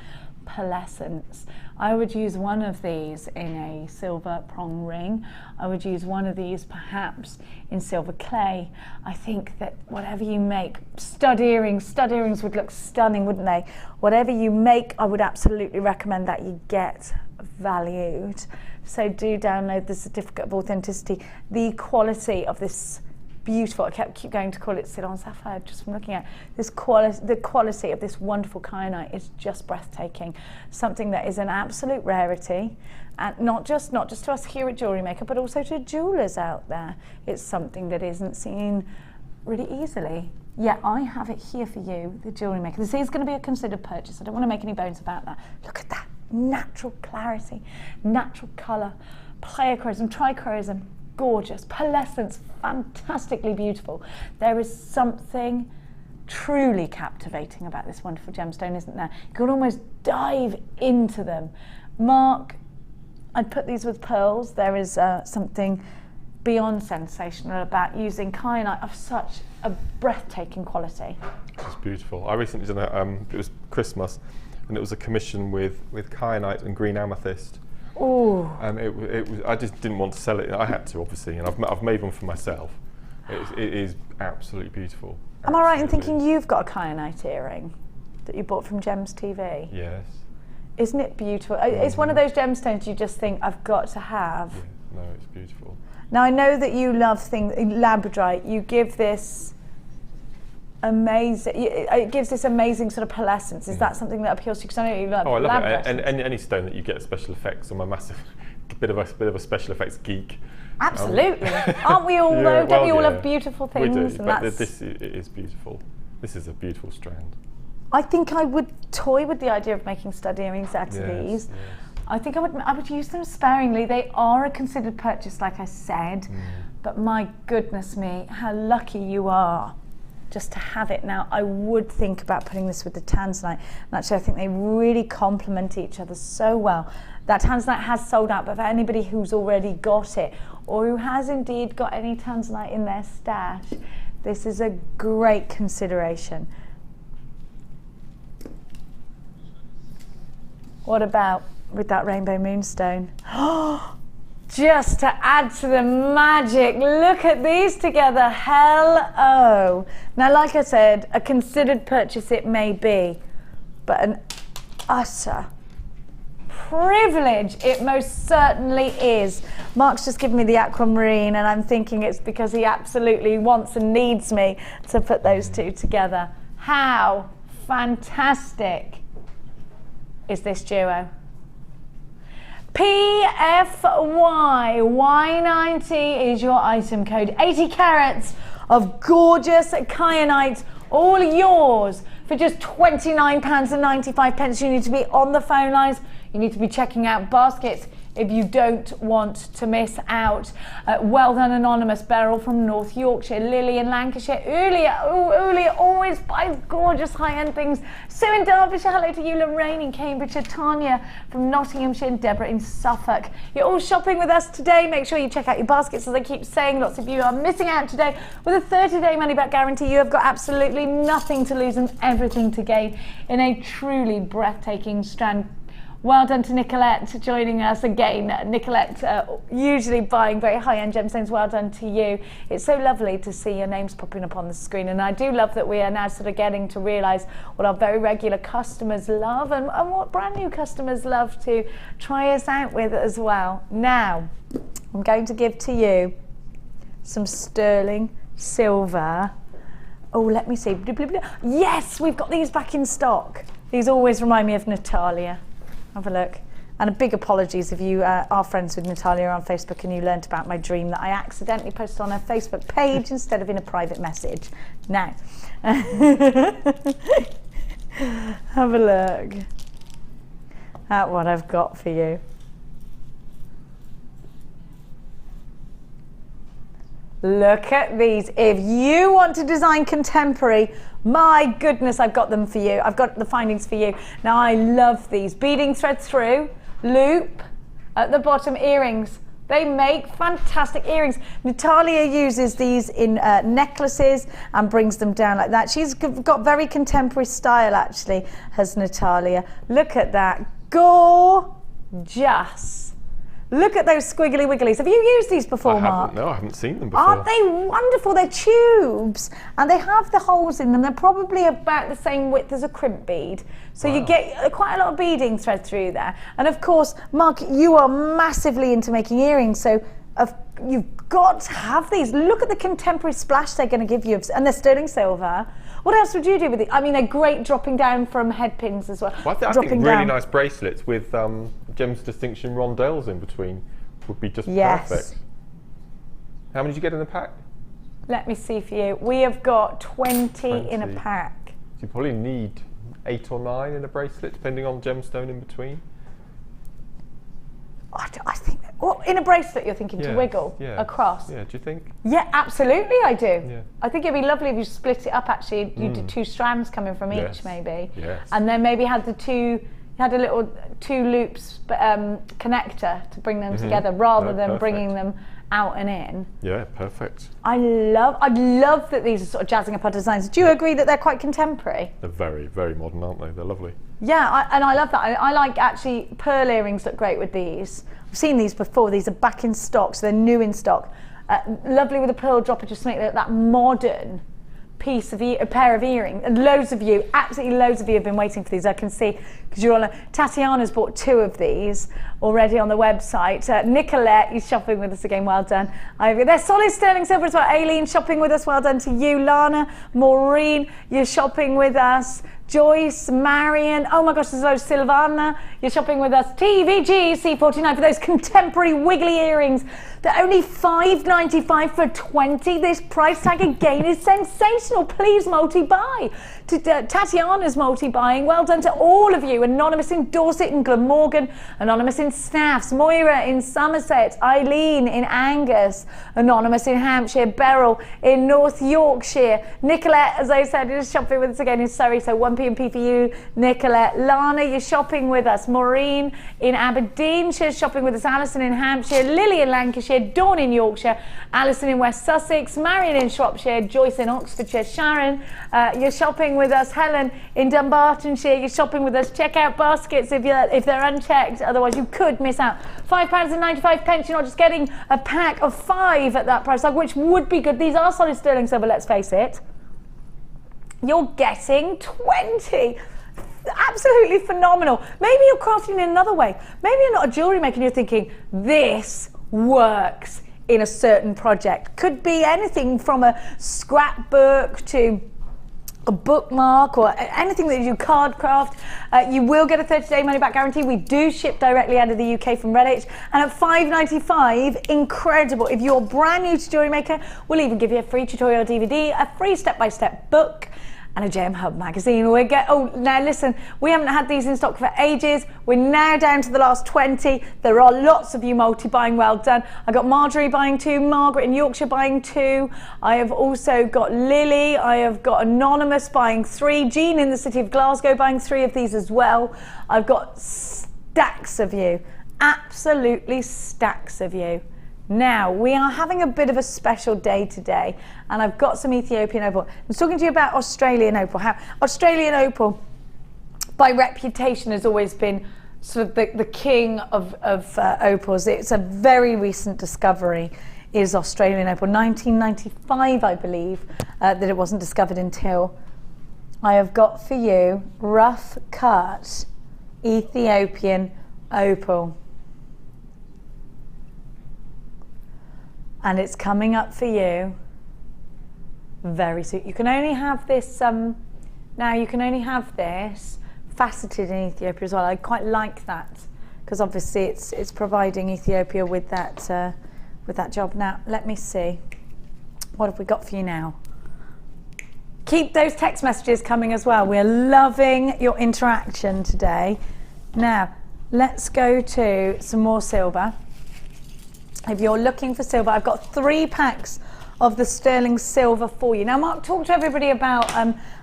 pearlescence. I would use one of these in a silver prong ring. I would use one of these perhaps in silver clay. I think that whatever you make, stud earrings would look stunning, wouldn't they? Whatever you make, I would absolutely recommend that you get valued. So do download the certificate of authenticity. The quality of this beautiful, I keep going to call it Ceylon Sapphire just from looking at this the quality of this wonderful kyanite is just breathtaking. Something that is an absolute rarity, and not just to us here at JewelleryMaker, but also to jewelers out there. It's something that isn't seen really easily. Yeah, I have it here for you, the JewelleryMaker. This is going to be a considered purchase. I don't want to make any bones about that. Look at that natural clarity, natural colour, pleochroism, trichroism. Gorgeous, pearlescence, fantastically beautiful. There is something truly captivating about this wonderful gemstone, isn't there? You can almost dive into them. Mark, I'd put these with pearls. There is something beyond sensational about using kyanite of such a breathtaking quality. It's beautiful. I recently did it was Christmas, and it was a commission with kyanite and green amethyst. Ooh. And it was. I just didn't want to sell it. I had to, obviously, and I've made one for myself. It is absolutely beautiful. Am I right in thinking you've got a kyanite earring that you bought from Gems TV? Yes. Isn't it beautiful? It's one of those gemstones you just think, I've got to have. Yeah, no, it's beautiful. Now I know that you love things, labradorite. You give this amazing, it gives this amazing sort of pearlescence. Is that something that appeals to you? Because I know you love I love labradorite. it. And any stone that you get special effects. I'm a massive bit of a special effects geek. Absolutely. Aren't we all though? Don't we all love beautiful things? We do, and but that's, this is beautiful. This is a beautiful strand. I think I would toy with the idea of making stud earrings out of these. Yes. I think I would use them sparingly. They are a considered purchase, like I said, but my goodness me, how lucky you are just to have it. Now, I would think about putting this with the Tanzanite, and actually I think they really complement each other so well. That Tanzanite has sold out, but for anybody who's already got it, or who has indeed got any Tanzanite in their stash, this is a great consideration. What about with that rainbow moonstone? Just to add to the magic, look at these together. Hello. Now, like I said, a considered purchase it may be, but an utter privilege it most certainly is. Mark's just given me the aquamarine, and I'm thinking it's because he absolutely wants and needs me to put those two together. How fantastic is this duo? PFY Y90 is your item code. 80 carats of gorgeous kyanite, all yours for just £29.95. You need to be on the phone lines. You need to be checking out baskets if you don't want to miss out. Well done, Anonymous, Beryl from North Yorkshire, Lily in Lancashire, Ulia always buys gorgeous high-end things. Sue in Derbyshire, hello to you, Lorraine in Cambridgeshire, Tanya from Nottinghamshire, and Deborah in Suffolk. You're all shopping with us today. Make sure you check out your baskets, as I keep saying. Lots of you are missing out today. With a 30-day money-back guarantee, you have got absolutely nothing to lose and everything to gain in a truly breathtaking strand. Well done to Nicolette joining us again. Nicolette, usually buying very high-end gemstones. Well done to you. It's so lovely to see your names popping up on the screen, and I do love that we are now sort of getting to realise what our very regular customers love and what brand new customers love to try us out with as well. Now, I'm going to give to you some sterling silver. Oh, let me see. Yes, we've got these back in stock. These always remind me of Natalia. Have a look. And a big apologies if you are friends with Natalia on Facebook and you learnt about my dream that I accidentally posted on her Facebook page instead of in a private message. Now, have a look at what I've got for you. Look at these. If you want to design contemporary, my goodness, I've got them for you. I've got the findings for you. Now, I love these. Beading thread through, loop, at the bottom, earrings. They make fantastic earrings. Natalia uses these in necklaces and brings them down like that. She's got very contemporary style, actually, has Natalia. Look at that. Gorgeous. Look at those squiggly wigglies. Have you used these before, Mark? No, I haven't seen them before. Aren't they wonderful? They're tubes, and they have the holes in them. They're probably about the same width as a crimp bead. So you get quite a lot of beading thread through there. And of course, Mark, you are massively into making earrings, so you've got to have these. Look at the contemporary splash they're going to give you, and they're sterling silver. What else would you do with it? I mean, they're great dropping down from head pins as well. I think really nice bracelets with Gems Distinction rondelles in between would be just perfect. How many did you get in the pack? Let me see for you. We have got 20 in a pack. So you probably need 8 or 9 in a bracelet, depending on gemstone in between. I think, in a bracelet you're thinking to wiggle across? Yeah, do you think? Yeah, absolutely I do. Yeah. I think it'd be lovely if you split it up actually. You did 2 strands coming from each maybe. Yes. And then maybe had a little 2 loops connector to bring them together rather than bringing them out and in. Yeah, perfect. I love that these are sort of jazzing up our designs. Do you agree that they're quite contemporary? They're very, very modern, aren't they? They're lovely. Yeah, and I love that. I like actually pearl earrings look great with these. I've seen these before. These are back in stock, so they're new in stock. Lovely with a pearl dropper, just to make that modern piece of a pair of earrings. And absolutely loads of you have been waiting for these. I can see, because you're on Tatiana's bought 2 of these already on the website. Nicolette is shopping with us again, well done. They're solid sterling silver as well. Aileen shopping with us, well done to you. Lana, Maureen, you're shopping with us. Joyce, Marion, oh my gosh, there's loads. Silvana, you're shopping with us. TVG C49 for those contemporary wiggly earrings. They're only $5.95 for 20. This price tag again is sensational. Please multi-buy. Tatiana's multi-buying. Well done to all of you. Anonymous in Dorset and Glamorgan. Anonymous in Staffs. Moira in Somerset. Eileen in Angus. Anonymous in Hampshire. Beryl in North Yorkshire. Nicolette, as I said, is shopping with us again in Surrey. So 1p&p for you, Nicolette. Lana, you're shopping with us. Maureen in Aberdeenshire, shopping with us. Alison in Hampshire. Lily in Lancashire. Dawn in Yorkshire. Alison in West Sussex. Marion in Shropshire. Joyce in Oxfordshire. Sharon, you're shopping with us. Helen in Dunbartonshire, you're shopping with us. Check out baskets if they're unchecked, otherwise you could miss out. £5.95. You're not just getting a pack of 5 at that price, which would be good. These are solid sterling silver, let's face it. You're getting 20. Absolutely phenomenal. Maybe you're crafting in another way. Maybe you're not a jewellery maker and you're thinking, this works in a certain project. Could be anything from a scrapbook to a bookmark or anything that you do, card craft. You will get a 30-day money-back guarantee. We do ship directly out of the UK from Redditch, and at $5.95, incredible. If you're brand new to Jewellery Maker, we'll even give you a free tutorial DVD, a free step-by-step book, and a Gem Hub magazine. Now listen, we haven't had these in stock for ages. We're now down to the last 20. There are lots of you multi-buying, well done. I got Marjorie buying 2, Margaret in Yorkshire buying 2. I have also got Lily, I have got Anonymous buying 3, Jean in the city of Glasgow buying 3 of these as well. I've got stacks of you, absolutely stacks of you. Now, we are having a bit of a special day today, and I've got some Ethiopian Opal. I was talking to you about Australian Opal. How Australian Opal, by reputation, has always been sort of the king of opals. It's a very recent discovery, is Australian Opal. 1995, I believe, that it wasn't discovered until. I have got for you rough cut Ethiopian Opal. And it's coming up for you very soon. You can only have this, now you can only have this faceted in Ethiopia as well. I quite like that, because obviously it's providing Ethiopia with that job. Now, let me see. What have we got for you now? Keep those text messages coming as well. We're loving your interaction today. Now, let's go to some more silver. If you're looking for silver, I've got 3 packs of the sterling silver for you. Now, Mark, talk to everybody about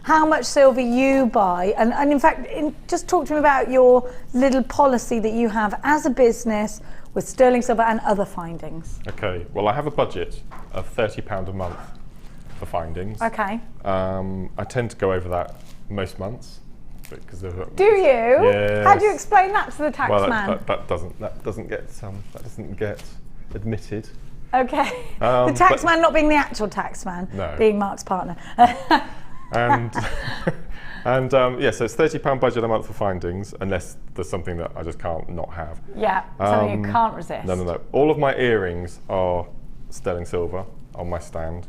how much silver you buy, and in fact, just talk to me about your little policy that you have as a business with sterling silver and other findings. Okay, well, I have a budget of £30 a month for findings. Okay. I tend to go over that most months. specific because do you? Yes. How do you explain that to the tax man? That doesn't get admitted. Okay. The tax man not being the actual tax man, being Mark's partner. and so it's £30 budget a month for findings, unless there's something that I just can't not have. Yeah, something you can't resist. No. All of my earrings are sterling silver on my stand.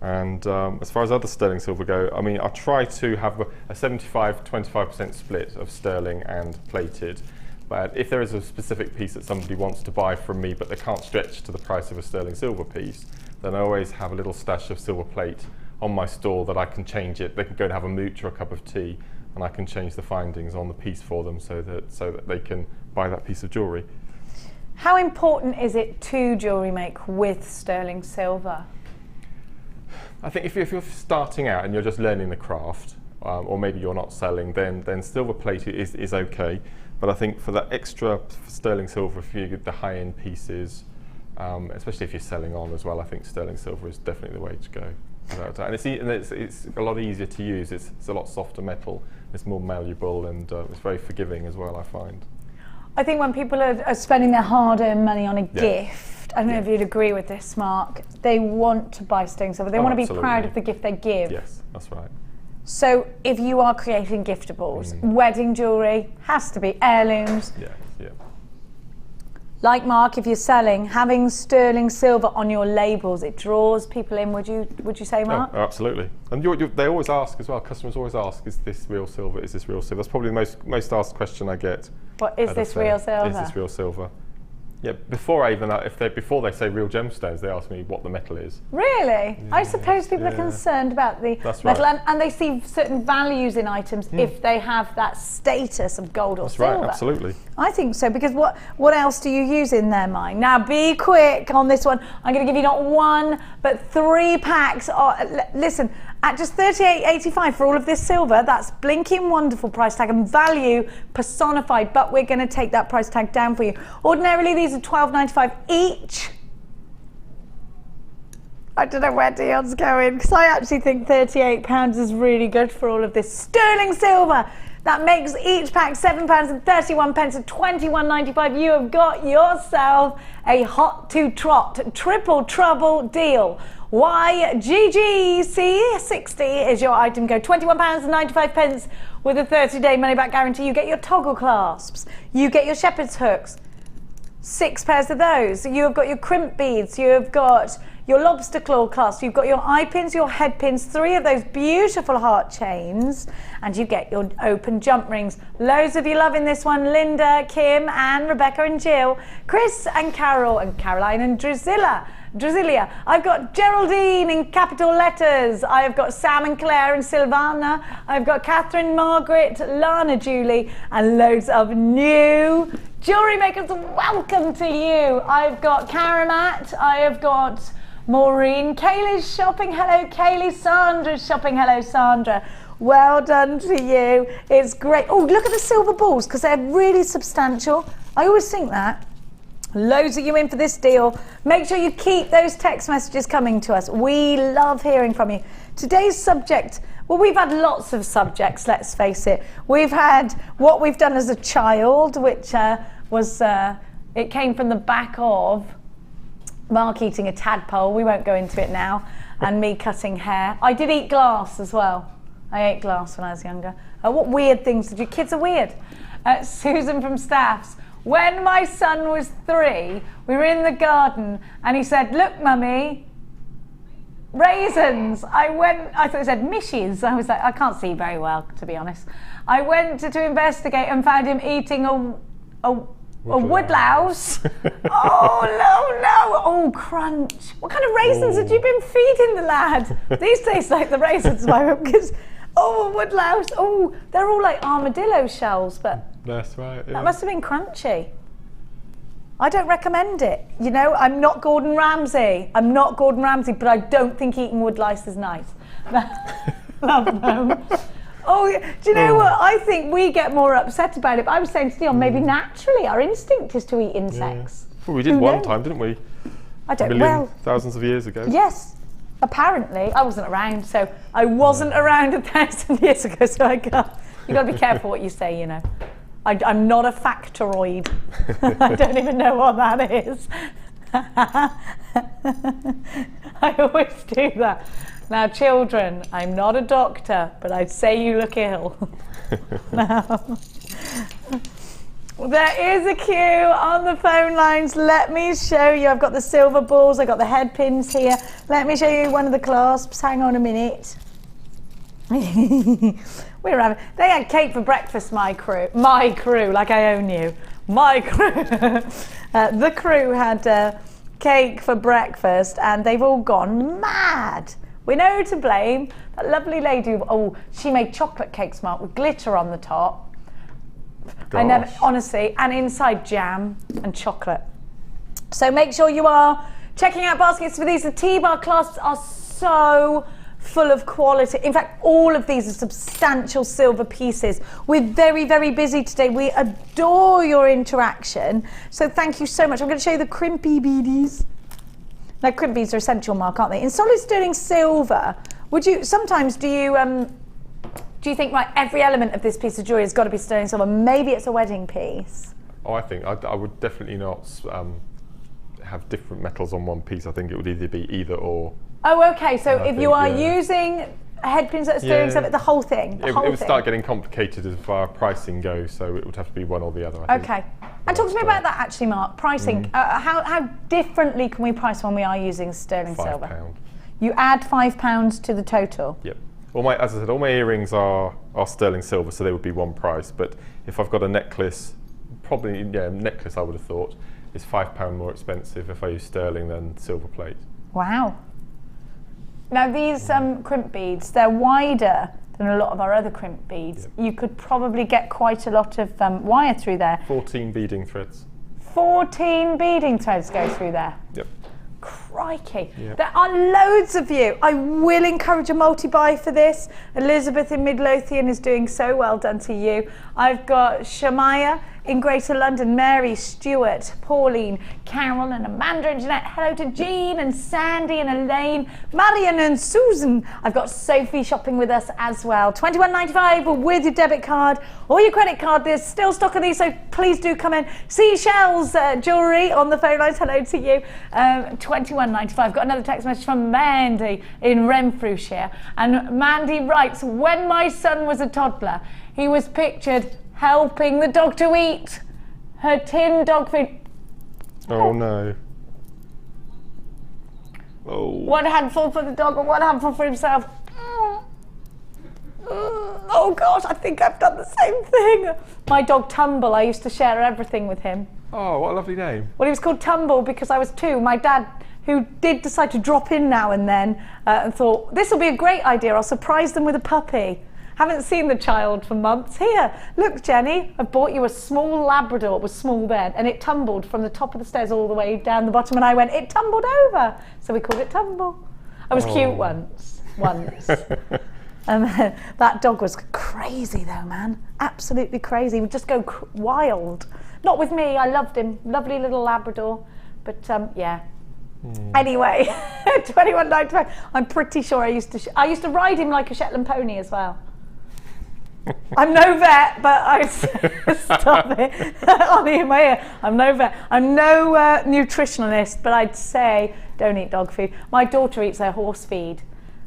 And as far as other sterling silver go, I mean, I try to have a 75-25% split of sterling and plated. But if there is a specific piece that somebody wants to buy from me, but they can't stretch to the price of a sterling silver piece, then I always have a little stash of silver plate on my store that I can change it. They can go and have a mooch or a cup of tea, and I can change the findings on the piece for them so that they can buy that piece of jewellery. How important is it to jewellery make with sterling silver? I think if you're starting out and you're just learning the craft, or maybe you're not selling, then silver plate is okay. But I think for that extra sterling silver, if you get the high-end pieces, especially if you're selling on as well, I think sterling silver is definitely the way to go. And it's a lot easier to use. It's a lot softer metal. It's more malleable, and it's very forgiving as well, I find. I think when people are spending their hard-earned money on a gift, I don't know if you'd agree with this, Mark, they want to buy sterling silver. They want to be proud of the gift they give. Yes, that's right. So if you are creating giftables, wedding jewellery has to be heirlooms. Yeah. Like Mark, if you're selling, having sterling silver on your labels, it draws people in. Would you say, Mark? Oh, absolutely. And they always ask as well. Customers always ask, "Is this real silver? Is this real silver?" That's probably the most asked question I get. What is this real silver? Is this real silver? Yeah, before they say real gemstones, they ask me what the metal is. Really? I suppose people are concerned about the metal, and they see certain values in items if they have that status of gold or silver. That's right, absolutely. I think so, because what else do you use in their mind? Now, be quick on this one. I'm going to give you not one, but 3 packs. Listen, at just $38.85 for all of this silver, that's blinking wonderful price tag and value personified, but we're going to take that price tag down for you. Ordinarily, these are $12.95 each. I don't know where Dion's going, because I actually think £38 is really good for all of this sterling silver. That makes each pack £7.31 and $21.95. You have got yourself a hot to trot triple trouble deal. YGGC60 is your item code. £21.95 with a 30-day money-back guarantee. You get your toggle clasps. You get your shepherd's hooks. 6 pairs of those. You have got your crimp beads. You have got your lobster claw clasp. You've got your eye pins, your head pins, 3 of those beautiful heart chains, and you get your open jump rings. Loads of you loving this one. Linda, Kim, Anne, Rebecca and Jill, Chris and Carol and Caroline and Drusilla. I've got Geraldine in capital letters. I've got Sam and Claire and Silvana. I've got Catherine, Margaret, Lana, Julie, and loads of new jewellery makers. Welcome to you. I've got Karamat. I have got Maureen. Kaylee's shopping. Hello, Kaylee. Sandra's shopping. Hello, Sandra. Well done to you. It's great. Oh, look at the silver balls, because they're really substantial. I always think that. Loads of you in for this deal. Make sure you keep those text messages coming to us. We love hearing from you. Today's subject, well, we've had lots of subjects, let's face it. We've had what we've done as a child, which it came from the back of Mark eating a tadpole. We won't go into it now. And me cutting hair. I did eat glass as well. I ate glass when I was younger. What weird things to do. Kids are weird. Susan from Staffs. When my son was 3, we were in the garden and he said, "Look, Mummy, raisins." I thought it said mishies. I was like, I can't see very well, to be honest. I went to investigate and found him eating a woodlouse. Oh, no. Oh, crunch. What kind of raisins had you been feeding the lad? These taste like the raisins, because, a woodlouse. Oh, they're all like armadillo shells, but... That's right. Yeah. That must have been crunchy. I don't recommend it. You know, I'm not Gordon Ramsay, but I don't think eating woodlice is nice. Love them. Oh, do you know what? I think we get more upset about it. But I was saying to Dion, maybe naturally our instinct is to eat insects. Yeah. Well, we did one time, didn't we? I don't. Thousands of years ago. Yes. Apparently, I wasn't around, so I wasn't around 1,000 years ago, so I can't. You've got to be careful what you say, you know. I'm not a factoroid. I don't even know what that is. I always do that. Now, children, I'm not a doctor, but I'd say you look ill. Now, there is a queue on the phone lines. Let me show you. I've got the silver balls. I've got the head pins here. Let me show you one of the clasps. Hang on a minute. They had cake for breakfast, my crew, like I own you. My crew. The crew had cake for breakfast, and they've all gone mad. We know who to blame. That lovely lady, she made chocolate cakes, Mark, with glitter on the top. Gosh. I never, honestly, and inside jam and chocolate. So make sure you are checking out baskets for these. The T-bar clasps are so full of quality. In fact, all of these are substantial silver pieces. We're very, very busy today. We adore your interaction. So thank you so much. I'm going to show you the crimpy beadies. Now, crimp beads are essential, Mark, aren't they? In solid sterling silver, sometimes do you think, right, every element of this piece of jewellery has got to be sterling silver? Maybe it's a wedding piece. Oh, I think I would definitely not have different metals on one piece. I think it would either be either or. Oh, okay. So if you are using head pins that are sterling silver, the whole thing. It would start getting complicated as far as pricing goes. So it would have to be one or the other. I think. Okay. And talk to me about that, actually, Mark. Pricing. How differently can we price when we are using sterling silver? £5. You add £5 to the total. Yep. As I said, all my earrings are sterling silver, so they would be one price. But if I've got a necklace, necklace I would have thought is £5 more expensive if I use sterling than silver plate. Wow. Now these crimp beads, they're wider than a lot of our other crimp beads. Yep. You could probably get quite a lot of wire through there. 14 beading threads. 14 beading threads go through there. Yep. Crikey. Yep. There are loads of you. I will encourage a multi-buy for this. Elizabeth in Midlothian is doing so well done to you. I've got Shamaya in Greater London, Mary, Stuart, Pauline, Carol and Amanda and Jeanette. Hello to Jean and Sandy and Elaine, Marion and Susan. I've got Sophie shopping with us as well. $21.95 with your debit card or your credit card. There's still stock of these, so please do come in. Seashells Jewellery on the phone lines. Hello to you. $21.95. Got another text message from Mandy in Renfrewshire. And Mandy writes, when my son was a toddler, he was pictured helping the dog to eat her tin dog food. Oh no. Oh. One handful for the dog and one handful for himself. Oh gosh, I think I've done the same thing. My dog Tumble, I used to share everything with him. Oh, what a lovely name. Well, he was called Tumble because I was 2. My dad, who did decide to drop in now and then, and thought, this will be a great idea, I'll surprise them with a puppy. Haven't seen the child for months. Here, look, Jenny, I bought you a small Labrador. It was small then, and it tumbled from the top of the stairs all the way down the bottom, and I went, it tumbled over. So we called it Tumble. I was cute once. And then that dog was crazy though, man. Absolutely crazy. He would just go wild. Not with me, I loved him. Lovely little Labrador. But yeah. Anyway, $21.95. I'm pretty sure I used to ride him like a Shetland pony as well. I'm no vet, but I stop it. Ollie in my ear. I'm no vet. I'm no nutritionalist, but I'd say don't eat dog food. My daughter eats her horse feed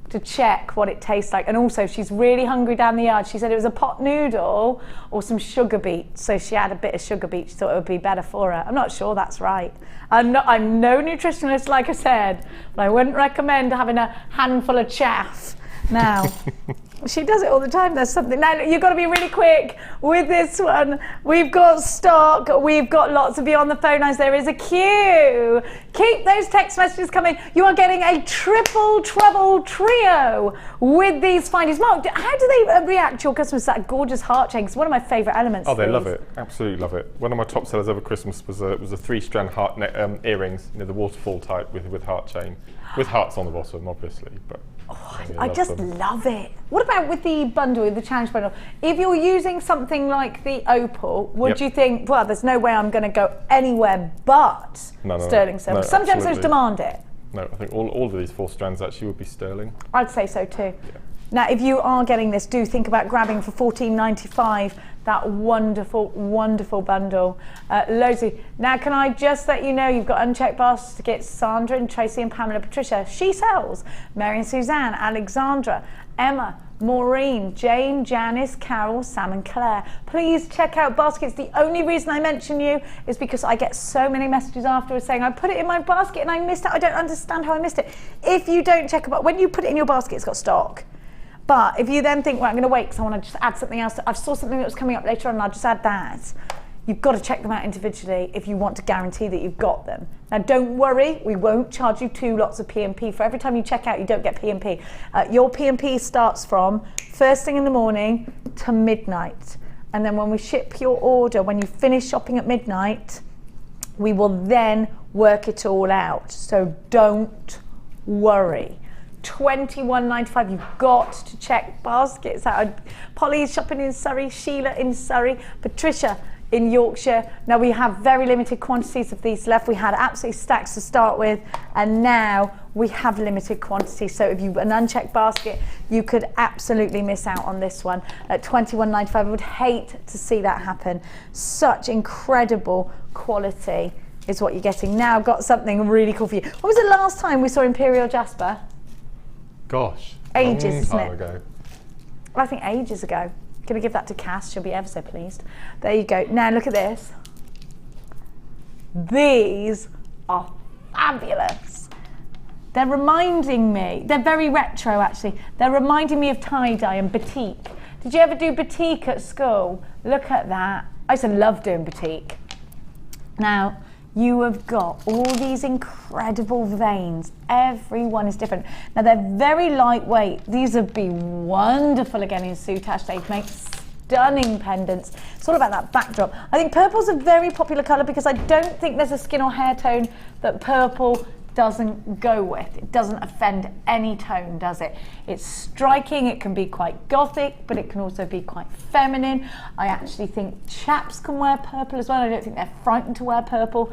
to check what it tastes like, and also she's really hungry down the yard. She said it was a pot noodle or some sugar beets, so she had a bit of sugar beets. She thought it would be better for her. I'm not sure that's right. I'm no nutritionalist, like I said, but I wouldn't recommend having a handful of chaff. Now, she does it all the time. There's something. Now, you've got to be really quick with this one. We've got stock. We've got lots of you on the phone lines. There is a queue. Keep those text messages coming. You are getting a triple treble trio with these findies. Mark, how do they react to your customers to that gorgeous heart chain? It's one of my favourite elements. Oh, they love it. Absolutely love it. One of my top sellers over Christmas was a 3-strand heart earrings, the waterfall type with heart chain, with hearts on the bottom, obviously, but. Oh, I just love it. What about with the bundle, the challenge bundle? If you're using something like the opal, would you think, well, there's no way I'm going to go anywhere but sterling silver? Some gemstones demand it. No, I think all of these 4 strands actually would be sterling. I'd say so too. Yeah. Now, if you are getting this, do think about grabbing for $14.95 that wonderful, wonderful bundle. Loadsy. Now, can I just let you know, you've got unchecked baskets, Sandra and Tracy and Pamela, Patricia, she sells, Mary and Suzanne, Alexandra, Emma, Maureen, Jane, Janice, Carol, Sam and Claire. Please check out baskets. The only reason I mention you is because I get so many messages afterwards saying, I put it in my basket and I missed it. I don't understand how I missed it. If you don't check about, when you put it in your basket, it's got stock. But if you then think, well, I'm going to wait because I want to just add something else. I saw something that was coming up later on and I'll just add that. You've got to check them out individually if you want to guarantee that you've got them. Now, don't worry, we won't charge you 2 lots of P&P. For every time you check out, you don't get P&P. Your P&P starts from first thing in the morning to midnight. And then when we ship your order, when you finish shopping at midnight, we will then work it all out. So don't worry. $21.95. You've got to check baskets out. Polly's shopping in Surrey, Sheila in Surrey, Patricia in Yorkshire. Now we have very limited quantities of these left. We had absolutely stacks to start with, and now we have limited quantities. So if you've an unchecked basket, you could absolutely miss out on this one at $21.95. I would hate to see that happen. Such incredible quality is what you're getting. Now I've got something really cool for you. When was the last time we saw Imperial Jasper? Gosh, ages, long time ago. I think ages ago. Gonna give that to Cass, she'll be ever so pleased. There you go. Now look at this. These are fabulous. They're reminding me, they're very retro actually. They're reminding me of tie-dye and batik. Did you ever do batik at school? Look at that. I used to love doing batik. Now, you have got all these incredible veins. Everyone is different. Now they're very lightweight. These would be wonderful again in soutache. They make stunning pendants. It's all about that backdrop. I think purple's a very popular colour because I don't think there's a skin or hair tone that purple doesn't go with. It doesn't offend any tone, does it? It's striking, it can be quite gothic, but it can also be quite feminine. I actually think chaps can wear purple as well. I don't think they're frightened to wear purple.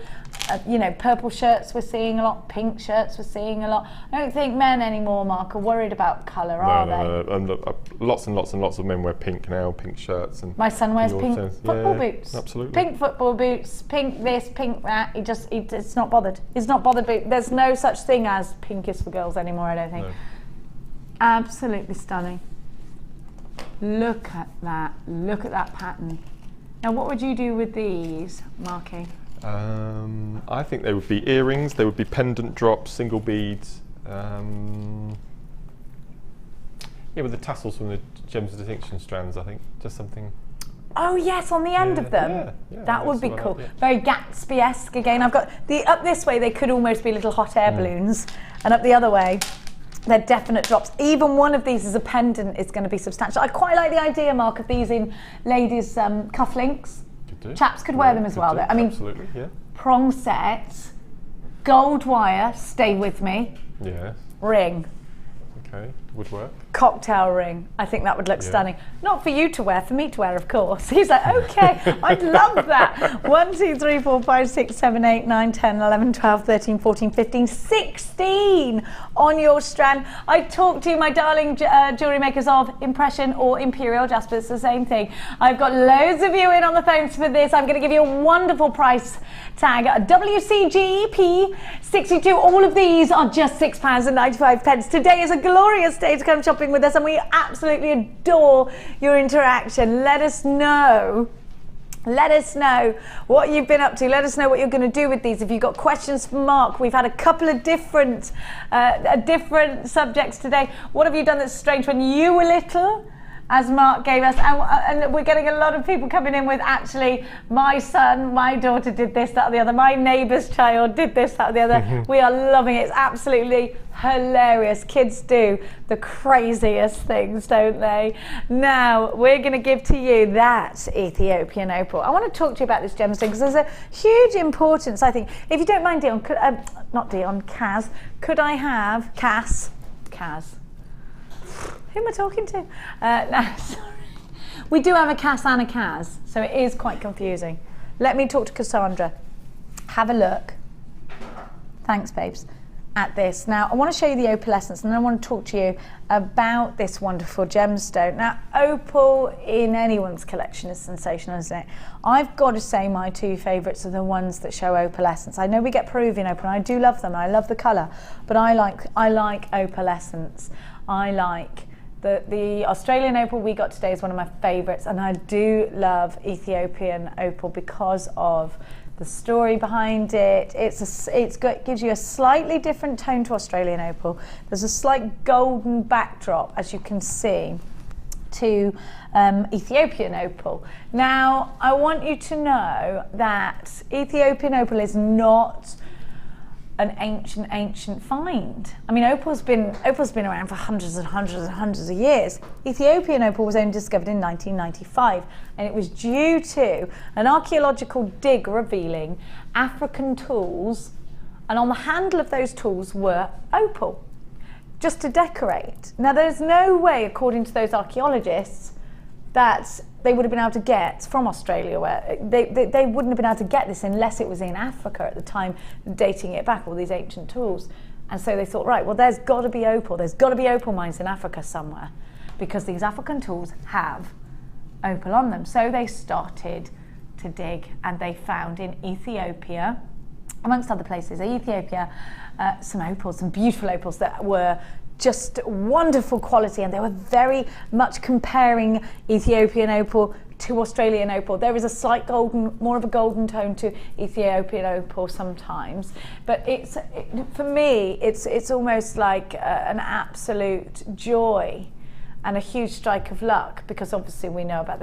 You know, purple shirts we're seeing a lot, pink shirts we're seeing a lot. I don't think men anymore, Mark, are worried about colour, are they? No. And lots and lots and lots of men wear pink now, pink shirts. And my son wears pink football boots. Absolutely. Pink football boots, pink this, pink that. It's not bothered. He's not bothered. There's no such thing as pink is for girls anymore, I don't think. No. Absolutely stunning. Look at that. Look at that pattern. Now, what would you do with these, Marky? I think they would be earrings, they would be pendant drops, single beads. Yeah, with the tassels from the gems of distinction strands, I think. Just something. Oh yes, on the end of them. Yeah, that would be cool. That, yeah. Very Gatsby-esque again. I've got the up this way. They could almost be little hot air balloons, and up the other way, they're definite drops. Even one of these as a pendant is going to be substantial. I quite like the idea, Mark, of these in ladies' cufflinks. Chaps could wear them as well. I mean, absolutely, yeah. Prong set, gold wire. Stay with me. Yes. Ring. Okay, would work. Cocktail ring. I think that would look stunning. Not for you to wear, for me to wear, of course. He's like, okay, I'd love that. 1, 2, 3, 4, 5, 6, 7, 8, 9, 10, 11, 12, 13, 14, 15, 16 on your strand. I talked to my darling jewellery makers of Impression or Imperial Jasper. It's the same thing. I've got loads of you in on the phones for this. I'm going to give you a wonderful price tag. WCGP 62. All of these are just £6.95. Today is a glorious day to come shopping with us, and we absolutely adore your interaction. Let us know what you've been up to. Let us know what you're going to do with these. If you've got questions for Mark, we've had a couple of different subjects today. What have you done that's strange when you were little, as Mark gave us? And we're getting a lot of people coming in with, actually, my son, my daughter did this, that, or the other. My neighbour's child did this, that, or the other. We are loving it. It's absolutely hilarious. Kids do the craziest things, don't they? Now, we're going to give to you that Ethiopian Opal. I want to talk to you about this gemstone because there's a huge importance, I think. If you don't mind, Dion, Kaz, could I have Kaz? Who am I talking to? No, sorry. We do have a Cass and a Kaz, so it is quite confusing. Let me talk to Cassandra. Have a look. Thanks, babes. at this. Now, I want to show you the opalescence, and then I want to talk to you about this wonderful gemstone. Now, opal in anyone's collection is sensational, isn't it? I've got to say my two favourites are the ones that show opalescence. I know we get Peruvian opal, and I do love them. I love the colour, but I like opalescence. I like the Australian opal we got today is one of my favourites, and I do love Ethiopian opal because of the story behind it. It gives you a slightly different tone to Australian opal. There's a slight golden backdrop, as you can see, to Ethiopian opal. Now, I want you to know that Ethiopian opal is not an ancient find. I mean, opal's been around for hundreds and hundreds and hundreds of years. Ethiopian opal was only discovered in 1995, and it was due to an archaeological dig revealing African tools, and on the handle of those tools were opal, just to decorate. Now, there's no way, according to those archaeologists, that they would have been able to get from Australia, where they wouldn't have been able to get this unless it was in Africa at the time, dating it back, all these ancient tools. And so they thought, right, well, there's got to be opal. There's got to be opal mines in Africa somewhere, because these African tools have opal on them. So they started to dig, and they found in Ethiopia, amongst other places, Ethiopia, some opals, some beautiful opals that were just wonderful quality, and they were very much comparing Ethiopian opal to Australian opal. There is a slight more of a golden tone to Ethiopian opal sometimes, but for me, it's almost like an absolute joy and a huge strike of luck, because obviously we know about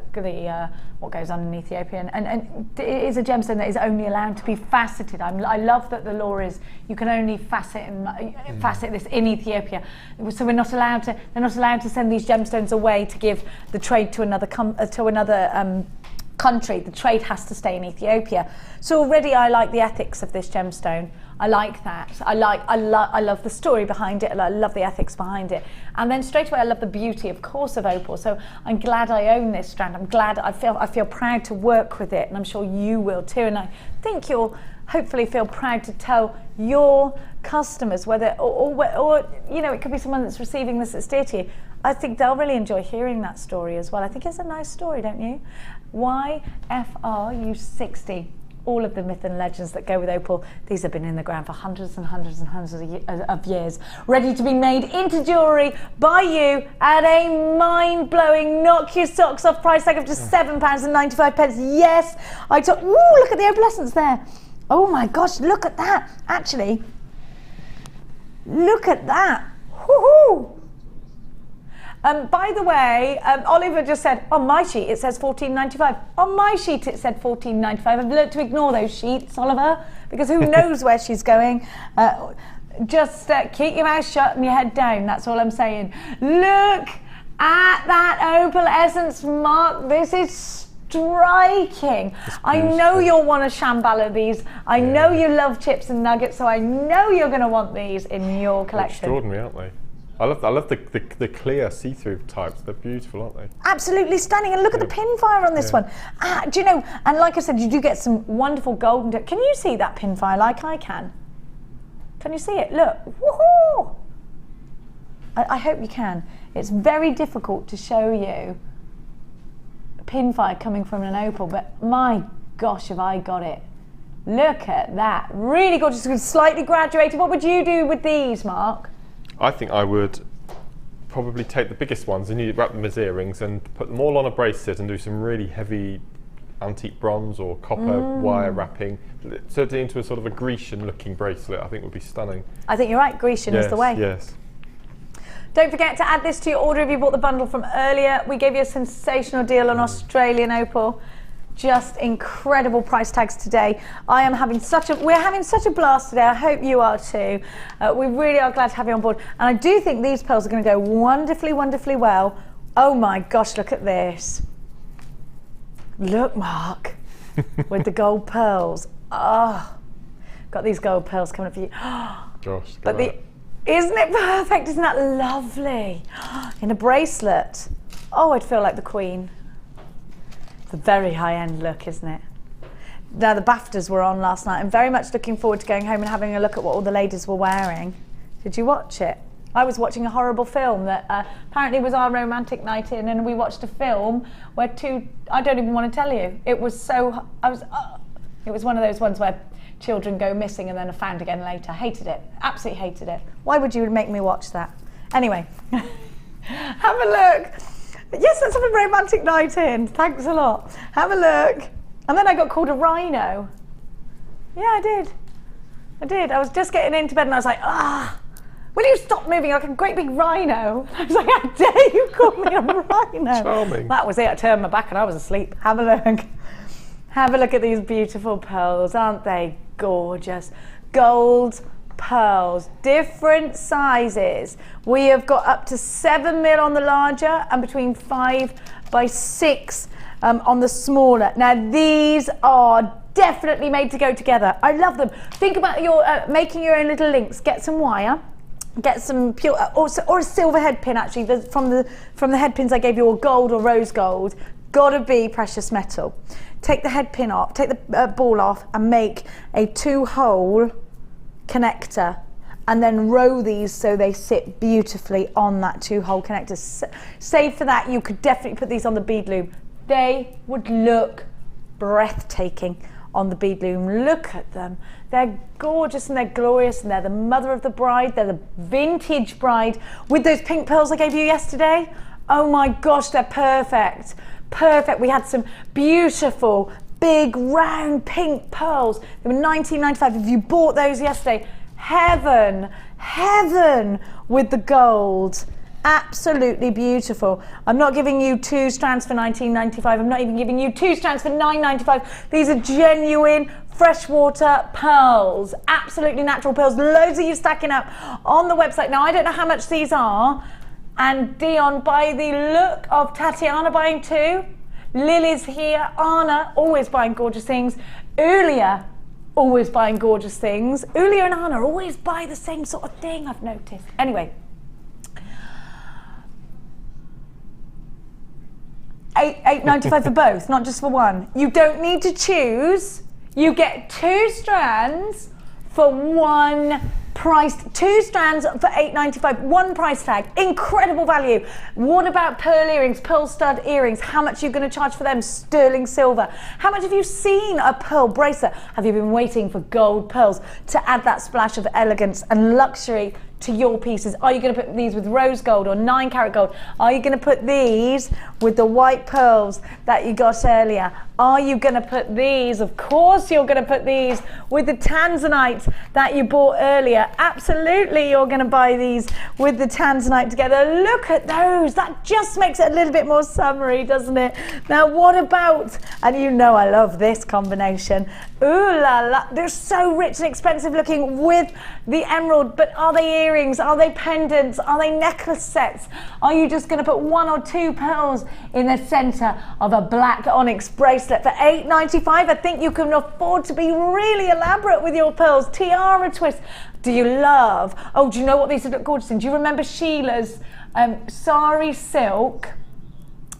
what goes on in Ethiopia, and it is a gemstone that is only allowed to be faceted. I love that the law is you can only facet this in Ethiopia, so they're not allowed to send these gemstones away to give the trade to another country. The trade has to stay in Ethiopia. So already I like the ethics of this gemstone. I like that. I love the story behind it, and I love the ethics behind it. And then straight away I love the beauty, of course, of opal. So I'm glad I own this strand. I'm glad I feel proud to work with it, and I'm sure you will too. And I think you'll hopefully feel proud to tell your customers, whether or you know, it could be someone that's receiving this that's dear to you. I think they'll really enjoy hearing that story as well. I think it's a nice story, don't you? YFRU60. All of the myth and legends that go with opal, these have been in the ground for hundreds and hundreds and hundreds of years, ready to be made into jewellery by you at a mind-blowing, knock your socks off price tag of just £7.95. Yes, look at the opalescence there. Oh my gosh, look at that. Actually, look at that. Woohoo! By the way, Oliver just said, on my sheet it says £14.95. On my sheet it said £14.95. I've learnt to ignore those sheets, Oliver, because who knows where she's going. Just keep your mouth shut and your head down, that's all I'm saying. Look at that opalescence, Mark. This is striking. I know you'll want a shamballa of these. I know you love chips and nuggets, so I know you're going to want these in your collection. Extraordinary, aren't they? I love the clear see-through types. They're beautiful, aren't they? Absolutely stunning. And look at the pinfire on this one. Do you know, and like I said, you do get some wonderful golden... Can you see that pinfire like I can? Can you see it? Look. Woohoo! I hope you can. It's very difficult to show you a pinfire coming from an opal, but my gosh, have I got it. Look at that. Really gorgeous, slightly graduated. What would you do with these, Mark? I think I would probably take the biggest ones and you wrap them as earrings and put them all on a bracelet and do some really heavy antique bronze or copper wire wrapping, turn it into a sort of a Grecian looking bracelet. I think would be stunning. I think you're right, Grecian is the way. Yes. Don't forget to add this to your order if you bought the bundle from earlier. We gave you a sensational deal on Australian opal. Just incredible price tags today. We're having such a blast today. I hope you are too. We really are glad to have you on board. And I do think these pearls are going to go wonderfully, wonderfully well. Oh my gosh, look at this. Look, Mark, with the gold pearls. Oh, got these gold pearls coming up for you. Gosh, but isn't it perfect? Isn't that lovely? In a bracelet. Oh, I'd feel like the Queen. It's a very high-end look, isn't it? Now the BAFTAs were on last night. I'm very much looking forward to going home and having a look at what all the ladies were wearing. Did you watch it? I was watching a horrible film that apparently was our romantic night in, and we watched a film where I don't even want to tell you. It was so, it was one of those ones where children go missing and then are found again later. Hated it, absolutely hated it. Why would you make me watch that? Anyway, have a look. Yes, let's have a romantic night in. Thanks a lot. Have a look. And then I got called a rhino. Yeah, I did. I was just getting into bed and I was like, will you stop moving like a great big rhino? I was like, how dare you call me a rhino? Charming. That was it. I turned my back and I was asleep. Have a look. Have a look at these beautiful pearls. Aren't they gorgeous? Gold pearls, different sizes. We have got up to 7 mil on the larger and between 5 by 6 on the smaller. Now these are definitely made to go together. I love them. Think about your making your own little links. Get some wire, get some pure or a silver head pin. Actually, from the head pins I gave you, or gold or rose gold. Gotta be precious metal. Take the head pin off, take the ball off, and make a 2-hole connector, and then row these so they sit beautifully on that 2-hole connector. Save for that, you could definitely put these on the bead loom. They would look breathtaking on the bead loom. Look at them. They're gorgeous and they're glorious, and they're the mother of the bride. They're the vintage bride with those pink pearls I gave you yesterday. Oh my gosh, they're perfect. Perfect. We had some beautiful big round pink pearls. They were $19.95. If you bought those yesterday, heaven with the gold. Absolutely beautiful. I'm not giving you 2 strands for $19.95. I'm not even giving you 2 strands for $9.95. These are genuine freshwater pearls, absolutely natural pearls. Loads of you stacking up on the website. Now I don't know how much these are, and Dion, by the look of Tatiana buying 2, Lily's here, Anna always buying gorgeous things, Ulia always buying gorgeous things. Ulia and Anna always buy the same sort of thing, I've noticed. Anyway, $8.95 for both, not just for one. You don't need to choose. You get 2 strands for one price. 2 strands for $8.95, one price tag. Incredible value. What about pearl earrings, pearl stud earrings? How much are you going to charge for them? Sterling silver. How much have you seen a pearl bracelet? Have you been waiting for gold pearls to add that splash of elegance and luxury to your pieces? Are you going to put these with rose gold or 9-carat gold? Are you going to put these with the white pearls that you got earlier? Are you going to put these? Of course you're going to put these with the Tanzanite that you bought earlier. Absolutely, you're going to buy these with the Tanzanite together. Look at those. That just makes it a little bit more summery, doesn't it? Now what about, and you know I love this combination. Ooh la la, they're so rich and expensive looking with the emerald, but are they earrings? Are they pendants? Are they necklace sets? Are you just going to put 1 or 2 pearls in the center of a black onyx bracelet for $8.95? I think you can afford to be really elaborate with your pearls. Tiara twist. Do you love, oh, do you know what these would look gorgeous in? Do you remember Sheila's sari silk?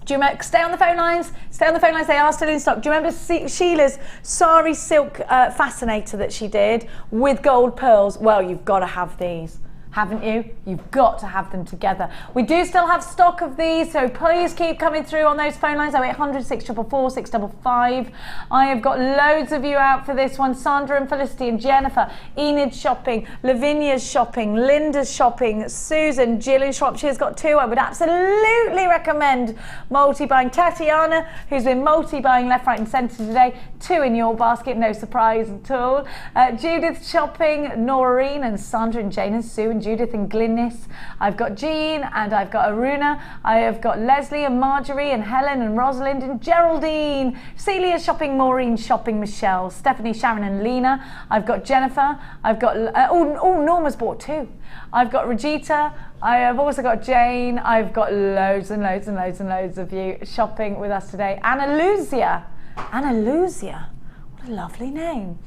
Do you remember, stay on the phone lines, they are still in stock. Do you remember Sheila's sari silk fascinator that she did with gold pearls? Well, you've got to have these, haven't you? You've got to have them together. We do still have stock of these, so please keep coming through on those phone lines, 0800 644 655. I have got loads of you out for this one. Sandra and Felicity and Jennifer, Enid's shopping, Lavinia's shopping, Linda's shopping, Susan, Jill in Shropshire's got 2. I would absolutely recommend multi-buying. Tatiana, who's been multi-buying left, right and centre today, 2 in your basket, no surprise at all. Judith's shopping, Noreen and Sandra and Jane and Sue and Judith and Glynis. I've got Jean and I've got Aruna. I have got Leslie and Marjorie and Helen and Rosalind and Geraldine. Celia shopping, Maureen shopping, Michelle, Stephanie, Sharon and Lena. I've got Jennifer. I've got, Norma's bought 2. I've got Regita. I have also got Jane. I've got loads and loads and loads and loads of you shopping with us today. Anna Luzia. What a lovely name.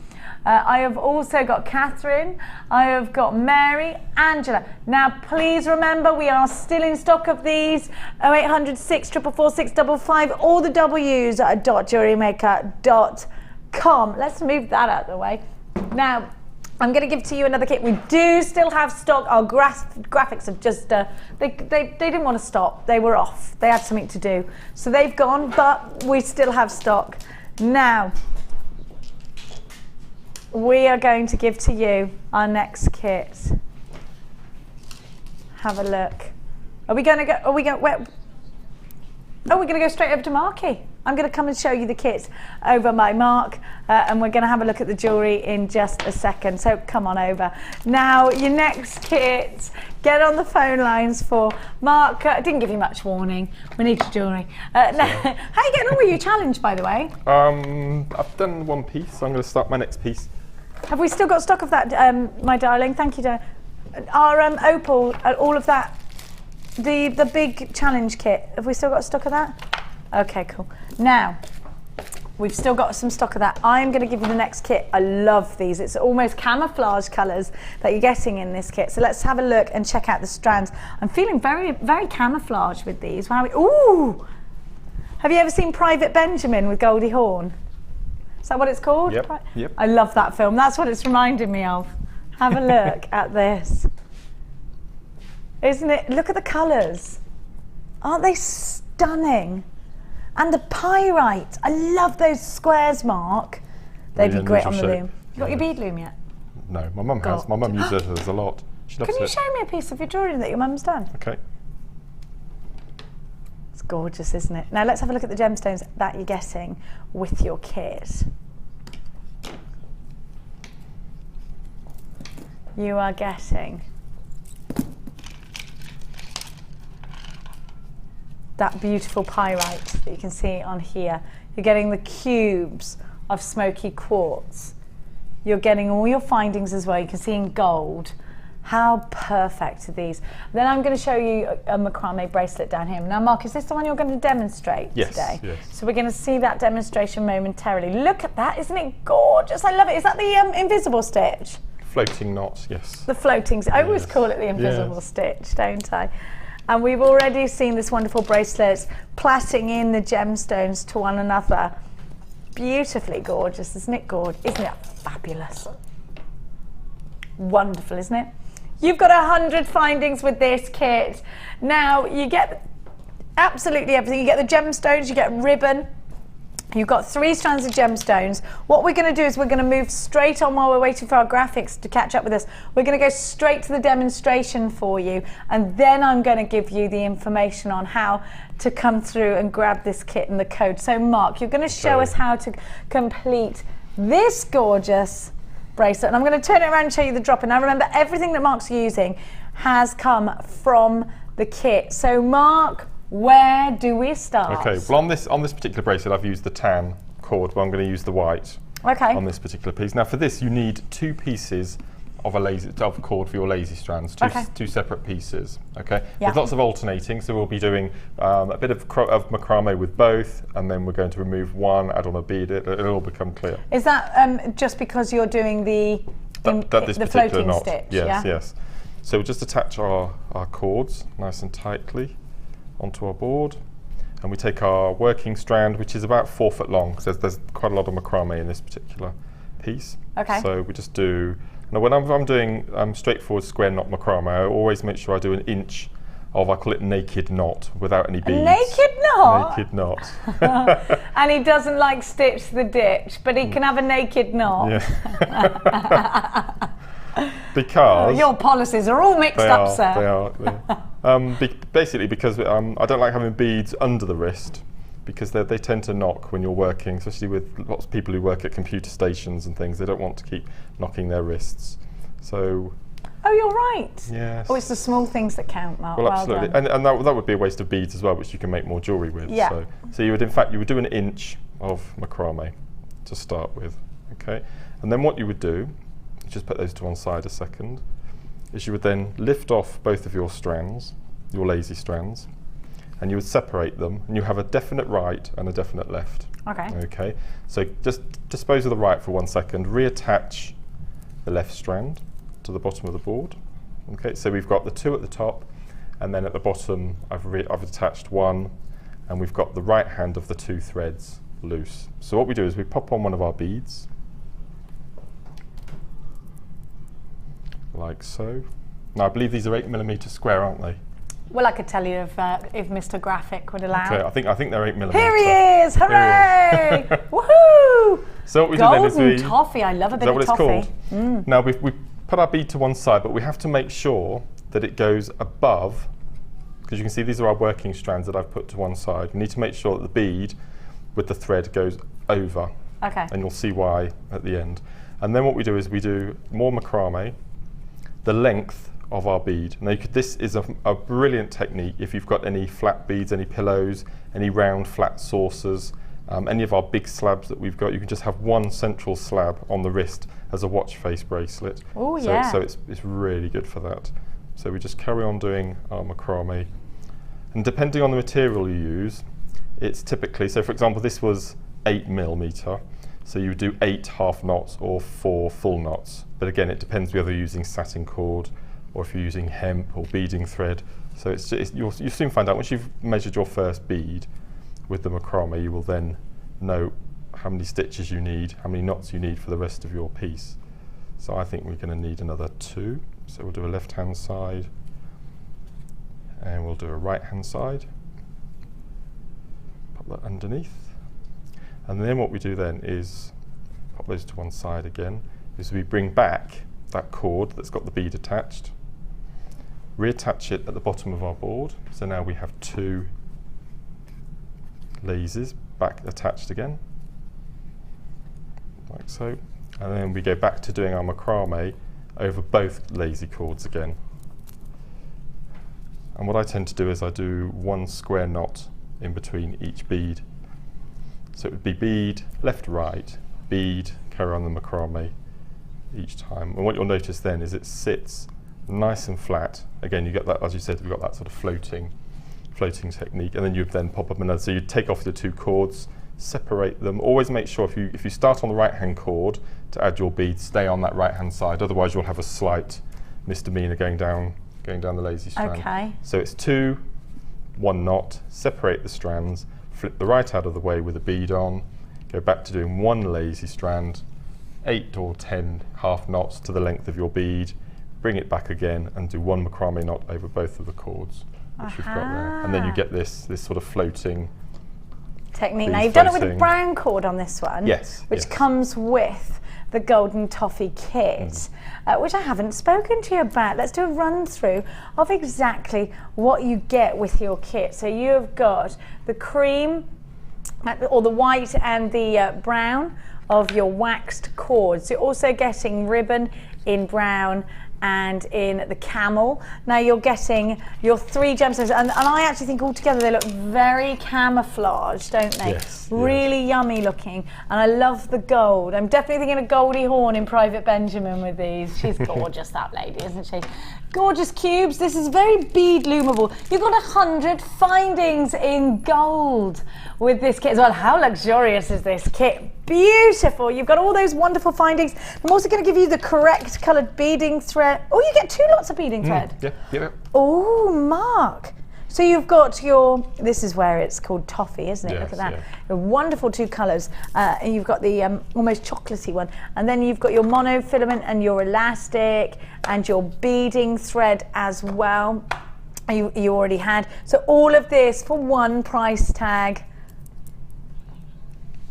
I have also got Catherine, I have got Mary, Angela. Now please remember we are still in stock of these, 0800 644 655, all the W's at jewellerymaker.com. Let's move that out of the way. Now, I'm going to give to you another kit. We do still have stock. Our graphics have just, they didn't want to stop. They were off. They had something to do. So they've gone, but we still have stock. Now, we are going to give to you our next kit. Have a look. Are we going to go straight over to Marky? I'm going to come and show you the kit over my Mark, and we're going to have a look at the jewellery in just a second. So come on over. Now, your next kit, get on the phone lines for Mark. I didn't give you much warning. We need your jewellery. How are you getting on with your challenge, by the way? I've done one piece, so I'm going to start my next piece. Have we still got stock of that, my darling? Thank you, our opal, all of that, the big challenge kit. Have we still got stock of that? Okay, cool. Now, we've still got some stock of that. I'm going to give you the next kit. I love these. It's almost camouflage colours that you're getting in this kit. So let's have a look and check out the strands. I'm feeling very, very camouflage with these. Ooh! Have you ever seen Private Benjamin with Goldie Hawn? Is that what it's called? Yep. I love that film. That's what it's reminding me of. Have a look at this. Isn't it? Look at the colours. Aren't they stunning? And the pyrite. I love those squares, Mark. They'd be great on the loom. You got your bead loom yet? No, my mum has. My mum uses hers a lot. She loves it. Can you show me a piece of your jewellery that your mum's done? Okay. It's gorgeous, isn't it? Now let's have a look at the gemstones that you're getting with your kit. You are getting that beautiful pyrite that you can see on here. You're getting the cubes of smoky quartz. You're getting all your findings as well. You can see in gold. How perfect are these? Then I'm going to show you a macrame bracelet down here. Now, Mark, is this the one you're going to demonstrate today? Yes. So we're going to see that demonstration momentarily. Look at that, isn't it gorgeous? I love it. Is that the invisible stitch? Floating knot, yes. The floating, I always call it the invisible stitch, don't I? And we've already seen this wonderful bracelet plaiting in the gemstones to one another. Beautifully gorgeous, isn't it gorgeous? Isn't it fabulous? Wonderful, isn't it? You've got 100 findings with this kit. Now, you get absolutely everything. You get the gemstones, you get ribbon. You've got 3 strands of gemstones. What we're going to do is we're going to move straight on while we're waiting for our graphics to catch up with us. We're going to go straight to the demonstration for you, and then I'm going to give you the information on how to come through and grab this kit and the code. So Mark, you're going to show us how to complete this gorgeous bracelet, and I'm going to turn it around and show you the drop-in. Now remember, everything that Mark's using has come from the kit. So Mark, where do we start? Okay, well on this particular bracelet I've used the tan cord, but I'm going to use the white on this particular piece. Now for this you need 2 pieces of cord for your lazy strands, two separate pieces. Okay, there's lots of alternating, so we'll be doing a bit of macrame with both, and then we're going to remove one, add on a bead. It'll all become clear. Is that just because you're doing the floating knot. stitch? Yes. So we'll just attach our cords nice and tightly onto our board, and we take our working strand, which is about 4 foot long, because there's quite a lot of macrame in this particular piece. Okay. So we just do. Now, when I'm doing straightforward square knot macrame, I always make sure I do an inch of, I call it naked knot, without any beads. Naked knot? Naked knot. And he doesn't like stitch the ditch, but he can have a naked knot. Yeah. Because your policies are all mixed up, sir. They are. Basically because I don't like having beads under the wrist, because they tend to knock when you're working, especially with lots of people who work at computer stations and things. They don't want to keep knocking their wrists. So. Oh, you're right. Yes. Oh, it's the small things that count, Mark. Well, absolutely. And that would be a waste of beads as well, which you can make more jewellery with. Yeah. So you would do an inch of macrame to start with. Okay. And then what you would do, just put those to one side a second, is you would then lift off both of your strands, your lazy strands, and you would separate them, and you have a definite right and a definite left. Okay. Okay. So just dispose of the right for 1 second, reattach the left strand to the bottom of the board. Okay. So we've got the 2 at the top, and then at the bottom I've attached 1, and we've got the right hand of the 2 threads loose. So what we do is we pop on one of our beads, like so. Now I believe these are 8mm square, aren't they? Well, I could tell you if Mr. Graphic would allow. Okay, I think they're 8mm. Here he is! Hooray! Woohoo! So what we do then is golden toffee. I love a bit of toffee. Is that what it's called? Now we put our bead to one side, but we have to make sure that it goes above, because you can see these are our working strands that I've put to one side. You need to make sure that the bead with the thread goes over. Okay. And you'll see why at the end. And then what we do is we do more macrame, the length of our bead. Now this is a brilliant technique if you've got any flat beads, any pillows, any round flat saucers, any of our big slabs that we've got. You can just have one central slab on the wrist as a watch face bracelet. Oh yeah. So it's really good for that. So we just carry on doing our macrame. And depending on the material you use, it's typically, so for example this was 8mm, so you would do 8 half knots or 4 full knots. But again, it depends whether you're using satin cord or if you're using hemp or beading thread. So you'll soon find out, once you've measured your first bead with the macrame, you will then know how many stitches you need, how many knots you need for the rest of your piece. So I think we're going to need another 2. So we'll do a left hand side and we'll do a right hand side. Pop that underneath. And then what we do then is pop those to one side again, is we bring back that cord that's got the bead attached, reattach it at the bottom of our board. So now we have 2 laces back attached again, like so. And then we go back to doing our macrame over both lazy cords again. And what I tend to do is I do 1 square knot in between each bead. So it would be bead, left, right, bead, carry on the macrame each time. And what you'll notice then is it sits nice and flat. Again, you get that, as you said, we've got that sort of floating technique, and then you then pop up another. So you take off the 2 cords, separate them. Always make sure if you start on the right hand cord to add your bead, stay on that right hand side. Otherwise, you'll have a slight misdemeanor going down the lazy strand. Okay. So it's 2, 1 knot, separate the strands, flip the right out of the way with a bead on, go back to doing 1 lazy strand, 8 or 10 half knots to the length of your bead, bring it back again and do 1 macrame knot over both of the cords, which we've got there. And then you get this sort of floating technique. Now you've done it with a brown cord on this one, yes, which comes with the golden toffee kit, which I haven't spoken to you about. Let's do a run through of exactly what you get with your kit. So you've got the cream, or the white and the brown of your waxed cords. You're also getting ribbon in brown and in the camel. Now you're getting your 3 gemstones, and I actually think altogether they look very camouflaged, don't they? Yes, really yummy looking, and I love the gold. I'm definitely thinking of Goldie Hawn in Private Benjamin with these. She's gorgeous, that lady, isn't she? Gorgeous cubes. This is very bead loomable. You've got 100 findings in gold with this kit as well. How luxurious is this kit? Beautiful. You've got all those wonderful findings. I'm also going to give you the correct coloured beading thread. Oh, you get 2 lots of beading thread. Yeah. Oh, Mark. So you've got your, this is where it's called toffee, isn't it? Yes, look at that. yeah. The wonderful 2 colours. And you've got the almost chocolatey one. And then you've got your monofilament and your elastic and your beading thread as well. You already had. So all of this for 1 price tag.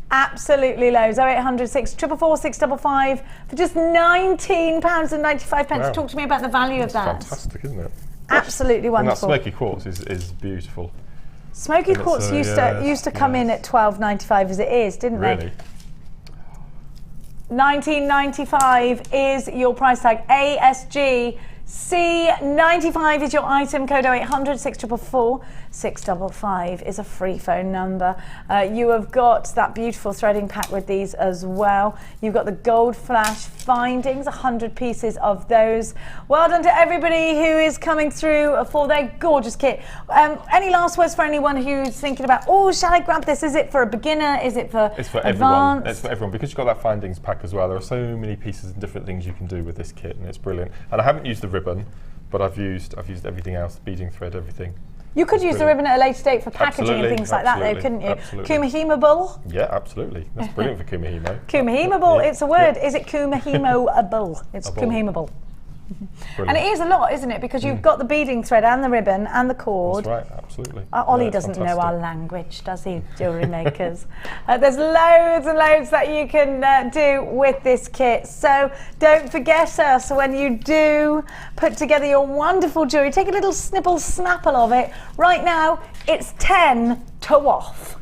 Absolutely low. 0800 644 655 for just £19.95. Wow. Talk to me about the value of that. Fantastic, isn't it? Absolutely wonderful. And that smoky quartz is beautiful. Smoky quartz used to come in at £12.95 as it is, didn't Really? they? £19.95 is your price tag. ASG C95 is your item code. 0800 644 655 is a free phone number. You have got that beautiful threading pack with these as well. You've got the gold flash findings, 100 pieces of those. Well done to everybody who is coming through for their gorgeous kit. Any last words for anyone who's thinking about, oh, shall I grab this? Is it for a beginner? Is it for It's for advanced? everyone. It's for everyone, because you've got that findings pack as well. There are so many pieces and different things you can do with this kit, and it's brilliant. And I haven't used the ribbon, but I've used everything else, beading thread, everything. You could use the ribbon at a later date for packaging and things like that, though, couldn't you? Absolutely. Kumahimable? Yeah, absolutely. That's brilliant for kumahimo. Kumahimable, it's a word. Is it kumahimo-able? It's kumahimable. And it is a lot, isn't it? Because you've got the beading thread and the ribbon and the cord. That's right, absolutely. Ollie doesn't know our language, does he, jewellery makers? There's loads and loads that you can do with this kit. So don't forget us when you do put together your wonderful jewellery. Take a little snipple snapple of it. Right now, it's 10 to off.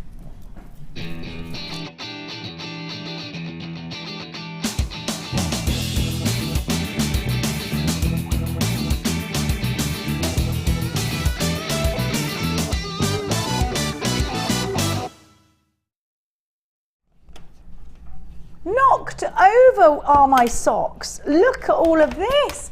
Knocked over are my socks. Look at all of this.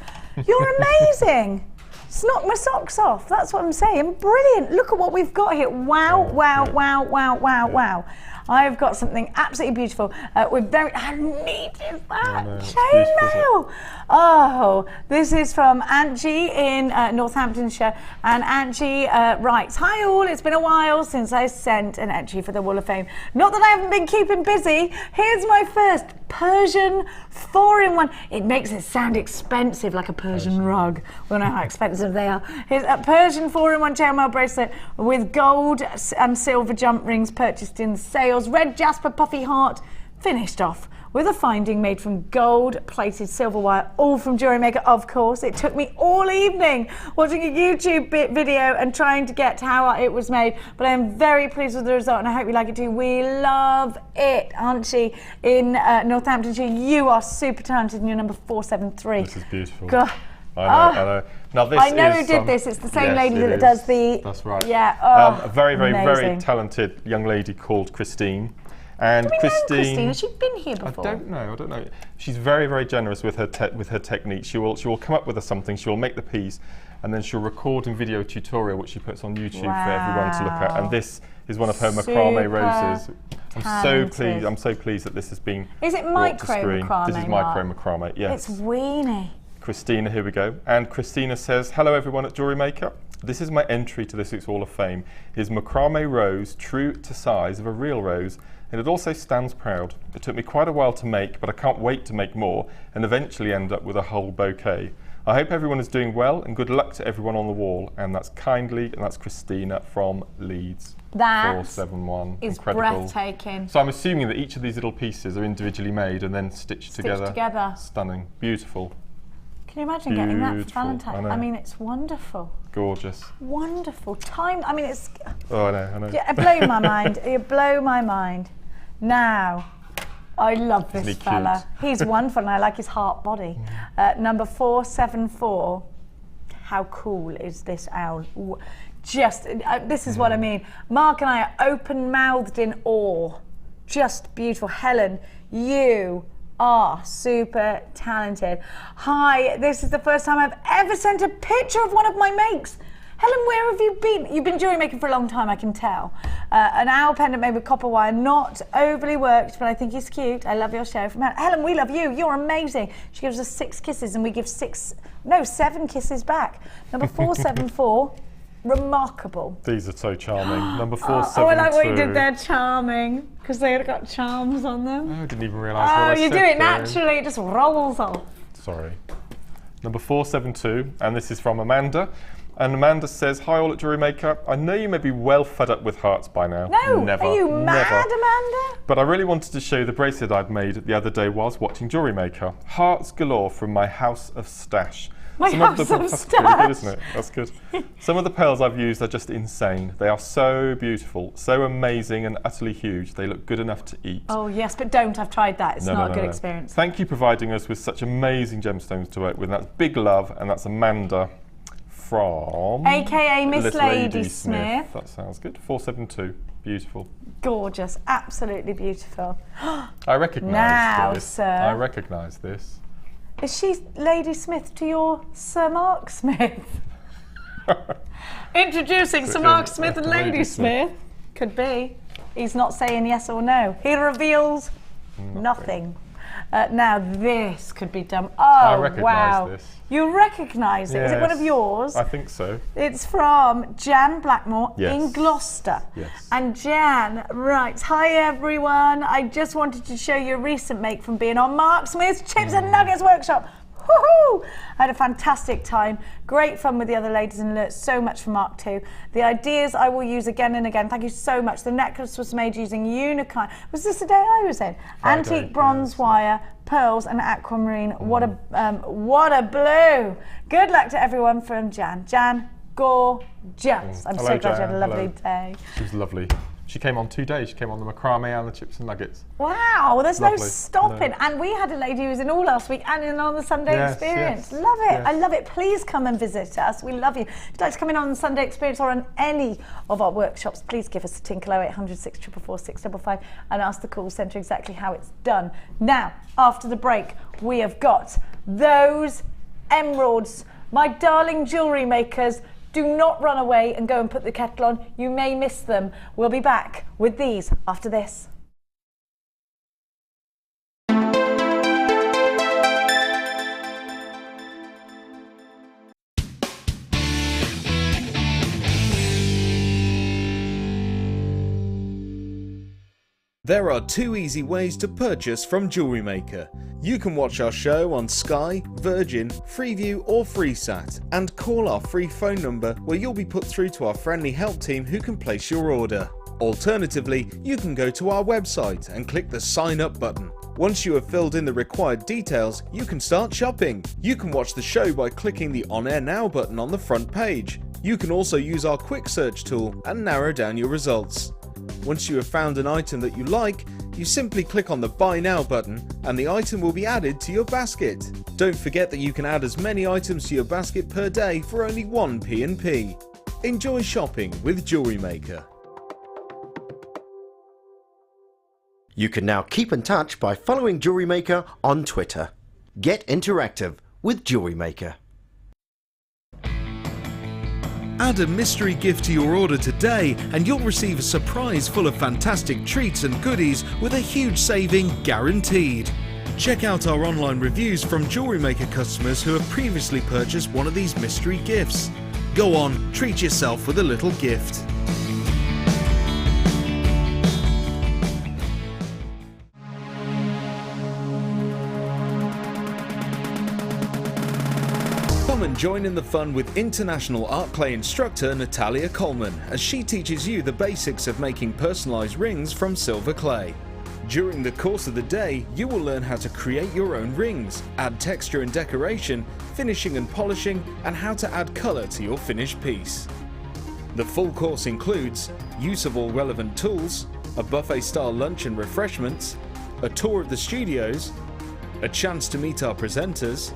You're amazing. It's knocked my socks off. That's what I'm saying. Brilliant. Look at what we've got here. Wow, wow, wow, wow, wow, wow. I've got something absolutely beautiful. We're very, how neat is that? Chainmail. Oh, this is from Angie in Northamptonshire. And Angie writes, hi all, it's been a while since I sent an entry for the Wall of Fame. Not that I haven't been keeping busy. Here's my first Persian 4-in-1. It makes it sound expensive, like a Persian rug. We all know how expensive they are. Here's a Persian 4-in-1 chainmail bracelet with gold and silver jump rings purchased in sales. Red jasper puffy heart, finished off with a finding made from gold-plated silver wire, all from JewelleryMaker, of course. It took me all evening watching a YouTube video and trying to get how it was made, but I am very pleased with the result, and I hope you like it too. We love it, Auntie in Northamptonshire. You are super talented, and you're number 473. This is beautiful. God. I know, I know. Now this I know who did this. It's the same lady that does the. That's right. Yeah. Oh, a very, very, amazing. very talented young lady called Christine. And Do we know Christine? Has she been here before? I don't know. She's very, very generous with her technique. She will come up with something. She will make the piece, and then she'll record and video tutorial, which she puts on YouTube for everyone to look at. And this is one of her macrame roses. I'm so pleased that this has been. Is it macrame macrame? This is macrame. Yes. It's weenie. Christina, here we go. And Christina says, hello everyone at JewelleryMaker. This is my entry to this week's Wall of Fame. Is macrame rose true to size of a real rose, and it also stands proud. It took me quite a while to make, but I can't wait to make more and eventually end up with a whole bouquet. I hope everyone is doing well, and good luck to everyone on the wall. And that's Christina from Leeds. That 471. is incredible. Breathtaking. So I'm assuming that each of these little pieces are individually made and then stitched together. Stunning. Beautiful. Can you imagine getting that for Valentine's? I mean, it's wonderful. Gorgeous. Wonderful. Time, I mean, it's... Oh, I know. Yeah, it blew my mind. You blow my mind. Now, I love this fella. He's wonderful, and I like his heart body. Number 474. How cool is this owl? Just, this is what I mean. Mark and I are open-mouthed in awe. Just beautiful. Helen, you are super talented. Hi, this is the first time I've ever sent a picture of one of my makes. Helen, where have you been? You've been jewellery making for a long time, I can tell. An owl pendant made with copper wire, not overly worked, but I think it's cute. I love your show. From Helen, we love you. You're amazing. She gives us 6 kisses and we give 7 kisses back. Number 474. Remarkable. These are so charming. Number 472. Oh, I like what you did there, charming, because they got charms on them. Oh, I didn't even realise what I said. You do it naturally, it just rolls off. Sorry. Number 472, and this is from Amanda. And Amanda says, hi all at JewelleryMaker. I know you may be well fed up with hearts by now. No, never. Are you mad, Amanda? But I really wanted to show you the bracelet I'd made the other day whilst watching JewelleryMaker. Hearts galore from my house of stash. House of That's stash. pretty good, isn't it? That's good. Some of the pearls I've used are just insane. They are so beautiful, so amazing and utterly huge. They look good enough to eat. Oh yes, but don't. I've tried that. It's not a good experience. Thank you for providing us with such amazing gemstones to work with. And that's big love, and that's Amanda from... AKA Miss Lady Smith. That sounds good. 472. Beautiful. Gorgeous. Absolutely beautiful. I recognise now, this. Sir. I recognise this. Is she Lady Smith to your Sir Mark Smith? Introducing Sir Mark Smith and Lady Smith. Could be. He's not saying yes or no. He reveals nothing. Now this could be done. Oh, I recognise wow. this. You recognise it? Is it one of yours? I think so. It's from Jan Blackmore in Gloucester. Yes. And Jan writes, hi everyone, I just wanted to show you a recent make from being on Mark Smith's Chips and Nuggets workshop. Woohoo! I had a fantastic time, great fun with the other ladies and learnt so much from Mark too. The ideas I will use again and again. Thank you so much. The necklace was made using unicorn. Was this the day I was in? Friday, antique bronze wire, pearls and aquamarine. What a blue. Good luck to everyone from Jan. Jan, gorgeous. I'm so glad you had a lovely day. She was lovely. She came on 2 days. She came on the macrame and the chips and nuggets. Wow, there's Lovely. no stopping. No. And we had a lady who was in all last week and in on the Sunday Experience. Love it. I love it. Please come and visit us. We love you. If you'd like to come in on the Sunday Experience or on any of our workshops, please give us a tinkle 0800 644 655 and ask the call centre exactly how it's done. Now, after the break, we have got those emeralds. My darling jewellery makers, do not run away and go and put the kettle on. You may miss them. We'll be back with these after this. There are 2 easy ways to purchase from Jewellery Maker. You can watch our show on Sky, Virgin, Freeview or FreeSat and call our free phone number where you'll be put through to our friendly help team who can place your order. Alternatively, you can go to our website and click the sign up button. Once you have filled in the required details, you can start shopping. You can watch the show by clicking the On Air Now button on the front page. You can also use our quick search tool and narrow down your results. Once you have found an item that you like, you simply click on the Buy Now button and the item will be added to your basket. Don't forget that you can add as many items to your basket per day for only 1 P&P. Enjoy shopping with Jewellery Maker. You can now keep in touch by following Jewellery Maker on Twitter. Get interactive with Jewellery Maker. Add a mystery gift to your order today and you'll receive a surprise full of fantastic treats and goodies with a huge saving guaranteed. Check out our online reviews from Jewellery Maker customers who have previously purchased one of these mystery gifts. Go on, treat yourself with a little gift. Come and join in the fun with international art clay instructor Natalia Coleman as she teaches you the basics of making personalised rings from silver clay. During the course of the day, you will learn how to create your own rings, add texture and decoration, finishing and polishing, and how to add colour to your finished piece. The full course includes use of all relevant tools, a buffet-style lunch and refreshments, a tour of the studios, a chance to meet our presenters,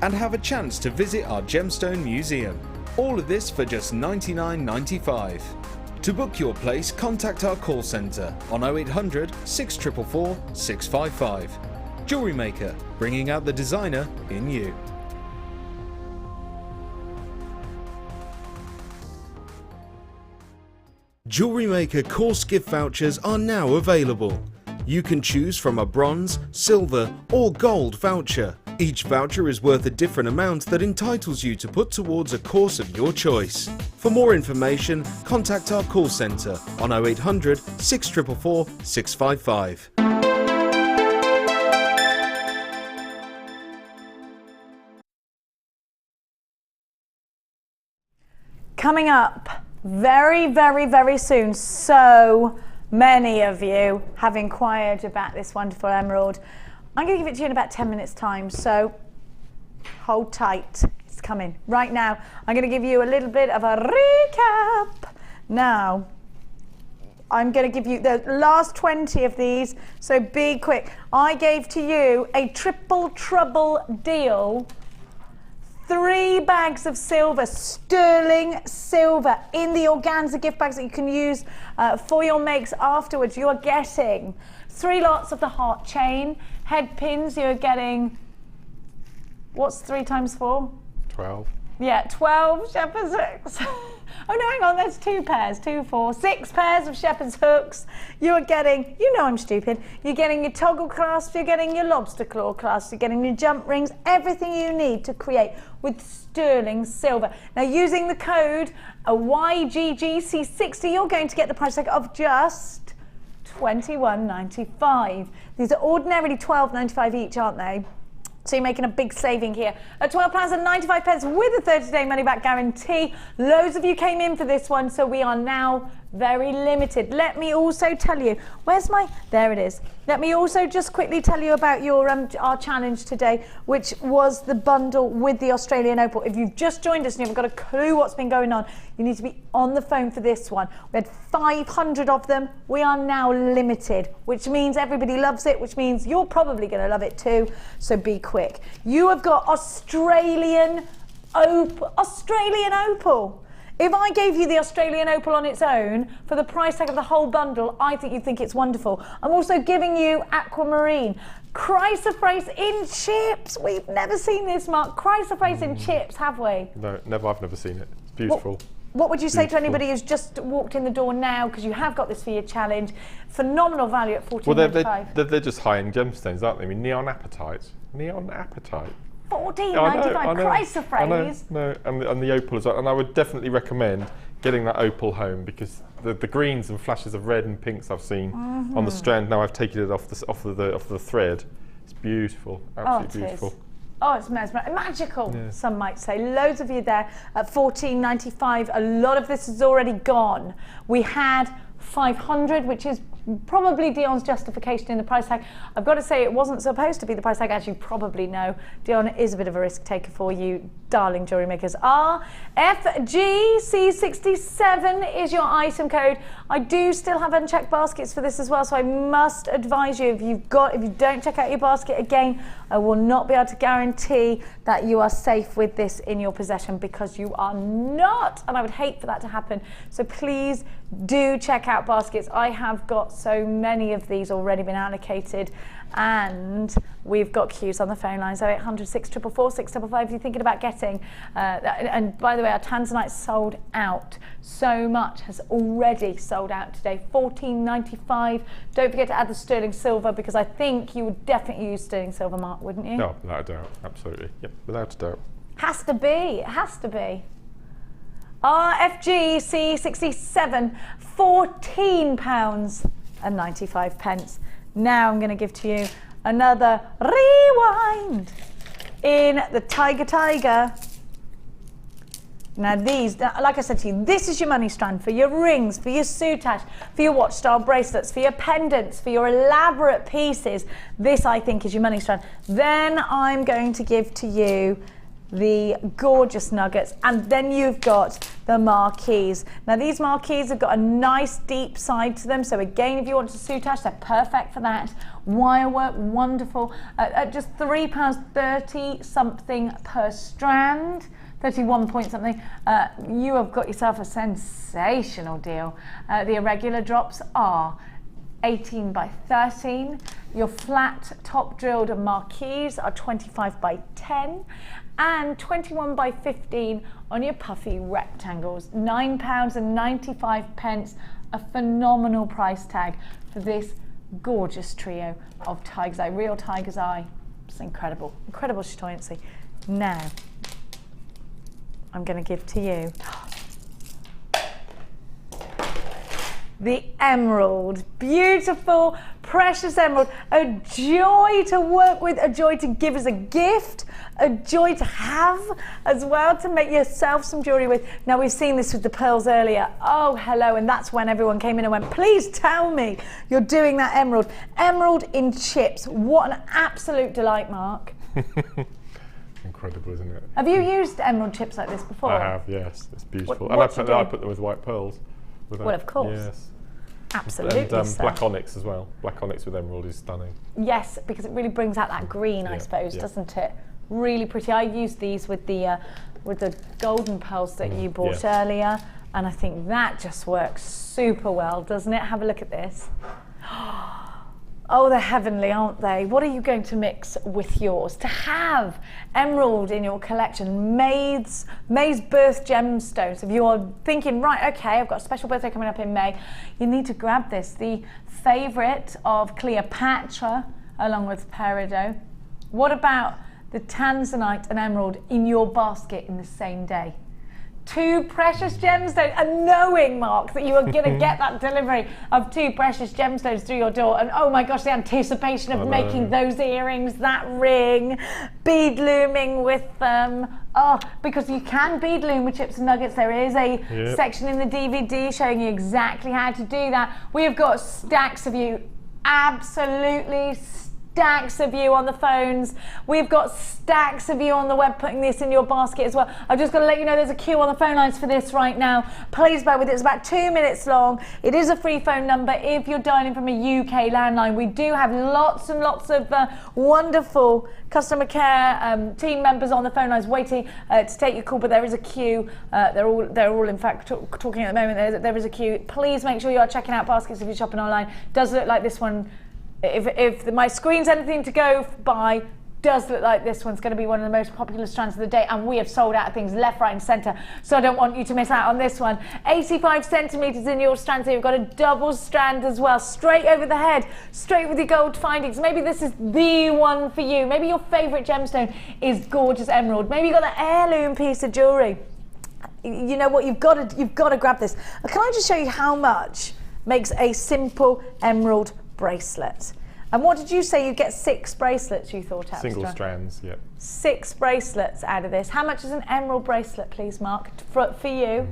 and have a chance to visit our gemstone museum. All of this for just $99.95. To book your place, contact our call centre on 0800 644 655. Jewellery Maker, bringing out the designer in you. Jewellery Maker course gift vouchers are now available. You can choose from a bronze, silver or gold voucher. Each voucher is worth a different amount that entitles you to put towards a course of your choice. For more information, contact our call centre on 0800 644 655. Coming up very, very, very soon, so many of you have inquired about this wonderful emerald. I'm going to give it to you in about 10 minutes time, so hold tight, it's coming. Right now, I'm going to give you a little bit of a recap. Now, I'm going to give you the last 20 of these, so be quick. I gave to you a triple trouble deal. 3 bags of silver, sterling silver, in the organza gift bags that you can use for your makes afterwards. You are getting 3 lots of the heart chain, head pins. You're getting, what's 3 times 4? 12. Yeah, 12 shepherd's hooks. Oh no, hang on, there's 2 pairs, 2, 4, 6 pairs of shepherd's hooks. You are getting, you know I'm stupid, you're getting your toggle clasps, you're getting your lobster claw clasps, you're getting your jump rings, everything you need to create with sterling silver. Now using the code YGGC60, you're going to get the price tag of just £21.95. These are ordinarily £12.95 each, aren't they? So you're making a big saving here at £12.95 with a 30-day money-back guarantee. Loads of you came in for this one, so we are now very limited. Let me also tell you, where's my, there it is. Let me also just quickly tell you about your our challenge today, which was the bundle with the Australian Opal. If you've just joined us and you haven't got a clue what's been going on, you need to be on the phone for this one. We had 500 of them. We are now limited, which means everybody loves it, which means you're probably going to love it too. So be quick. You have got Australian Opal. If I gave you the Australian Opal on its own for the price tag of the whole bundle, I think you'd think it's wonderful. I'm also giving you aquamarine. Chrysoprase in chips. We've never seen this, Mark. Chrysoprase in chips, have we? No, never. I've never seen it. It's beautiful. What would you say to anybody who's just walked in the door now, because you have got this for your challenge? Phenomenal value at $14.95. Well, they're just high-end gemstones, aren't they? I mean, neon apatite. Neon apatite. $14.95 chrysoprase. No, and the opal as well. And I would definitely recommend getting that opal home, because the greens and flashes of red and pinks I've seen on the strand. Now I've taken it off the thread. It's beautiful, absolutely beautiful. Oh, it's magical, yeah. Some might say. Loads of you there at $14.95. A lot of this is already gone. We had 500, which is probably Dion's justification in the price tag. I've got to say it wasn't supposed to be the price tag, as you probably know. Dion is a bit of a risk taker for you, darling jewellery makers. RFGC67 is your item code. I do still have unchecked baskets for this as well, so I must advise you, if you don't check out your basket again, I will not be able to guarantee that you are safe with this in your possession, because you are not, and I would hate for that to happen. So please do check out baskets. I have got so many of these already been allocated, and we've got queues on the phone lines 0800 644 655 if you're thinking about getting and by the way, our Tanzanite sold out. So much has already sold out today. $14.95. Don't forget to add the sterling silver, because I think you would definitely use sterling silver, Mark, wouldn't you? No, without a doubt, absolutely. Yep, without a doubt. Has to be, it has to be. RFGC67, £14.95. Now I'm going to give to you another rewind in the Tiger. Now these, like I said to you, this is your money strand for your rings, for your soutache, for your watch style bracelets, for your pendants, for your elaborate pieces. This, I think, is your money strand. Then I'm going to give to you the gorgeous nuggets, and then you've got the marquees. Now these marquees have got a nice deep side to them, so again, if you want to soutache, they're perfect for that. Wire work, wonderful, at just £3.30 something per strand, 31 point something. You have got yourself a sensational deal. The irregular drops are 18 by 13. Your flat top drilled marquees are 25 by 10 and 21 by 15 on your puffy rectangles. £9.95, a phenomenal price tag for this gorgeous trio of tiger's eye, real tiger's eye. It's incredible, incredible chatoyancy. Now, I'm going to give to you the emerald, beautiful, precious emerald, a joy to work with, a joy to give as a gift, a joy to have as well, to make yourself some jewellery with. Now we've seen this with the pearls earlier. Oh, hello, and that's when everyone came in and went, please tell me you're doing that emerald. Emerald in chips, what an absolute delight, Mark. Incredible, isn't it? Have you used emerald chips like this before? I have, yes, it's beautiful. And I put them with white pearls. Well, of course. Yes. Absolutely. And black onyx as well. Black onyx with emerald is stunning. Yes, because it really brings out that green, I suppose, doesn't it? Really pretty. I used these with the golden pearls that you bought earlier, and I think that just works super well, doesn't it? Have a look at this. Oh, they're heavenly, aren't they? What are you going to mix with yours? To have emerald in your collection, May's birth gemstones. If you're thinking, right, okay, I've got a special birthday coming up in May, you need to grab this. The favourite of Cleopatra, along with peridot. What about the Tanzanite and emerald in your basket in the same day? 2 precious gemstones, and knowing, Mark, that you are going to get that delivery of 2 precious gemstones through your door, and oh my gosh, the anticipation of making those earrings, that ring, bead looming with them. Oh, because you can bead loom with chips and nuggets. There is a section in the DVD showing you exactly how to do that. We have got stacks of you, absolutely stacks of you on the phones. We've got stacks of you on the web putting this in your basket as well. I've just got to let you know there's a queue on the phone lines for this right now. Please bear with it. It's about 2 minutes long. It is a free phone number if you're dialing from a UK landline. We do have lots and lots of wonderful customer care team members on the phone lines waiting to take your call, but there is a queue. They're all in fact talking at the moment. There is a queue. Please make sure you are checking out baskets if you're shopping online. Does look like this one. If my screen's anything to go by, does look like this one's going to be one of the most popular strands of the day, and we have sold out of things left, right and centre, so I don't want you to miss out on this one. 85 centimetres in your strand, so you've got a double strand as well, straight over the head, straight with your gold findings. Maybe this is the one for you. Maybe your favourite gemstone is gorgeous emerald. Maybe you've got an heirloom piece of jewellery. You know what, you've got to grab this. Can I just show you how much makes a simple emerald bracelet? And what did you say? You get 6 bracelets, you thought, extra? Single strands, yeah. 6 bracelets out of this. How much is an emerald bracelet, please, Mark, for you?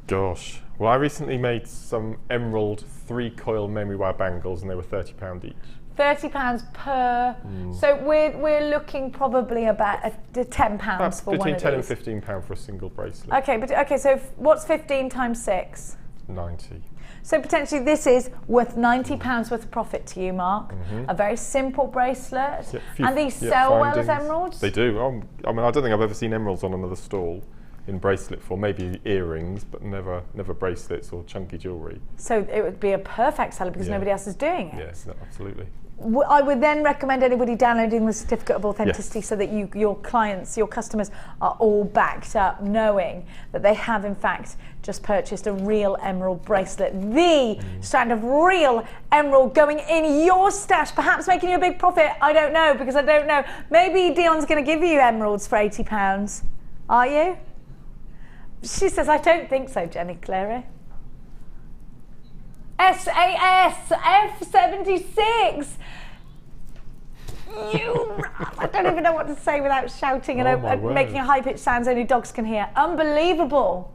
Gosh. Well, I recently made some emerald 3-coil memory wire bangles, and they were £30 each. £30 per. So we're looking probably about £10 for one of these. Between £10 and £15 for a single bracelet. Okay, so what's 15 times 6? 90. So potentially this is worth £90 worth of profit to you, Mark. A very simple bracelet. And these sell well as emeralds? They do. I mean, I don't think I've ever seen emeralds on another stall in bracelet form. Maybe earrings, but never bracelets or chunky jewellery. So it would be a perfect seller because nobody else is doing it. Yes, absolutely. I would then recommend anybody downloading the certificate of authenticity so that your clients, your customers are all backed up knowing that they have in fact just purchased a real emerald bracelet, the strand of real emerald going in your stash, perhaps making you a big profit. I don't know, because I don't know. Maybe Dion's going to give you emeralds for £80. Are you? She says, I don't think so, Jenny Cleary. SAS F76. I don't even know what to say without shouting and making a high-pitched sounds only dogs can hear. Unbelievable.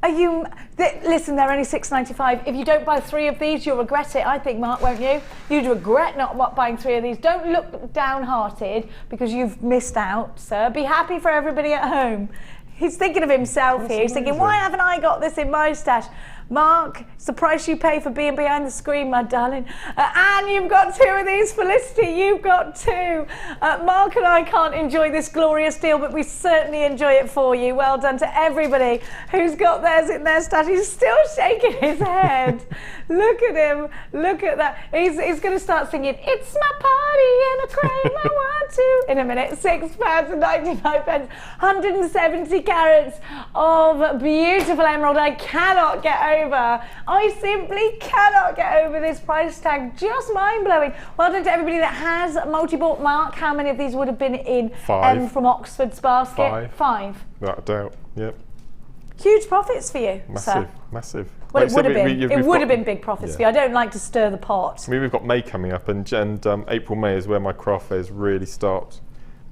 Listen, they're only £6.95. If you don't buy 3 of these, you'll regret it, I think, Mark, won't you? You'd regret not buying 3 of these. Don't look downhearted because you've missed out, sir. Be happy for everybody at home. He's thinking of himself here. He's thinking, why haven't I got this in my stash? Mark, it's the price you pay for being behind the screen, my darling. And you've got 2 of these. Felicity, you've got 2. Mark and I can't enjoy this glorious deal, but we certainly enjoy it for you. Well done to everybody who's got theirs in their stash. He's still shaking his head. Look at him. Look at that. He's going to start singing, it's my party and a crane I want to. In a minute. £6.95. 170 carats of beautiful emerald. I cannot get over. I simply cannot get over this price tag. Just mind-blowing. Well done to everybody that has multi-bought. Mark, how many of these would have been in 5 from Oxford's basket? 5. Without a doubt, yep. Huge profits for you, sir. Massive. Well, it would have been. It would have been big profits for you. I don't like to stir the pot. I mean, we've got May coming up, and April, May is where my craft fairs really start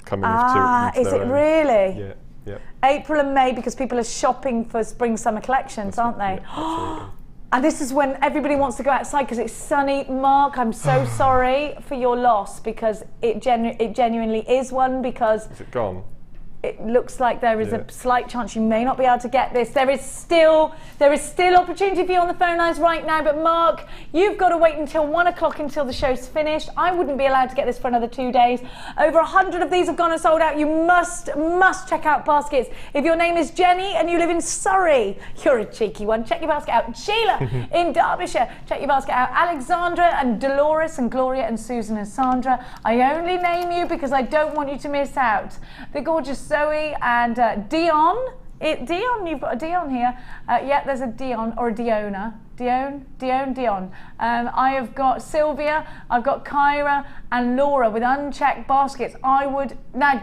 coming into is it really? Yeah. Yeah. April and May, because people are shopping for spring summer collections, aren't they? Yeah, and this is when everybody wants to go outside because it's sunny. Mark, I'm so sorry for your loss, because it genuinely is one. Because is it gone? it looks like there is a slight chance you may not be able to get this. There is still opportunity for you on the phone lines right now, but Mark, you've got to wait until 1 o'clock until the show's finished. I wouldn't be allowed to get this for another 2 days. Over 100 of these have gone and sold out. You must check out baskets. If your name is Jenny and you live in Surrey, you're a cheeky one. Check your basket out. Sheila in Derbyshire, check your basket out. Alexandra and Dolores and Gloria and Susan and Sandra. I only name you because I don't want you to miss out. The gorgeous Zoe and Dion. Dion, you've got a Dion here. Yeah, there's a Dion or a Diona. Dion. I have got Sylvia, I've got Kyra and Laura with unchecked baskets. I would, now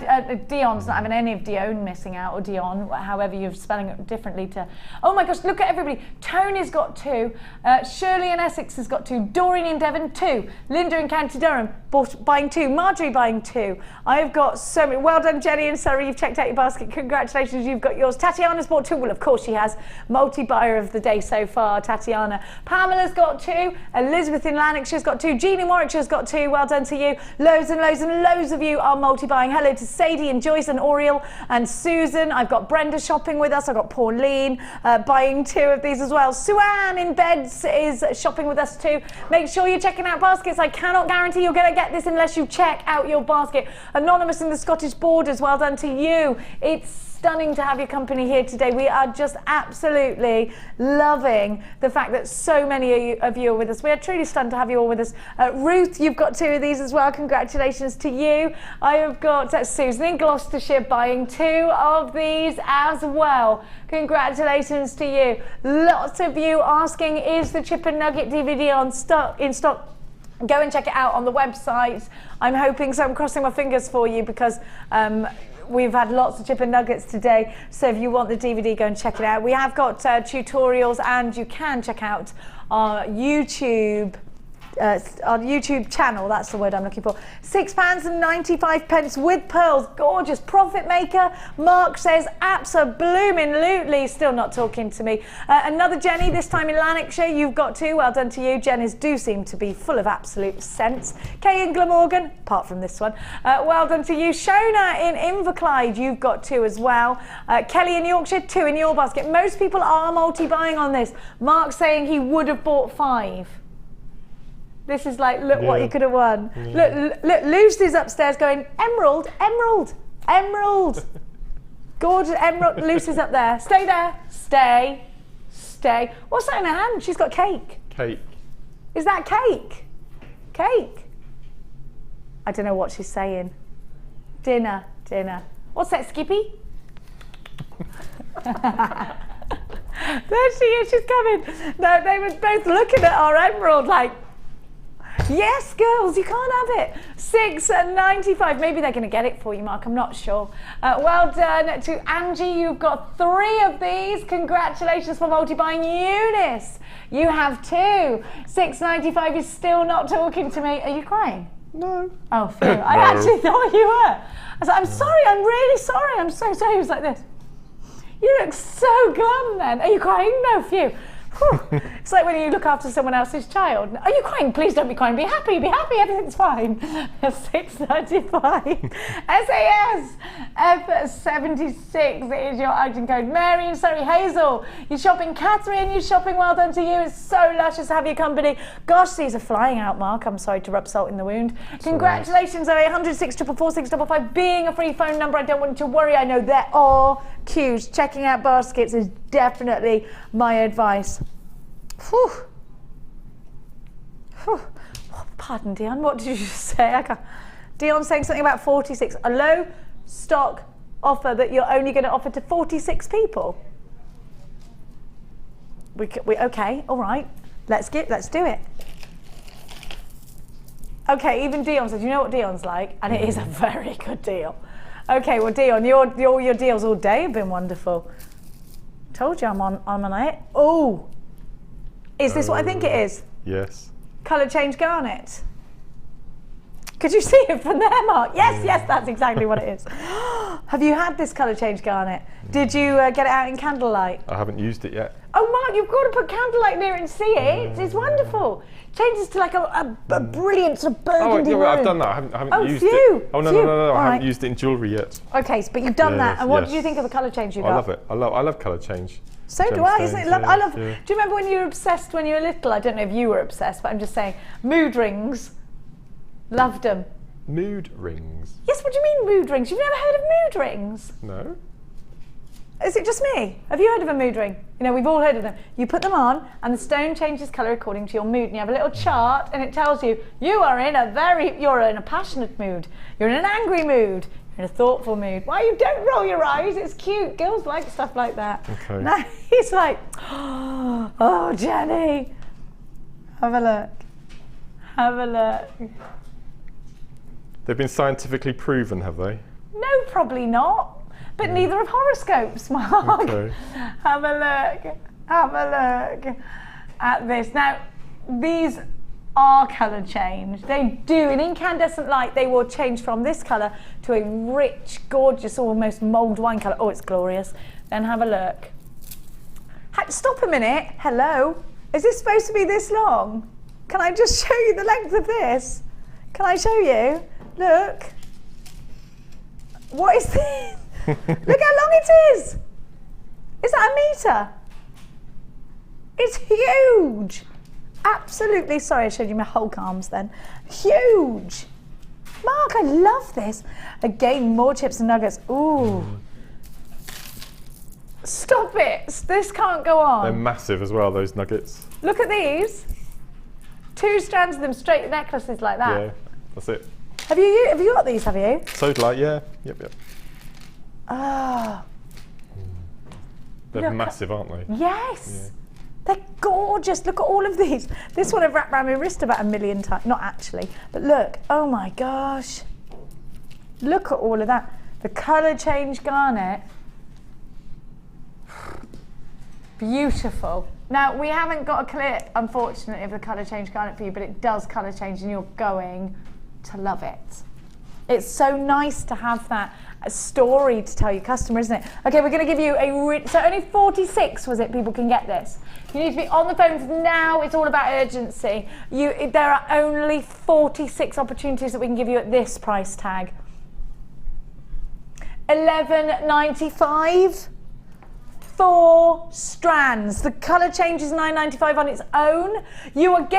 Dion's not having any of Dion missing out, or Dion, however you're spelling it differently to, oh my gosh, look at everybody. Tony's got 2, Shirley in Essex has got 2, Doreen in Devon 2, Linda in County Durham buying 2, Marjorie buying 2. I've got so many, well done Jenny and Surrey, you've checked out your basket, congratulations, you've got yours. Tatiana's bought 2, well of course she has, multi-buyer of the day so far, Tatiana. Pamela's got 2, Elizabeth in Lanarkshire's got 2, Jean in Warwickshire's got 2, well done to you. Loads and loads of you are multi-buying. Hello to Sadie and Joyce and Oriel and Susan. I've got Brenda shopping with us. I've got Pauline buying 2 of these as well. Suan in Beds is shopping with us too. Make sure you're checking out baskets. I cannot guarantee you're going to get this unless you check out your basket. Anonymous in the Scottish Borders, well done to you. It's stunning to have your company here today. We are just absolutely loving the fact that so many of you are with us. We are truly stunned to have you all with us. Ruth, you've got 2 of these as well. Congratulations to you. I have got Susan in Gloucestershire buying 2 of these as well. Congratulations to you. Lots of you asking, is the Chip and Nugget DVD in stock? Go and check it out on the website. I'm hoping so. I'm crossing my fingers for you because we've had lots of Chip and Nuggets today, so if you want the DVD, go and check it out. We have got tutorials, and you can check out our YouTube channel, that's the word I'm looking for. £6.95 with pearls, gorgeous. Profit maker, Mark says, abso-blooming-lutely, still not talking to me. Another Jenny, this time in Lanarkshire, you've got 2, well done to you. Jennies do seem to be full of absolute sense. Kay in Glamorgan, apart from this one, well done to you. Shona in Inverclyde, you've got 2 as well. Kelly in Yorkshire, 2 in your basket. Most people are multi-buying on this. Mark's saying he would have bought 5. This is like, look what you could have won. Yeah. Look, Lucy's upstairs going, emerald. Gorgeous emerald. Lucy's up there. Stay there. Stay. What's that in her hand? She's got cake. Cake. Is that cake? Cake. I don't know what she's saying. Dinner. What's that, Skippy? There she is, she's coming. No, they were both looking at our emerald like, yes, girls, you can't have it. £6.95. Maybe they're going to get it for you, Mark. I'm not sure. Well done to Angie. You've got 3 of these. Congratulations for multi-buying. Eunice, you have 2. £6.95 is still not talking to me. Are you crying? No. Oh, phew. No. I actually thought you were. I was like, I'm sorry. I'm really sorry. I'm so sorry. He was like this. You look so glum then. Are you crying? No, phew. It's like when you look after someone else's child. Are you crying? Please don't be crying. Be happy, everything's fine. £6.95. SAS F76 is your item code. Mary and Surrey. Hazel, you're shopping. Catherine, you're shopping. Well done to you. It's so luscious to have your company. Gosh, these are flying out, Mark. I'm sorry to rub salt in the wound. Congratulations, Zoe. 106 444 655 being a free phone number. I don't want you to worry. I know there are queues. Checking out baskets is definitely my advice. Whew. Pardon, Dion, what did you just say? Dion's saying something about 46. A low stock offer that you're only going to offer to 46 people. Okay, all right. Let's do it. Okay, even Dion says, you know what Dion's like? And it is a very good deal. Okay, well, Dion, your deals all day have been wonderful. Told you I'm on it. Oh, is this what I think it is? Yes. Colour change garnet. Could you see it from there, Mark? Yes, yes, that's exactly what it is. Have you had this colour change garnet? Did you get it out in candlelight? I haven't used it yet. Oh, Mark, you've got to put candlelight near it and see it. It's wonderful. Changes to like a brilliant sort of burgundy well, I've done that. I haven't used it. Oh, no. I haven't used it in jewellery yet. Okay, but you've done that. And what did you think of the colour change you got? I love it. I love colour change. So do I, isn't it? I love. Do you remember when you were obsessed when you were little? I don't know if you were obsessed, but I'm just saying. Mood rings. Loved them. Mood rings? Yes, what do you mean mood rings? You've never heard of mood rings? No. Is it just me? Have you heard of a mood ring? You know, we've all heard of them. You put them on and the stone changes colour according to your mood. And you have a little chart and it tells you, you're in a passionate mood. You're in an angry mood. You're in a thoughtful mood. Why you don't roll your eyes? It's cute. Girls like stuff like that. Okay. Now he's like, oh, Jenny. Have a look. Have a look. They've been scientifically proven, have they? No, probably not. But neither have horoscopes, Mark. Okay. Have a look at this. Now, these are colour changed. They do, in incandescent light, they will change from this colour to a rich, gorgeous, almost mulled wine colour. Oh, it's glorious. Then have a look. Stop a minute. Hello. Is this supposed to be this long? Can I just show you the length of this? Can I show you? Look. What is this? Look how long it is! Is that a metre? It's huge! Absolutely, sorry I showed you my Hulk arms then. Huge! Mark, I love this. Again, more chips and nuggets. Ooh. Stop it! This can't go on. They're massive as well, those nuggets. Look at these. 2 strands of them, straight necklaces like that. Yeah, that's it. Have you got these, have you? So like, yeah. Yep. Ah. They're massive, aren't they? Yes. Yeah. They're gorgeous. Look at all of these. This one I've wrapped around my wrist about 1 million times. Not actually, but look. Oh my gosh. Look at all of that. The colour change garnet. Beautiful. Now, we haven't got a clip, unfortunately, of the colour change garnet for you, but it does colour change and you're going to love it. It's so nice to have that story to tell your customer, isn't it? Okay, we're going to give you so only 46 was it people can get this. You need to be on the phones now. It's all about urgency. There are only 46 opportunities that we can give you at this price tag. $11.95. 4 strands. The colour change is $9.95 on its own. You'd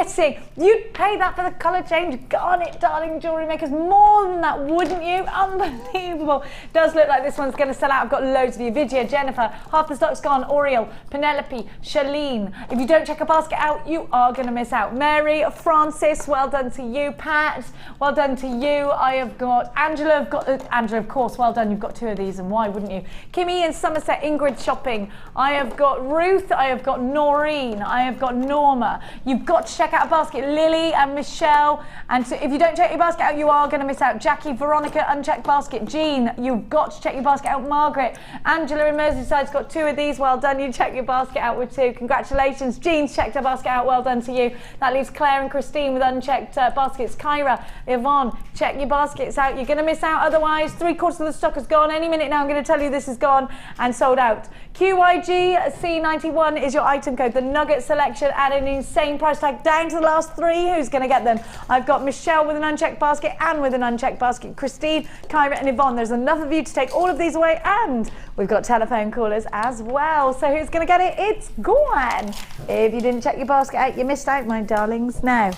pay that for the colour change garnet, darling jewellery makers. More than that, wouldn't you? Unbelievable. Does look like this one's going to sell out. I've got loads of you. Vigia, Jennifer, half the stock's gone. Oriel, Penelope, Charlene. If you don't check a basket out, you are going to miss out. Mary, Francis, well done to you. Pat, well done to you. I have got Angela. Angela, of course, well done. You've got 2 of these, and why wouldn't you? Kimmy in Somerset, Ingrid shopping. I have got Ruth, I have got Noreen, I have got Norma. You've got to check out a basket. Lily and Michelle. And so if you don't check your basket out, you are going to miss out. Jackie, Veronica, unchecked basket. Jean, you've got to check your basket out. Margaret, Angela in Merseyside's got 2 of these. Well done. You check your basket out with 2. Congratulations. Jean's checked her basket out. Well done to you. That leaves Claire and Christine with unchecked baskets. Kyra, Yvonne, check your baskets out. You're going to miss out otherwise. 3/4 of the stock is gone. Any minute now I'm going to tell you this is gone and sold out. QYGC91 is your item code. The nugget selection at an insane price tag down to the last 3. Who's going to get them? I've got Michelle with an unchecked basket, Anne with an unchecked basket, Christine, Kyra and Yvonne. There's enough of you to take all of these away, and we've got telephone callers as well. So who's going to get it? It's gone. If you didn't check your basket out, you missed out, my darlings. Now,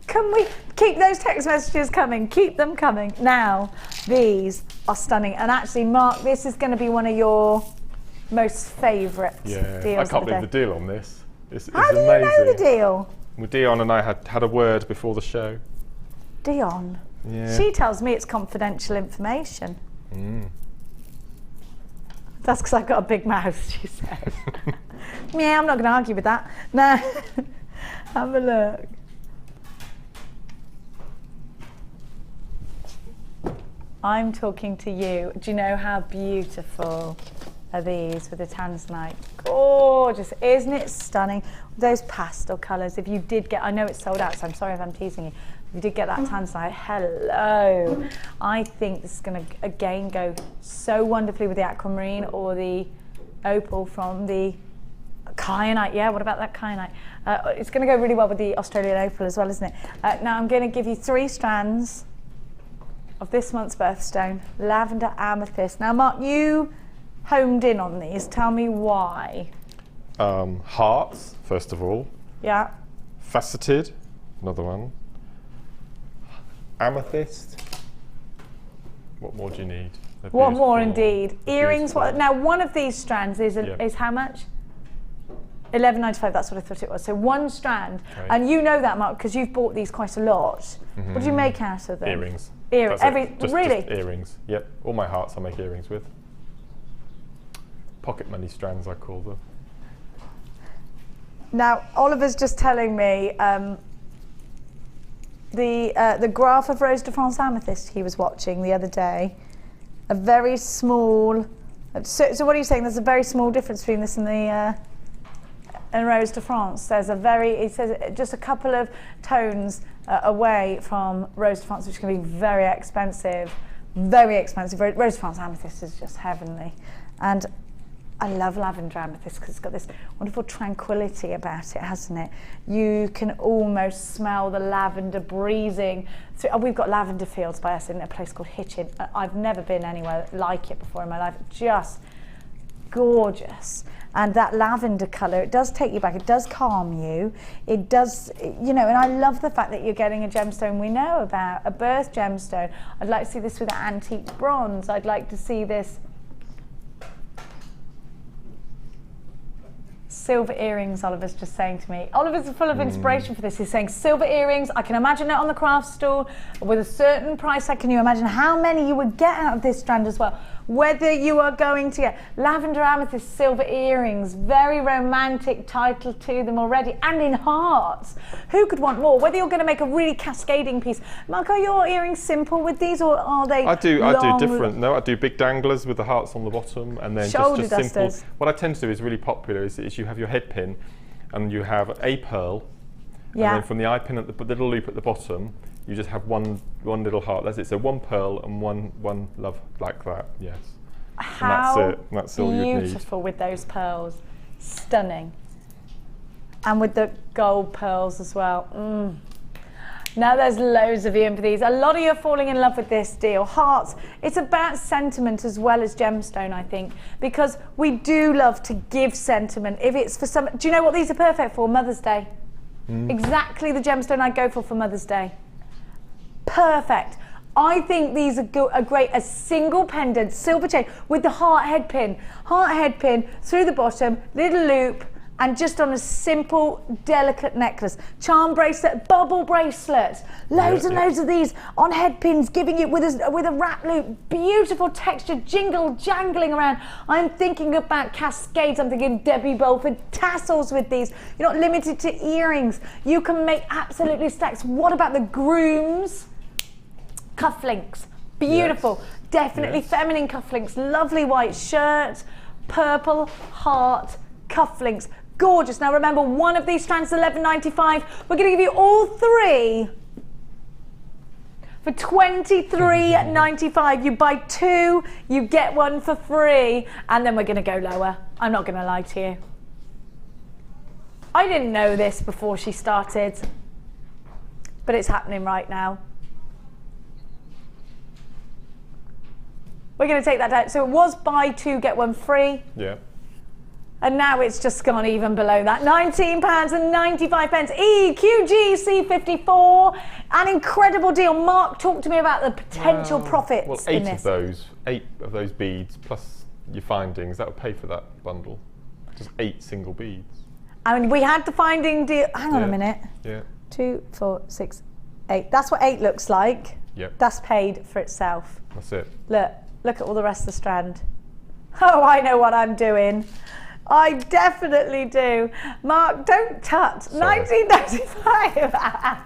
can we keep those text messages coming? Keep them coming. Now, these are stunning. And actually, Mark, this is going to be one of your most favourite deals. I can't believe the deal on this. It's How do amazing. you know the deal? Well, Dion and I had a word before the show. Dion? Yeah. She tells me it's confidential information. That's because I've got a big mouth, she says. Yeah, I'm not going to argue with that. No. Have a look. I'm talking to you. Do you know how beautiful are these with the Tanzanite. Gorgeous, isn't it stunning? Those pastel colours, if you did get, I know it's sold out, so I'm sorry if I'm teasing you. If you did get that Tanzanite, hello. I think this is going to, again, go so wonderfully with the aquamarine or the opal from the kyanite. Yeah, what about that kyanite? It's going to go really well with the Australian opal as well, isn't it? Now I'm going to give you 3 strands of this month's birthstone, lavender amethyst. Now, Mark, you homed in on these. Tell me why. Hearts, first of all. Yeah. Faceted, another one. Amethyst. What more do you need? What more, indeed. Earrings. What, now, one of these strands is how much? $11.95. That's what I thought it was. So 1 strand, and you know that, Mark, because you've bought these quite a lot. What do you make out of them? Earrings. Earrings. Really? Just earrings. Yep. All my hearts I make earrings with. Pocket money strands, I call them. Now, Oliver's just telling me the graph of Rose de France amethyst he was watching the other day. A very small. So what are you saying? There's a very small difference between this and the and Rose de France. There's a very. It says just a couple of tones away from Rose de France, which can be very expensive. Very expensive. Rose de France amethyst is just heavenly, and I love lavender amethyst because it's got this wonderful tranquility about it, hasn't it? You can almost smell the lavender breezing through. Oh, we've got lavender fields by us in a place called Hitchin. I've never been anywhere like it before in my life. Just gorgeous. And that lavender colour, it does take you back, it does calm you, it does, you know, and I love the fact that you're getting a gemstone we know about, a birth gemstone. I'd like to see this with antique bronze. I'd like to see this silver earrings, Oliver's just saying to me. Oliver's full of inspiration for this. He's saying silver earrings, I can imagine it on the craft stall with a certain price tag. Can you imagine how many you would get out of this strand as well? Whether you are going to get lavender amethyst silver earrings, very romantic title to them already, and in hearts. Who could want more? Whether you're going to make a really cascading piece. Mark, are your earrings simple with these, or are they I do different. No, I do big danglers with the hearts on the bottom, and then shoulder just dusters. Simple. What I tend to do is really popular is you have your head pin, and you have a pearl, and then from the eye pin at the little loop at the bottom, you just have one little heart. That's it. So 1 pearl and one love, like that. Yes. How and that's it. That's all you need. Beautiful with those pearls. Stunning. And with the gold pearls as well. Now there's loads of you in for these. A lot of you are falling in love with this deal. Hearts. It's about sentiment as well as gemstone, I think, because we do love to give sentiment. If it's for some, do you know what these are perfect for? Mother's Day. Exactly the gemstone I'd go for Mother's Day. Perfect. I think these are great. A single pendant, silver chain with the heart head pin through the bottom, little loop, and just on a simple, delicate necklace. Charm bracelet, bubble bracelet, loads and loads of these on head pins, giving it with a wrap loop, beautiful texture, jangling around. I'm thinking about cascades. I'm thinking Debbie Bolford tassels with these. You're not limited to earrings. You can make absolutely stacks. What about the grooms? Cufflinks, beautiful, definitely feminine cufflinks, lovely white shirt, purple heart cufflinks, gorgeous. Now remember, one of these strands is $11.95. We're going to give you all 3 for $23.95. You buy 2, you get 1 for free, and then we're going to go lower. I'm not going to lie to you. I didn't know this before she started, but it's happening right now. We're going to take that down. So it was buy 2, get 1 free. Yeah. And now it's just gone even below that. £19.95. EQGC54. An incredible deal. Mark, talk to me about the potential profits in this. 8 of those beads plus your findings, that would pay for that bundle. Just 8 single beads. I mean, we had the finding deal. Hang on a minute. Yeah. 2, 4, 6, 8. That's what 8 looks like. Yep. That's paid for itself. That's it. Look at all the rest of the strand. Oh, I know what I'm doing. I definitely do. Mark, don't touch. Sorry. 1995.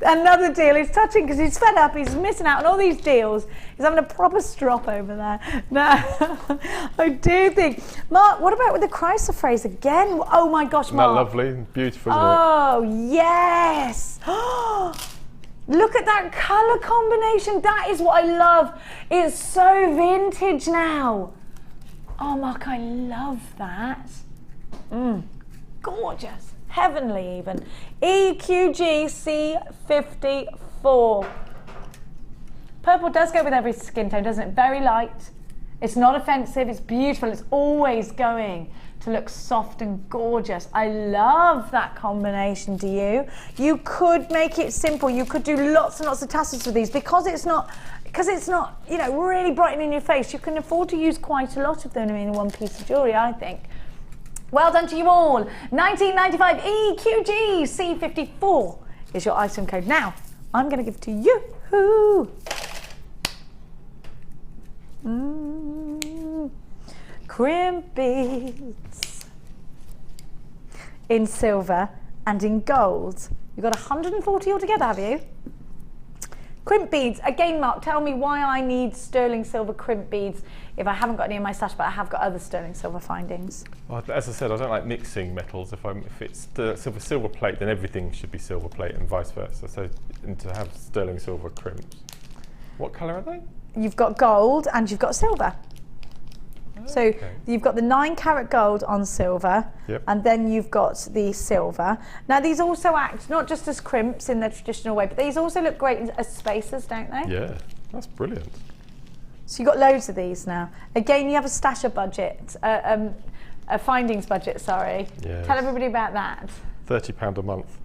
Another deal. He's touching because he's fed up. He's missing out on all these deals. He's having a proper strop over there. No, I do think. Mark, what about with the chrysoprase again? Oh my gosh, Mark. Isn't that lovely? Beautiful, isn't it? Oh, yes. Look at that colour combination. That is what I love. It's so vintage now. Oh, Mark, I love that. Gorgeous. Heavenly even. EQG C54. Purple does go with every skin tone, doesn't it? Very light. It's not offensive. It's beautiful. It's always going to look soft and gorgeous. I love that combination, do you? You could make it simple. You could do lots and lots of tassels with these because it's not, you know, really brightening your face. You can afford to use quite a lot of them in one piece of jewellery, I think. Well done to you all. 1995 EQG C54 is your item code. Now, I'm going to give to you. Crimp beads in silver and in gold. You've got 140 altogether, have you? Crimp beads. Again, Mark, tell me why I need sterling silver crimp beads if I haven't got any in my stash, but I have got other sterling silver findings. Well, as I said, I don't like mixing metals. If it's silver plate, then everything should be silver plate and vice versa. So, and to have sterling silver crimps. What colour are they? You've got gold and you've got silver. So you've got the 9-carat gold on silver, and then you've got the silver. Now these also act not just as crimps in the traditional way, but these also look great as spacers, don't they? Yeah, that's brilliant. So you've got loads of these now. Again, you have a stasher budget, a findings budget, sorry. Yes. Tell everybody about that. £30 a month.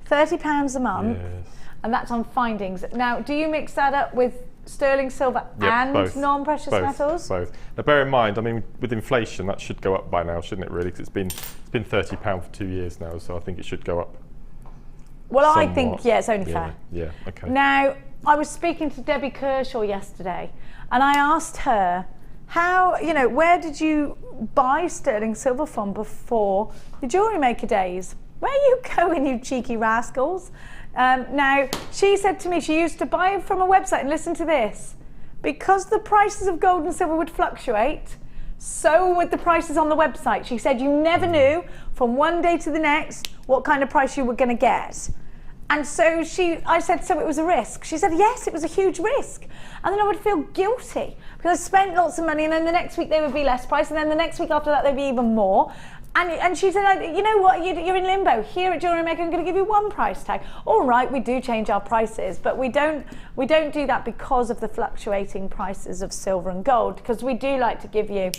£30 a month, yes. And that's on findings. Now, do you mix that up with sterling silver and non-precious metals? Both. Now bear in mind, I mean, with inflation, that should go up by now, shouldn't it? Really, because it's been £30 for 2 years now, so I think it should go up. Well, somewhat. I think it's only fair. Yeah. Okay. Now, I was speaking to Debbie Kershaw yesterday, and I asked her how, you know, where did you buy sterling silver from before the Jewellery Maker days? Where are you going, you cheeky rascals? Now, she said to me she used to buy it from a website, and listen to this, because the prices of gold and silver would fluctuate, so would the prices on the website. She said you never knew from one day to the next what kind of price you were going to get. And so I said, so it was a risk. She said, yes, it was a huge risk. And then I would feel guilty because I spent lots of money, and then the next week they would be less price, and then the next week after that they'd be even more. And she said, you know what, you're in limbo. Here at Jewellery Maker, I'm going to give you one price tag. All right, we do change our prices, but we don't do that because of the fluctuating prices of silver and gold, because we do like to give you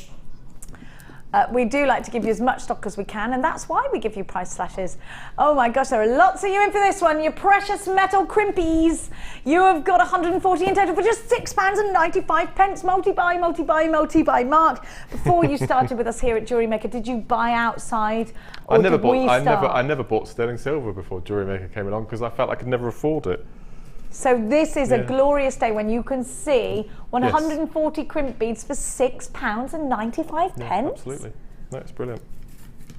as much stock as we can, and that's why we give you price slashes. Oh my gosh, there are lots of you in for this one, you precious metal crimpies. You have got 140 in total for just £6.95. Multi-buy. Mark, before you started with us here at Jewellery Maker, did you buy outside, or did we start? I never bought sterling silver before Jewellery Maker came along because I felt I could never afford it. So this is a glorious day when you can see 140 crimp beads for £6.95. Yeah, absolutely. That's brilliant.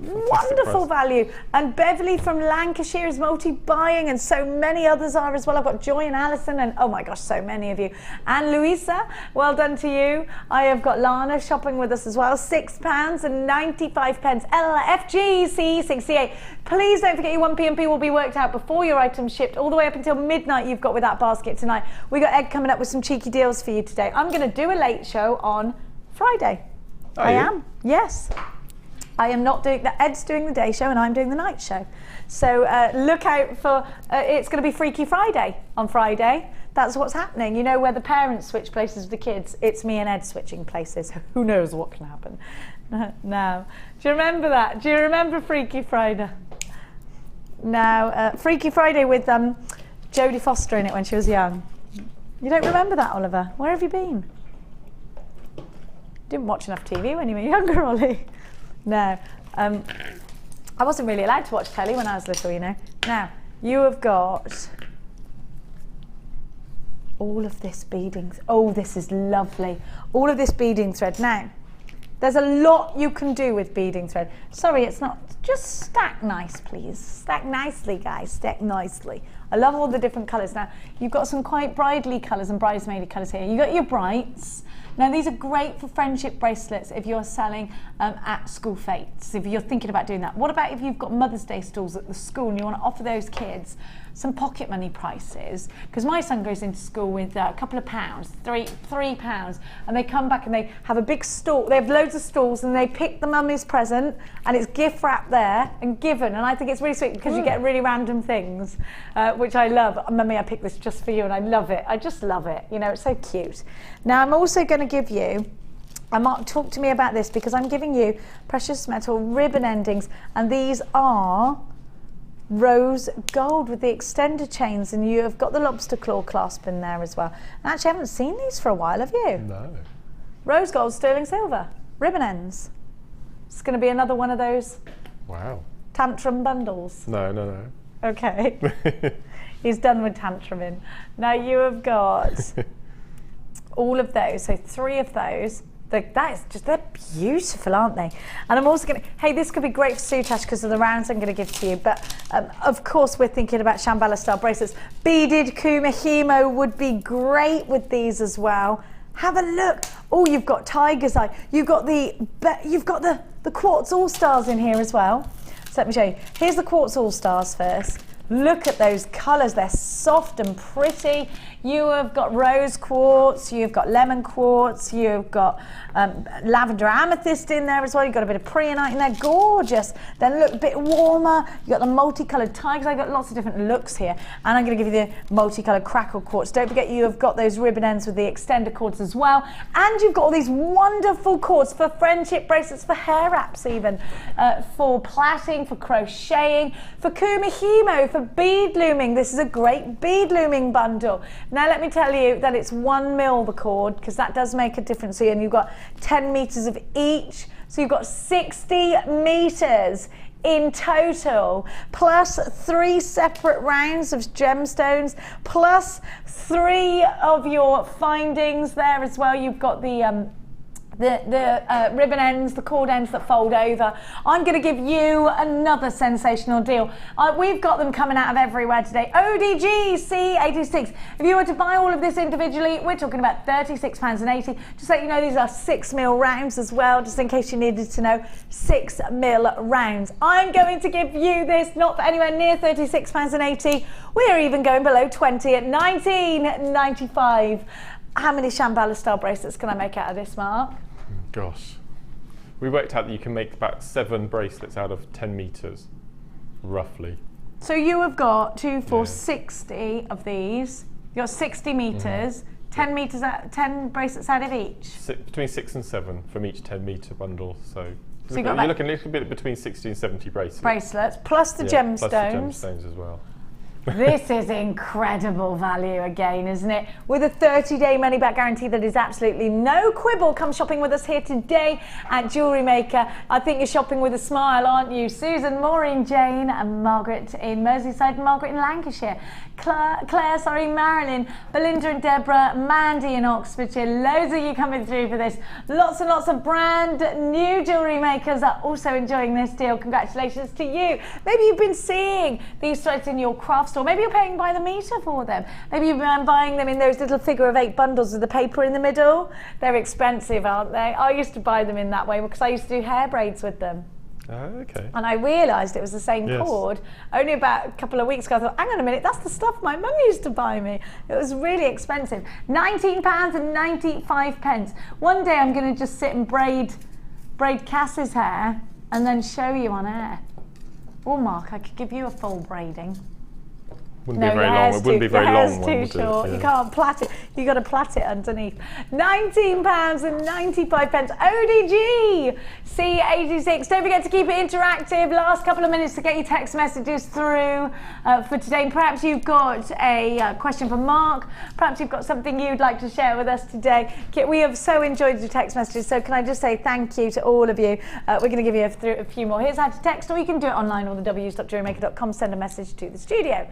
Wonderful value. And Beverly from Lancashire is multi-buying, and so many others are as well. I've got Joy and Alison, and oh my gosh, so many of you. And Louisa, well done to you. I have got Lana shopping with us as well. £6.95. LFGC68. Please don't forget your 1PMP will be worked out before your items shipped. All the way up until midnight you've got with that basket tonight. We got Ed coming up with some cheeky deals for you today. I'm going to do a late show on Friday. I am, yes. I am not doing that. Ed's doing the day show and I'm doing the night show. So look out for, it's going to be Freaky Friday on Friday. That's what's happening. You know, where the parents switch places with the kids, it's me and Ed switching places. Who knows what can happen? Now, do you remember that? Do you remember Freaky Friday? Now, Freaky Friday with Jodie Foster in it when she was young. You don't remember that, Oliver? Where have you been? Didn't watch enough TV when you were younger, Ollie. No, I wasn't really allowed to watch telly when I was little, you know. Now, you have got all of this beading. Oh, this is lovely. All of this beading thread. Now, There's a lot you can do with beading thread. Sorry, it's not. Just stack nice, please. Stack nicely, guys. Stack nicely. I love all the different colours. Now, you've got some quite bridely colours and bridesmaid colours here. You've got your brights. Now, these are great for friendship bracelets if you're selling at school fetes, if you're thinking about doing that. What about if you've got Mother's Day stalls at the school and you want to offer those kids some pocket money prices? Because my son goes into school with a couple of pounds, three pounds, and they come back and they have a big stall. They have loads of stalls and they pick the mummy's present and it's gift wrapped there and given. And I think it's really sweet because you get really random things, which I love. Mummy, I picked this just for you, and I love it. I just love it. You know, it's so cute. Now, I'm also going to give you, Mark, talk to me about this, because I'm giving you precious metal ribbon endings, and these are rose gold with the extender chains, and you have got the lobster claw clasp in there as well. And actually, I haven't seen these for a while, have you? No. Rose gold, sterling silver, ribbon ends. It's going to be another one of those. Wow. Tantrum bundles. No. Okay. He's done with tantruming. Now you have got all of those, so 3 of those. They're beautiful, aren't they? And I'm also going to, hey, this could be great for soutache because of the rounds I'm going to give to you. But of course, we're thinking about Shambhala style bracelets. Beaded Kumahimo would be great with these as well. Have a look. Oh, you've got tiger's eye. You've got the quartz all stars in here as well. So let me show you. Here's the quartz all stars first. Look at those colours, they're soft and pretty. You have got rose quartz, you've got lemon quartz, you've got lavender amethyst in there as well. You've got a bit of preonite in there, gorgeous. Then look a bit warmer, you've got the multicoloured tigers. I've got lots of different looks here. And I'm going to give you the multicoloured crackle quartz. Don't forget you have got those ribbon ends with the extender cords as well. And you've got all these wonderful cords for friendship bracelets, for hair wraps even, for plaiting, for crocheting, for kumahimo, for bead looming. This is a great bead looming bundle. Now let me tell you that it's 1 mil the cord, because that does make a difference here, and you've got 10 meters of each, so you've got 60 meters in total, plus 3 separate rounds of gemstones, plus 3 of your findings there as well. You've got the ribbon ends, the cord ends that fold over. I'm going to give you another sensational deal. We've got them coming out of everywhere today. ODG C86. If you were to buy all of this individually, we're talking about £36.80. Just let you know, these are 6 mil rounds as well, just in case you needed to know. 6 mil rounds. I'm going to give you this, not for anywhere near £36.80. We're even going below 20 at £19.95. How many Shambhala style bracelets can I make out of this, Mark? Gosh. We worked out that you can make about 7 bracelets out of 10 meters, roughly. So you have got 2, 4, 60 of these. You've got 60 meters, 10 meters, 10 bracelets out of each. Between 6 and 7 from each 10 meter bundle. So you're looking a little bit between 60 and 70 bracelets. Plus the gemstones. Plus the gemstones as well. This is incredible value again, isn't it? With a 30-day money-back guarantee that is absolutely no quibble. Come shopping with us here today at Jewellery Maker. I think you're shopping with a smile, aren't you? Susan, Maureen, Jane, and Margaret in Merseyside, and Margaret in Lancashire. Claire, Marilyn, Belinda and Deborah, Mandy in Oxfordshire. Loads of you coming through for this. Lots and lots of brand new jewellery makers are also enjoying this deal. Congratulations to you. Maybe you've been seeing these threads in your craft store. Maybe you're paying by the metre for them. Maybe you've been buying them in those little figure of 8 bundles with the paper in the middle. They're expensive, aren't they? I used to buy them in that way because I used to do hair braids with them. Okay. And I realised it was the same cord only about a couple of weeks ago. I thought, hang on a minute, that's the stuff my mum used to buy me. It was really expensive. £19.95. One day I'm going to just sit and braid Cass's hair and then show you on air. Or Mark, I could give you a full braiding. Wouldn't be very long. It wouldn't be very long. Too short. You can't plait it. You got to plait it underneath. £19.95. ODG C86. Don't forget to keep it interactive. Last couple of minutes to get your text messages through for today. Perhaps you've got a question for Mark. Perhaps you've got something you'd like to share with us today. We have so enjoyed your text messages. So can I just say thank you to all of you. We're going to give you a few more. Here's how to text, or you can do it online, or the w's.jewellerymaker.com. Send a message to the studio.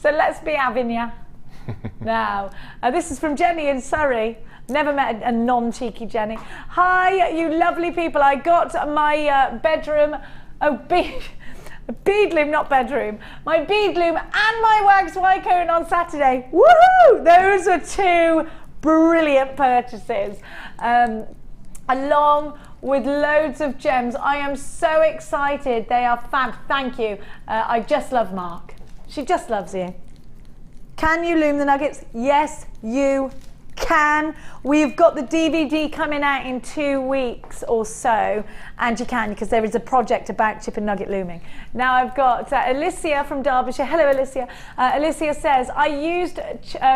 So let's be having ya. Now, this is from Jenny in Surrey. Never met a non-cheeky Jenny. Hi, you lovely people. I got my bedroom, bead loom, not bedroom. My bead loom and my wax white cone on Saturday. Woohoo! Those were two brilliant purchases. Along with loads of gems. I am so excited. They are fab. Thank you. I just love Mark. She just loves you. Can you loom the nuggets? Yes, you can. We've got the DVD coming out in 2 weeks or so, and you can, because there is a project about chip and nugget looming. Now I've got Alicia from Derbyshire. Hello, Alicia. Alicia says, I used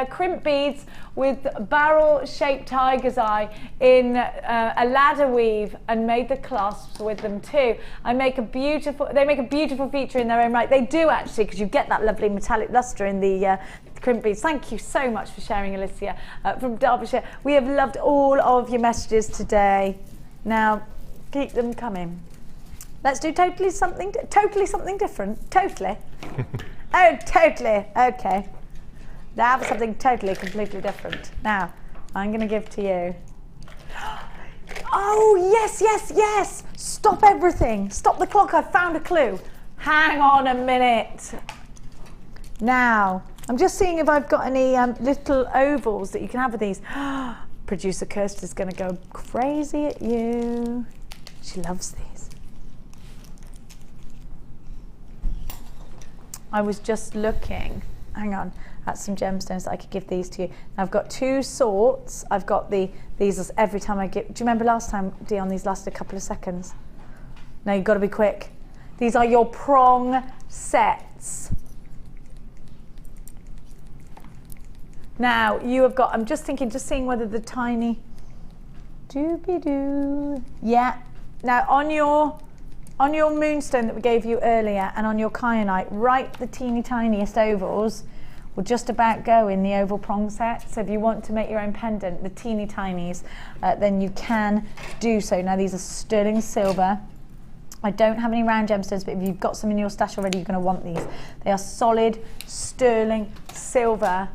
crimp beads with barrel-shaped tiger's eye in a ladder weave and made the clasps with them too. They make a beautiful feature in their own right. They do actually, because you get that lovely metallic luster in the crimp beads. Thank you so much for sharing, Alicia from Derbyshire. We have loved all of your messages today. Now, keep them coming. Let's do totally something different. Totally. Oh, totally. Okay. Now for something totally, completely different. Now, I'm going to give to you. Oh, yes, yes, yes. Stop everything. Stop the clock. I've found a clue. Hang on a minute. Now, I'm just seeing if I've got any little ovals that you can have with these. Producer Kirsty's going to go crazy at you. She loves these. I was just looking, hang on, at some gemstones that I could give these to you. Now, I've got two sorts. I've got these every time I give. Do you remember last time, Dion, these lasted a couple of seconds? No, you've got to be quick. These are your prong sets. Now, you have got, I'm just thinking, just seeing whether the tiny, doobie-doo, yeah. Now, on your moonstone that we gave you earlier and on your kyanite, right, the teeny tiniest ovals will just about go in the oval prong set. So if you want to make your own pendant, the teeny tinies, then you can do so. Now, these are sterling silver. I don't have any round gemstones, but if you've got some in your stash already, you're going to want these. They are solid sterling silver.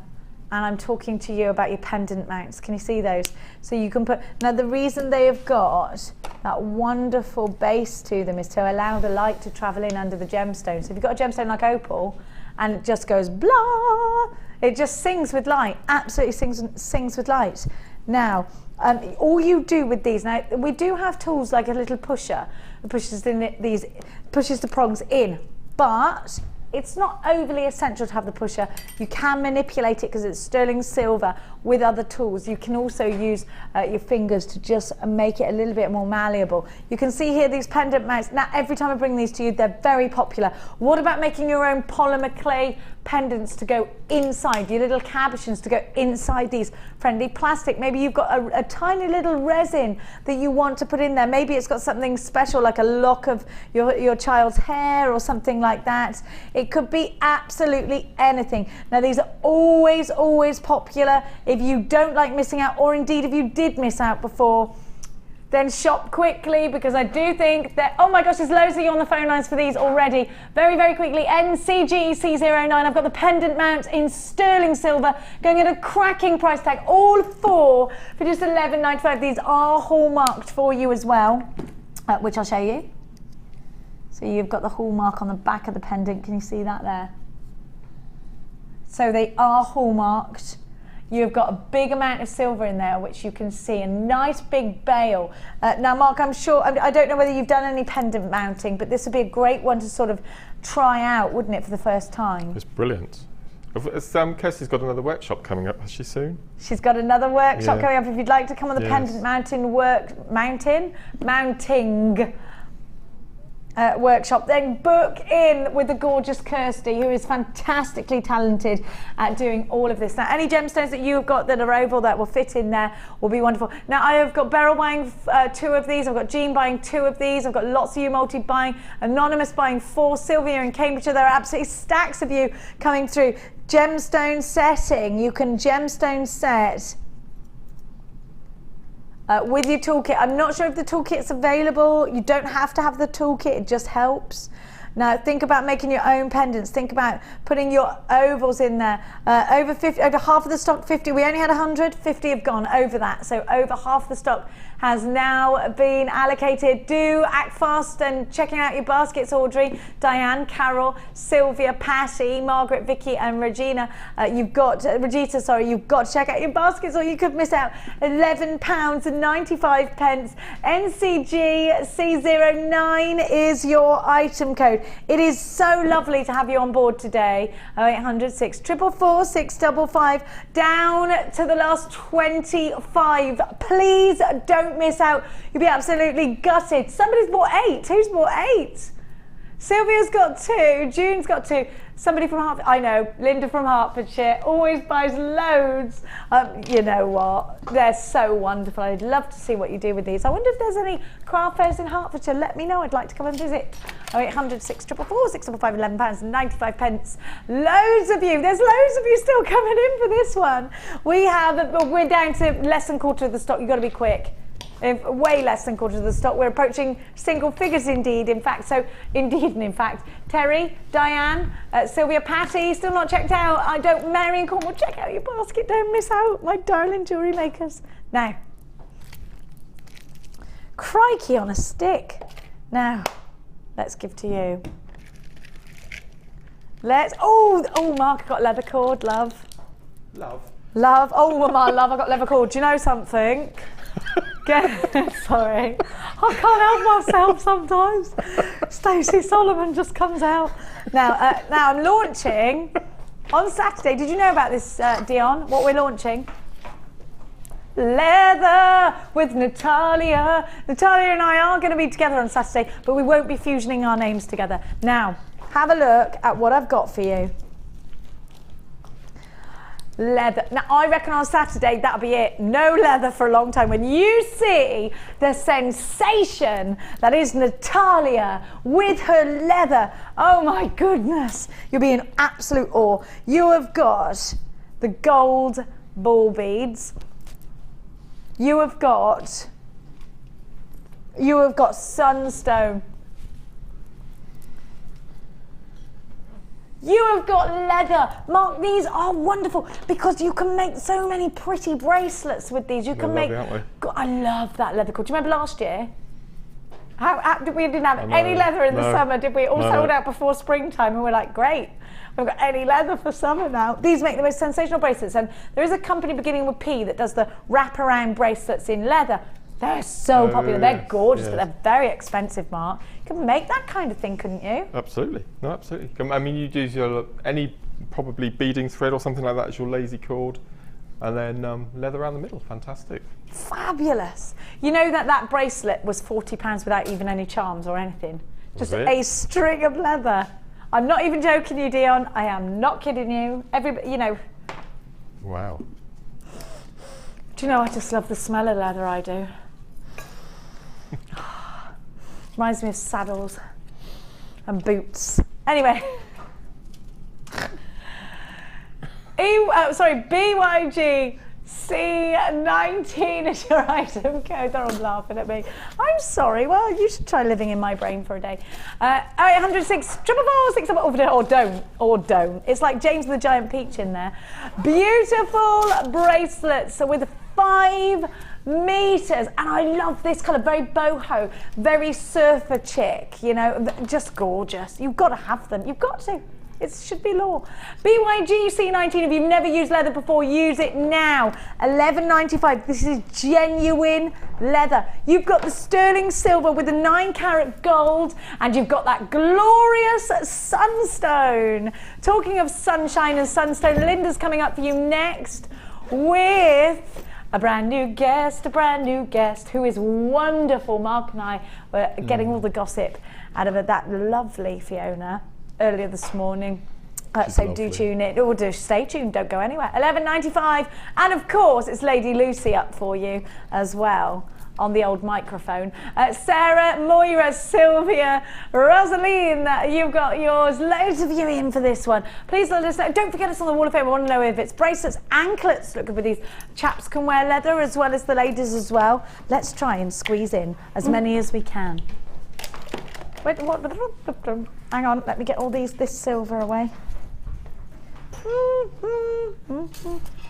And I'm talking to you about your pendant mounts. Can you see those? So you can put, now the reason they have got that wonderful base to them is to allow the light to travel in under the gemstone. So if you've got a gemstone like opal and it just goes blah, it just sings with light, absolutely sings with light. Now, all you do with these, now we do have tools like a little pusher that pushes the prongs in, but it's not overly essential to have the pusher. You can manipulate it because it's sterling silver with other tools. You can also use your fingers to just make it a little bit more malleable. You can see here these pendant mounts. Now, every time I bring these to you, they're very popular. What about making your own polymer clay pendants to go inside, your little cabochons to go inside these friendly plastic? Maybe you've got a tiny little resin that you want to put in there. Maybe it's got something special like a lock of your child's hair or something like that. It could be absolutely anything. Now, these are always, always popular. If you don't like missing out, or indeed if you did miss out before, then shop quickly, because I do think that, oh my gosh, there's loads of you on the phone lines for these already. Very, very quickly, NCGC09, I've got the pendant mounts in sterling silver, going at a cracking price tag, all four for just $11.95. These are hallmarked for you as well, which I'll show you. So you've got the hallmark on the back of the pendant, can you see that there? So they are hallmarked. You've got a big amount of silver in there, which you can see, a nice big bail. Now, Mark, I'm sure, I don't know whether you've done any pendant mounting, but this would be a great one to sort of try out, wouldn't it, for the first time? It's brilliant. Kirsty's got another workshop coming up, has she soon? She's got another workshop coming up. If you'd like to come on the pendant mounting workshop, then book in with the gorgeous Kirsty, who is fantastically talented at doing all of this. Now, any gemstones that you've got that are oval that will fit in there will be wonderful. Now, I have got Beryl buying 2 of these, I've got Jean buying 2 of these, I've got lots of you multi buying, Anonymous buying 4, Sylvia in Cambridgeshire. There are absolutely stacks of you coming through. Gemstone setting, you can gemstone set with your toolkit. I'm not sure if the toolkit's available. You don't have to have the toolkit, it just helps. Now think about making your own pendants. Think about putting your ovals in there. Over half of the stock, 50. We only had 100, 50 have gone over that. So over half the stock has now been allocated. Do act fast and checking out your baskets, Audrey, Diane, Carol, Sylvia, Patty, Margaret, Vicky and Regina. You've got to check out your baskets or you could miss out. £11.95. NCG C09 is your item code. It is so lovely to have you on board today. 0800 644 655 down to the last 25. Please don't miss out. You'll be absolutely gutted. Somebody's bought 8. Who's bought 8? Sylvia's got 2. June's got 2. Somebody from Hertfordshire, I know, Linda from Hertfordshire, always buys loads. You know what? They're so wonderful. I'd love to see what you do with these. I wonder if there's any craft fairs in Hertfordshire. Let me know. I'd like to come and visit. 0800 644 655 £11.95. Loads of you. There's loads of you still coming in for this one. We're down to less than quarter of the stock. You've got to be quick. Way less than quarter of the stock. We're approaching single figures indeed, in fact. Terry, Diane, Sylvia, Patty, still not checked out. Mary and Cornwall, check out your basket. Don't miss out, my darling jewellery makers. Now, crikey on a stick. Now, let's give to you. Mark, I got leather cord, love. Love. Oh, my love, I got leather cord. Do you know something? Sorry, I can't help myself sometimes. Stacey Solomon just comes out. Now I'm launching on Saturday. Did you know about this, Dion? What we're launching? Leather with Natalia. Natalia and I are going to be together on Saturday, but we won't be fusioning our names together. Now, have a look at what I've got for you. Leather. Now, I reckon on Saturday that'll be it. No leather for a long time. When you see the sensation that is Natalia with her leather, oh my goodness, you'll be in absolute awe. You have got the gold ball beads. You have got sunstone. You have got leather. Mark, these are wonderful because you can make so many pretty bracelets with these. You can make. God, I love that leather cord. Do you remember last year? We didn't have any leather in the summer, did we? All sold out before springtime, and we're like, great. We've got any leather for summer now. These make the most sensational bracelets, and there is a company beginning with P that does the wraparound bracelets in leather. They're so popular. They're gorgeous, but they're very expensive, Mark. You could make that kind of thing, couldn't you? Absolutely. No, absolutely. I mean, you'd use your probably beading thread or something like that as your lazy cord, and then leather around the middle. Fantastic. Fabulous. You know that bracelet was £40 without even any charms or anything. Just a string of leather. I'm not even joking you, Dion. I am not kidding you. Everybody, you know. Wow. Do you know, I just love the smell of leather, I do. Reminds me of saddles and boots. Anyway. BYG C19 is your item code. They're all laughing at me. I'm sorry. Well, you should try living in my brain for a day. 0806 444 or don't. It's like James the Giant Peach in there. Beautiful bracelets with 5 meters, and I love this colour, very boho, very surfer chic, you know, just gorgeous. You've got to have them. You've got to. It should be law. BYG C19, if you've never used leather before, use it now. $11.95. This is genuine leather. You've got the sterling silver with the 9-carat gold, and you've got that glorious sunstone. Talking of sunshine and sunstone, Linda's coming up for you next with a brand new guest who is wonderful. Mark and I were getting all the gossip out of that lovely Fiona earlier this morning. So do tune in, or do stay tuned, don't go anywhere. $11.95, and of course it's Lady Lucy up for you as well on the old microphone. Sarah, Moira, Sylvia, Rosaline, you've got yours. Loads of you in for this one. Please let us know. Don't forget us on the Wall of Fame. I want to know if it's bracelets, anklets. Look at these. Chaps can wear leather as well as the ladies as well. Let's try and squeeze in as many as we can. Wait, what? Hang on, let me get all this silver away.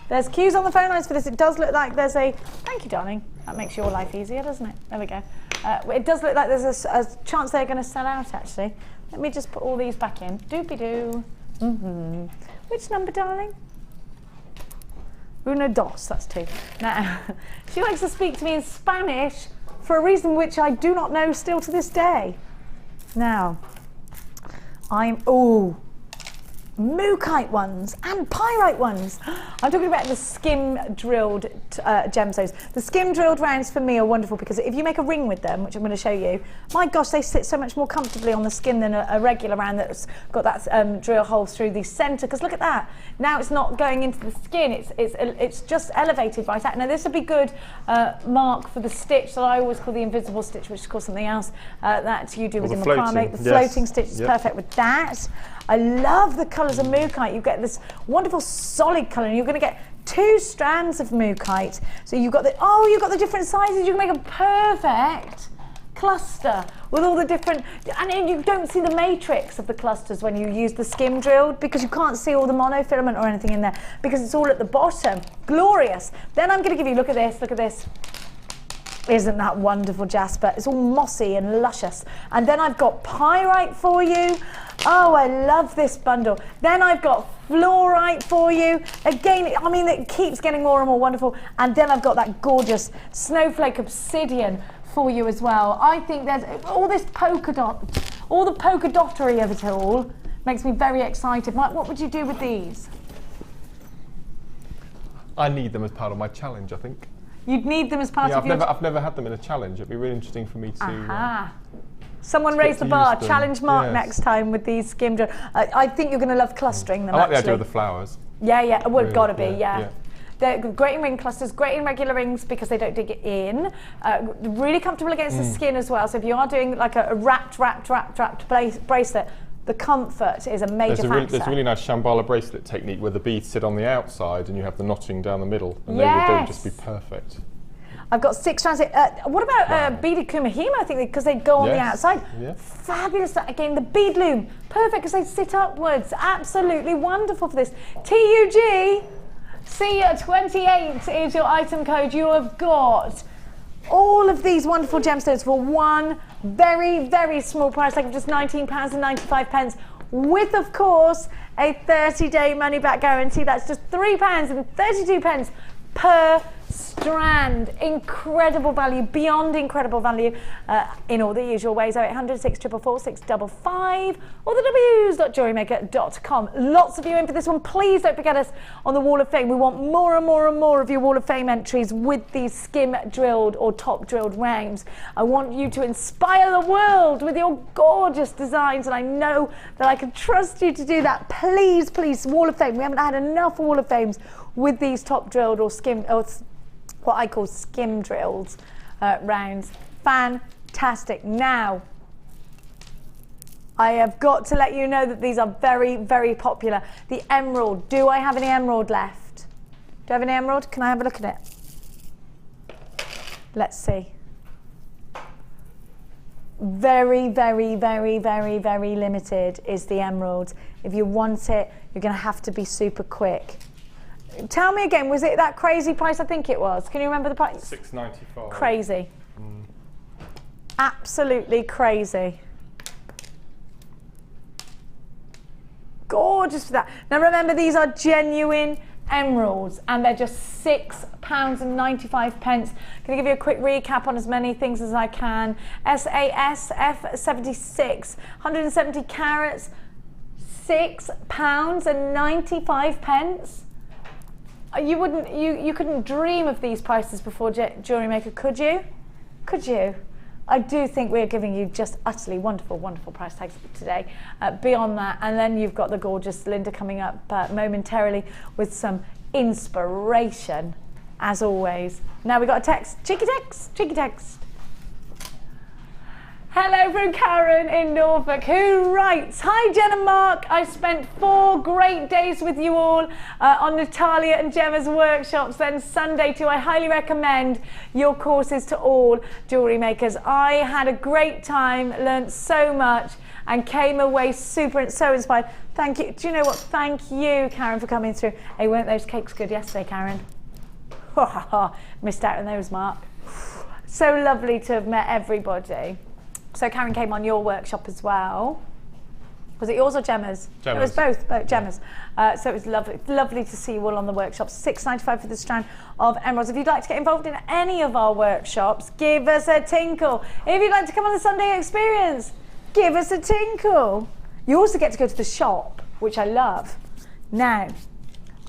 There's queues on the phone lines for this. It does look like there's a... Thank you, darling. That makes your life easier, doesn't it? There we go. It does look like there's a chance they're going to sell out, actually. Let me just put all these back in. Doopy-doo. Which number, darling? Uno dos, that's 2. Now, she likes to speak to me in Spanish for a reason which I do not know still to this day. Now, Mookaite ones and pyrite ones. I'm talking about the skim drilled gemstones. The skim drilled rounds for me are wonderful because if you make a ring with them, which I'm going to show you, my gosh, they sit so much more comfortably on the skin than a regular round that's got that drill hole through the centre. Because look at that. Now it's not going into the skin. It's just elevated right out. Now this would be good mark for the stitch that I always call the invisible stitch, which is called something else that you do with your macrame. The floating stitch is perfect with that. I love the colours of Mookaite. You get this wonderful solid colour, and you're going to get 2 strands of Mookaite. So you've got the different sizes. You can make a perfect cluster with all the different, and you don't see the matrix of the clusters when you use the skim drilled because you can't see all the monofilament or anything in there because it's all at the bottom. Glorious. Then I'm going to give you, look at this. Isn't that wonderful, Jasper? It's all mossy and luscious. And then I've got pyrite for you. Oh, I love this bundle. Then I've got fluorite for you. Again, I mean, it keeps getting more and more wonderful. And then I've got that gorgeous snowflake obsidian for you as well. I think there's all this polka dot, all the polka dottery of it all makes me very excited. What would you do with these? I need them as part of my challenge, I think. You'd need them as part of your... I've never had them in a challenge. It'd be really interesting for me to... Someone raise the bar. Challenge Mark next time with these skim drill. I think you're going to love clustering them. I like the idea of the flowers. Yeah. Well, it's got to be. They're great in ring clusters, great in regular rings because they don't dig it in. Really comfortable against the skin as well. So if you are doing like a wrapped bracelet, the comfort is a major factor. There's a really nice Shambhala bracelet technique where the beads sit on the outside and you have the knotting down the middle, and they would just be perfect. I've got 6 strands. What about beaded kumahima? I think because they go on the outside. Yeah. Fabulous. Again, the bead loom. Perfect because they sit upwards. Absolutely wonderful for this. TUG C28 is your item code. You have got all of these wonderful gemstones for one very, very small price, like just £19.95, with, of course, a 30-day money-back guarantee. That's just £3.32 per strand. Incredible value, beyond incredible value, in all the usual ways. 0800 644 655 or the w's.jewellerymaker.com. Lots of you in for this one. Please don't forget us on the Wall of Fame. We want more and more and more of your Wall of Fame entries with these skim drilled or top drilled rounds. I want you to inspire the world with your gorgeous designs, and I know that I can trust you to do that. Please, please, Wall of Fame. We haven't had enough Wall of Fames with these top drilled or skim, or what I call skim drilled rounds. Fantastic. Now, I have got to let you know that these are very, very popular. The emerald. Do I have any emerald left? Do I have any emerald? Can I have a look at it? Let's see. Very, very, very, very, very limited is the emerald. If you want it, you're going to have to be super quick. Tell me again, was it that crazy price? I think it was. Can you remember the price? $6.95. Crazy. Absolutely crazy. Gorgeous for that. Now remember, these are genuine emeralds and they're just £6.95. Going to give you a quick recap on as many things as I can. SAS F76, 170 carats, £6.95. You couldn't dream of these prices before Jewellery Maker, could you? Could you? I do think we're giving you just utterly wonderful, wonderful price tags today. Beyond that, and then you've got the gorgeous Linda coming up momentarily with some inspiration, as always. Now we've got a text, cheeky text. Hello from Karen in Norfolk, who writes, "Hi Jen and Mark, I spent 4 great days with you all on Natalia and Gemma's workshops, then Sunday too. I highly recommend your courses to all jewellery makers. I had a great time, learnt so much and came away so inspired." Thank you. Do you know what? Thank you, Karen, for coming through. Hey, weren't those cakes good yesterday, Karen? Missed out on those, Mark. So lovely to have met everybody. So Karen came on your workshop as well. Was it yours or Gemma's? Gemma's. It was both Gemma's. So it was lovely to see you all on the workshops. £6.95 for the strand of emeralds. If you'd like to get involved in any of our workshops, give us a tinkle. If you'd like to come on the Sunday experience, give us a tinkle. You also get to go to the shop, which I love. Now,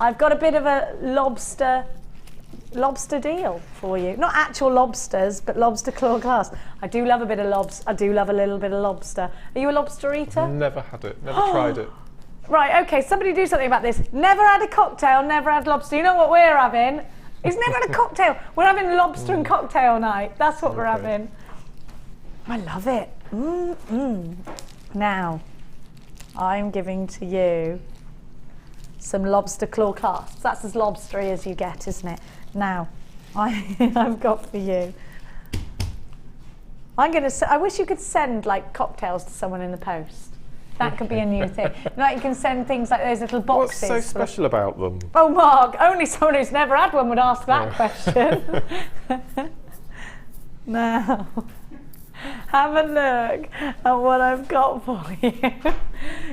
I've got a bit of a lobster deal for you. Not actual lobsters, but lobster claw glass. I do love a bit of lobster. I do love a little bit of lobster. Are you a lobster eater? Never had it, never tried it. Right, okay, somebody do something about this. Never had a cocktail, never had lobster. You know what we're having? It's never had a cocktail. We're having lobster and cocktail night. That's what we're having. I love it. Now, I'm giving to you some lobster claw clasps. That's as lobstery as you get, isn't it? Now, I've got for you. I wish you could send like cocktails to someone in the post. That could be a new thing. Like you can send things like those little boxes. What's so special about them? Oh, Mark, only someone who's never had one would ask that question. Now, have a look at what I've got for you.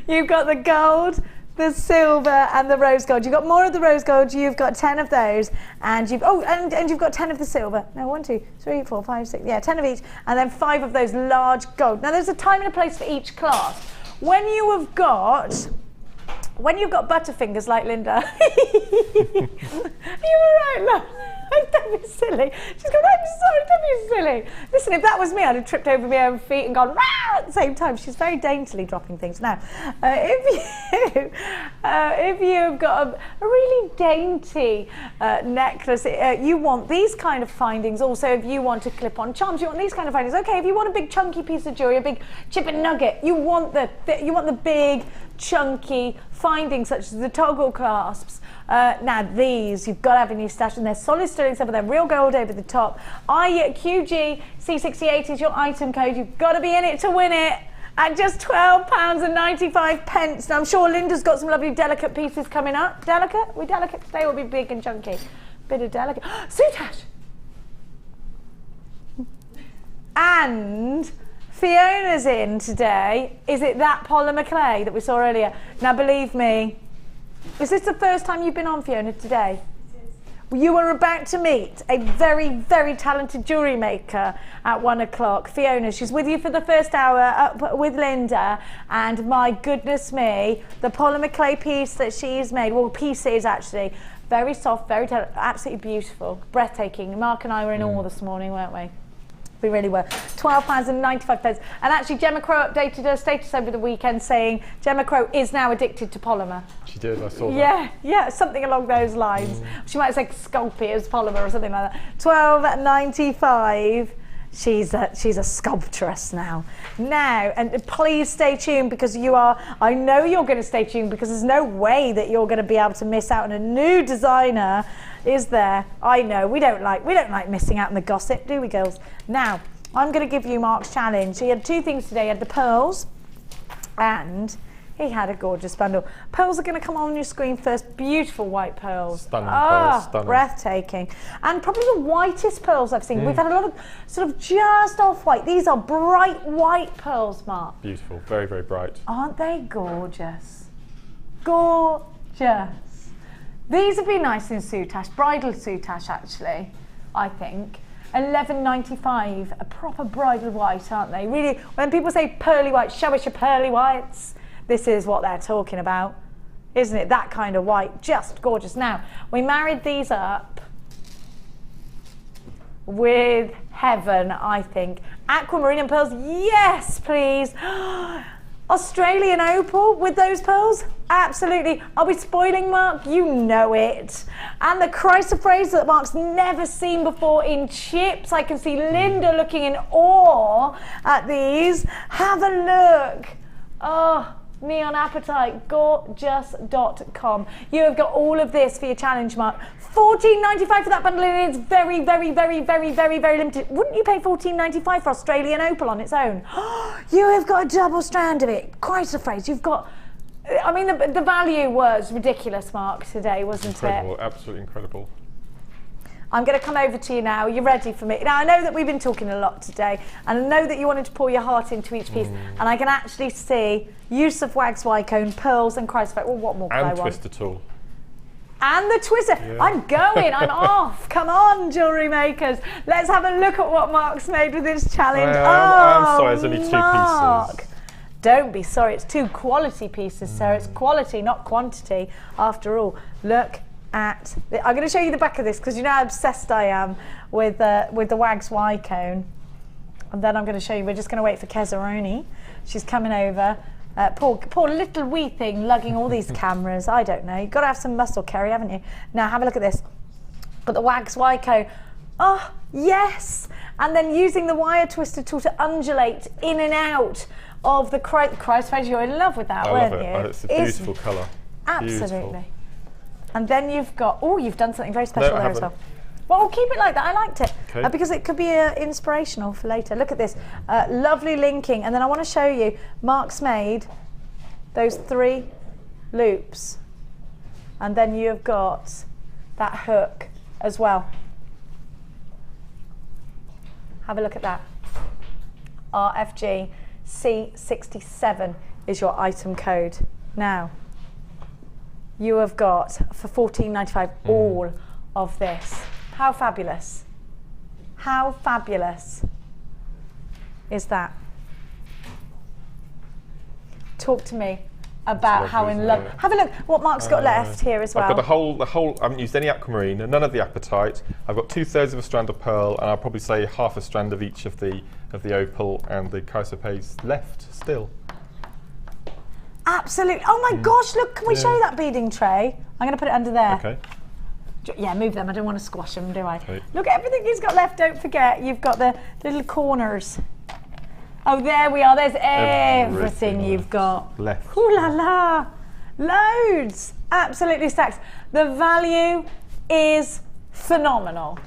You've got the gold, the silver and the rose gold. You've got more of the rose gold, you've got 10 of those, and you've and you've got 10 of the silver. No, 1, 2, 3, 4, 5, 6, yeah, 10 of each, and then 5 of those large gold. Now there's a time and a place for each class. When you've got butterfingers like Linda, you were right, love. Don't be silly. She's going, I'm sorry, don't be silly. Listen, if that was me, I'd have tripped over my own feet and gone rah at the same time. She's very daintily dropping things. Now, if you've got a really dainty necklace, you want these kind of findings. Also, if you want to clip on charms, you want these kind of findings. Okay, if you want a big chunky piece of jewelry, a big chip and nugget, you want the big chunky findings such as the toggle clasps. Now these you've got to have in your stash, and they're solid sterling silver, they're real gold over the top. IQG C68 is your item code. You've got to be in it to win it at just £12.95. Now I'm sure Linda's got some lovely delicate pieces coming up. Delicate? We delicate today will be big and chunky. Bit of delicate. Soutache! And Fiona's in today. Is it that polymer clay that we saw earlier? Now believe me, is this the first time you've been on, Fiona, today? It is. You are about to meet a very, very talented jewellery maker at 1 o'clock. Fiona, she's with you for the first hour up with Linda, and my goodness me, the polymer clay piece that she's made, well, pieces actually, very soft, very absolutely beautiful, breathtaking. Mark and I were in awe this morning, weren't we? We really were. £12.95. And actually Gemma Crow updated her status over the weekend saying Gemma Crow is now addicted to polymer. She did, I saw that. Yeah, something along those lines. She might say Sculpey as polymer or something like that. £12.95. She's a sculptress now. Now, and please stay tuned because I know you're going to stay tuned because there's no way that you're going to be able to miss out on a new designer, is there? I know, we don't like missing out on the gossip, do we, girls? Now, I'm going to give you Mark's challenge. He had 2 things today. He had the pearls and he had a gorgeous bundle. Pearls are going to come on your screen first. Beautiful white pearls. Stunning pearls, stunning. Breathtaking. And probably the whitest pearls I've seen. We've had a lot of sort of just off white. These are bright white pearls, Mark. Beautiful, very, very bright. Aren't they gorgeous? Gorgeous. These would be nice in soutache, bridal soutache actually, I think. £11.95, a proper bridal white, aren't they? Really, when people say pearly white, show us your pearly whites. This is what they're talking about, isn't it? That kind of white, just gorgeous. Now, we married these up with heaven, I think. Aquamarine and pearls, yes, please. Australian Opal with those pearls? Absolutely. Are we spoiling Mark? You know it. And the chrysoprase that Mark's never seen before in chips. I can see Linda looking in awe at these. Have a look. Oh, neon apatite, gorgeous.com. You have got all of this for your challenge, Mark. $14.95 for that bundle, and it's very, very, very, very, very, very limited. Wouldn't you pay $14.95 for Australian Opal on its own? You have got a double strand of it. Chrysoprase, you've got... I mean, the value was ridiculous, Mark, today, wasn't incredible, it? Absolutely incredible. I'm going to come over to you now. You're ready for me. Now, I know that we've been talking a lot today, and I know that you wanted to pour your heart into each piece, and I can actually see use of wax Y-cone, pearls, and chrysoprase. Well, what more could I want? And twister tool. And the twister. Yeah. I'm going. I'm off. Come on, jewellery makers. Let's have a look at what Mark's made with this challenge. I'm sorry, there's only 2 pieces. Don't be sorry. It's 2 quality pieces, sir. It's quality, not quantity. After all, look at. I'm going to show you the back of this because you know how obsessed I am with the wax Y-cone. And then I'm going to show you. We're just going to wait for Kezaroni. She's coming over. Poor little wee thing lugging all these cameras. I don't know. You've got to have some muscle, Kerry, haven't you? Now have a look at this. Got the wax Y-cone. Oh, yes. And then using the wire twister tool to undulate in and out of the chrysoprase. You're in love with that, weren't you? Oh, it's a beautiful colour. Absolutely. Beautiful. And then you've got, you've done something very special there as well. Well, we'll keep it like that. I liked it because it could be inspirational for later. Look at this, lovely linking. And then I want to show you, Mark's made those 3 loops. And then you've got that hook as well. Have a look at that. RFG C67 is your item code. Now, you have got, for $14.95, all of this. How fabulous. How fabulous is that? Talk to me about how in love. Have a look what Mark's got left here as well. I've got the whole, I haven't used any aquamarine, none of the apatite. I've got 2/3 of a strand of pearl, and I'll probably say half a strand of each of the opal and the chrysoprase left still. Absolutely. Oh my gosh, look, can we show you that beading tray? I'm going to put it under there. Okay. Yeah, move them. I don't want to squash them, do I? Okay. Look at everything he's got left. Don't forget, you've got the little corners. Oh, there we are. There's everything you've got. Left. Ooh la la. Loads. Absolutely stacked. The value is phenomenal.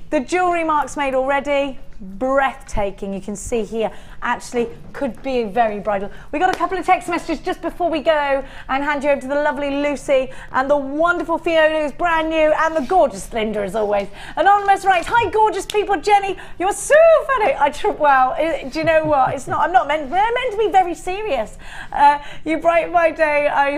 The jewellery Mark's made already, breathtaking. You can see here, actually could be very bridal. We got a couple of text messages just before we go and hand you over to the lovely Lucy and the wonderful Fiona, who's brand new, and the gorgeous Linda as always. Anonymous writes, hi gorgeous people, Jenny, you're so funny. Well, do you know what? It's not. I'm not meant to be very serious. You brighten my day. I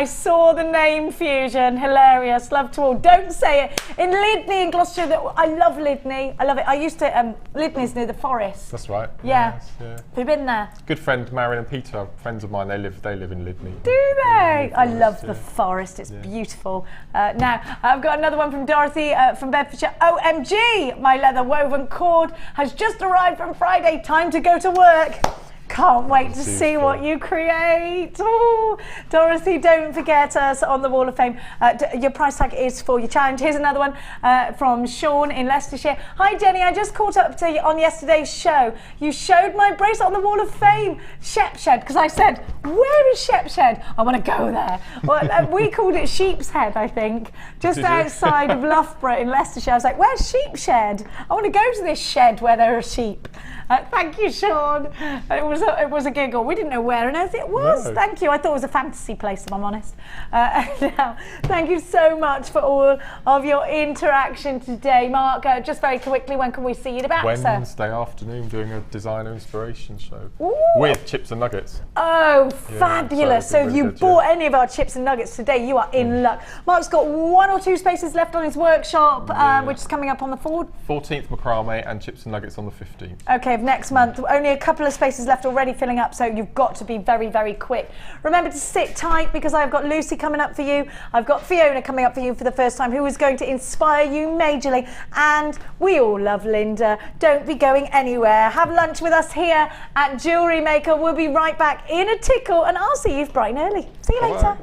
saw the name fusion, hilarious. Love to all. Don't say it. In Lydney in Gloucestershire, I love Lydney. I love it. I used to. Lydney's near the forest. That's right. Yeah. Yes, yeah. Have you been there? Good friend Marion and Peter, friends of mine. They live in Lydney. Do they? I love the forest. It's beautiful. Now I've got another one from Dorothy from Bedfordshire. OMG! My leather woven cord has just arrived from Friday. Time to go to work. Can't wait to see what you create. Oh, Dorothy, don't forget us on the Wall of Fame. Your price tag is for your challenge. Here's another one from Sean in Leicestershire. Hi Jenny, I just caught up to you on yesterday's show. You showed my bracelet on the Wall of Fame, Shepshed, because I said, where is Shepshed? I want to go there. Well, we called it Sheep's Head, I think, just outside of Loughborough in Leicestershire. I was like, where's Sheepshed? I want to go to this shed where there are sheep. Thank you, Sean. It was a giggle. We didn't know where on earth it was. No. Thank you. I thought it was a fantasy place, if I'm honest. Now, thank you so much for all of your interaction today. Mark, just very quickly, when can we see you back, Wednesday afternoon, doing a designer inspiration show. Ooh. With chips and nuggets. Oh, fabulous. So if you bought any of our chips and nuggets today, you are in luck. Mark's got 1 or 2 spaces left on his workshop, which is coming up on the 14th Macrame, and chips and nuggets on the 15th. Okay, of next month. Only a couple of spaces left left, already filling up, so you've got to be very, very quick. Remember to sit tight because I've got Lucy coming up for you. I've got Fiona coming up for you for the first time, who is going to inspire you majorly. And we all love Linda. Don't be going anywhere. Have lunch with us here at Jewellery Maker. We'll be right back in a tickle, and I'll see you bright and early. See you later.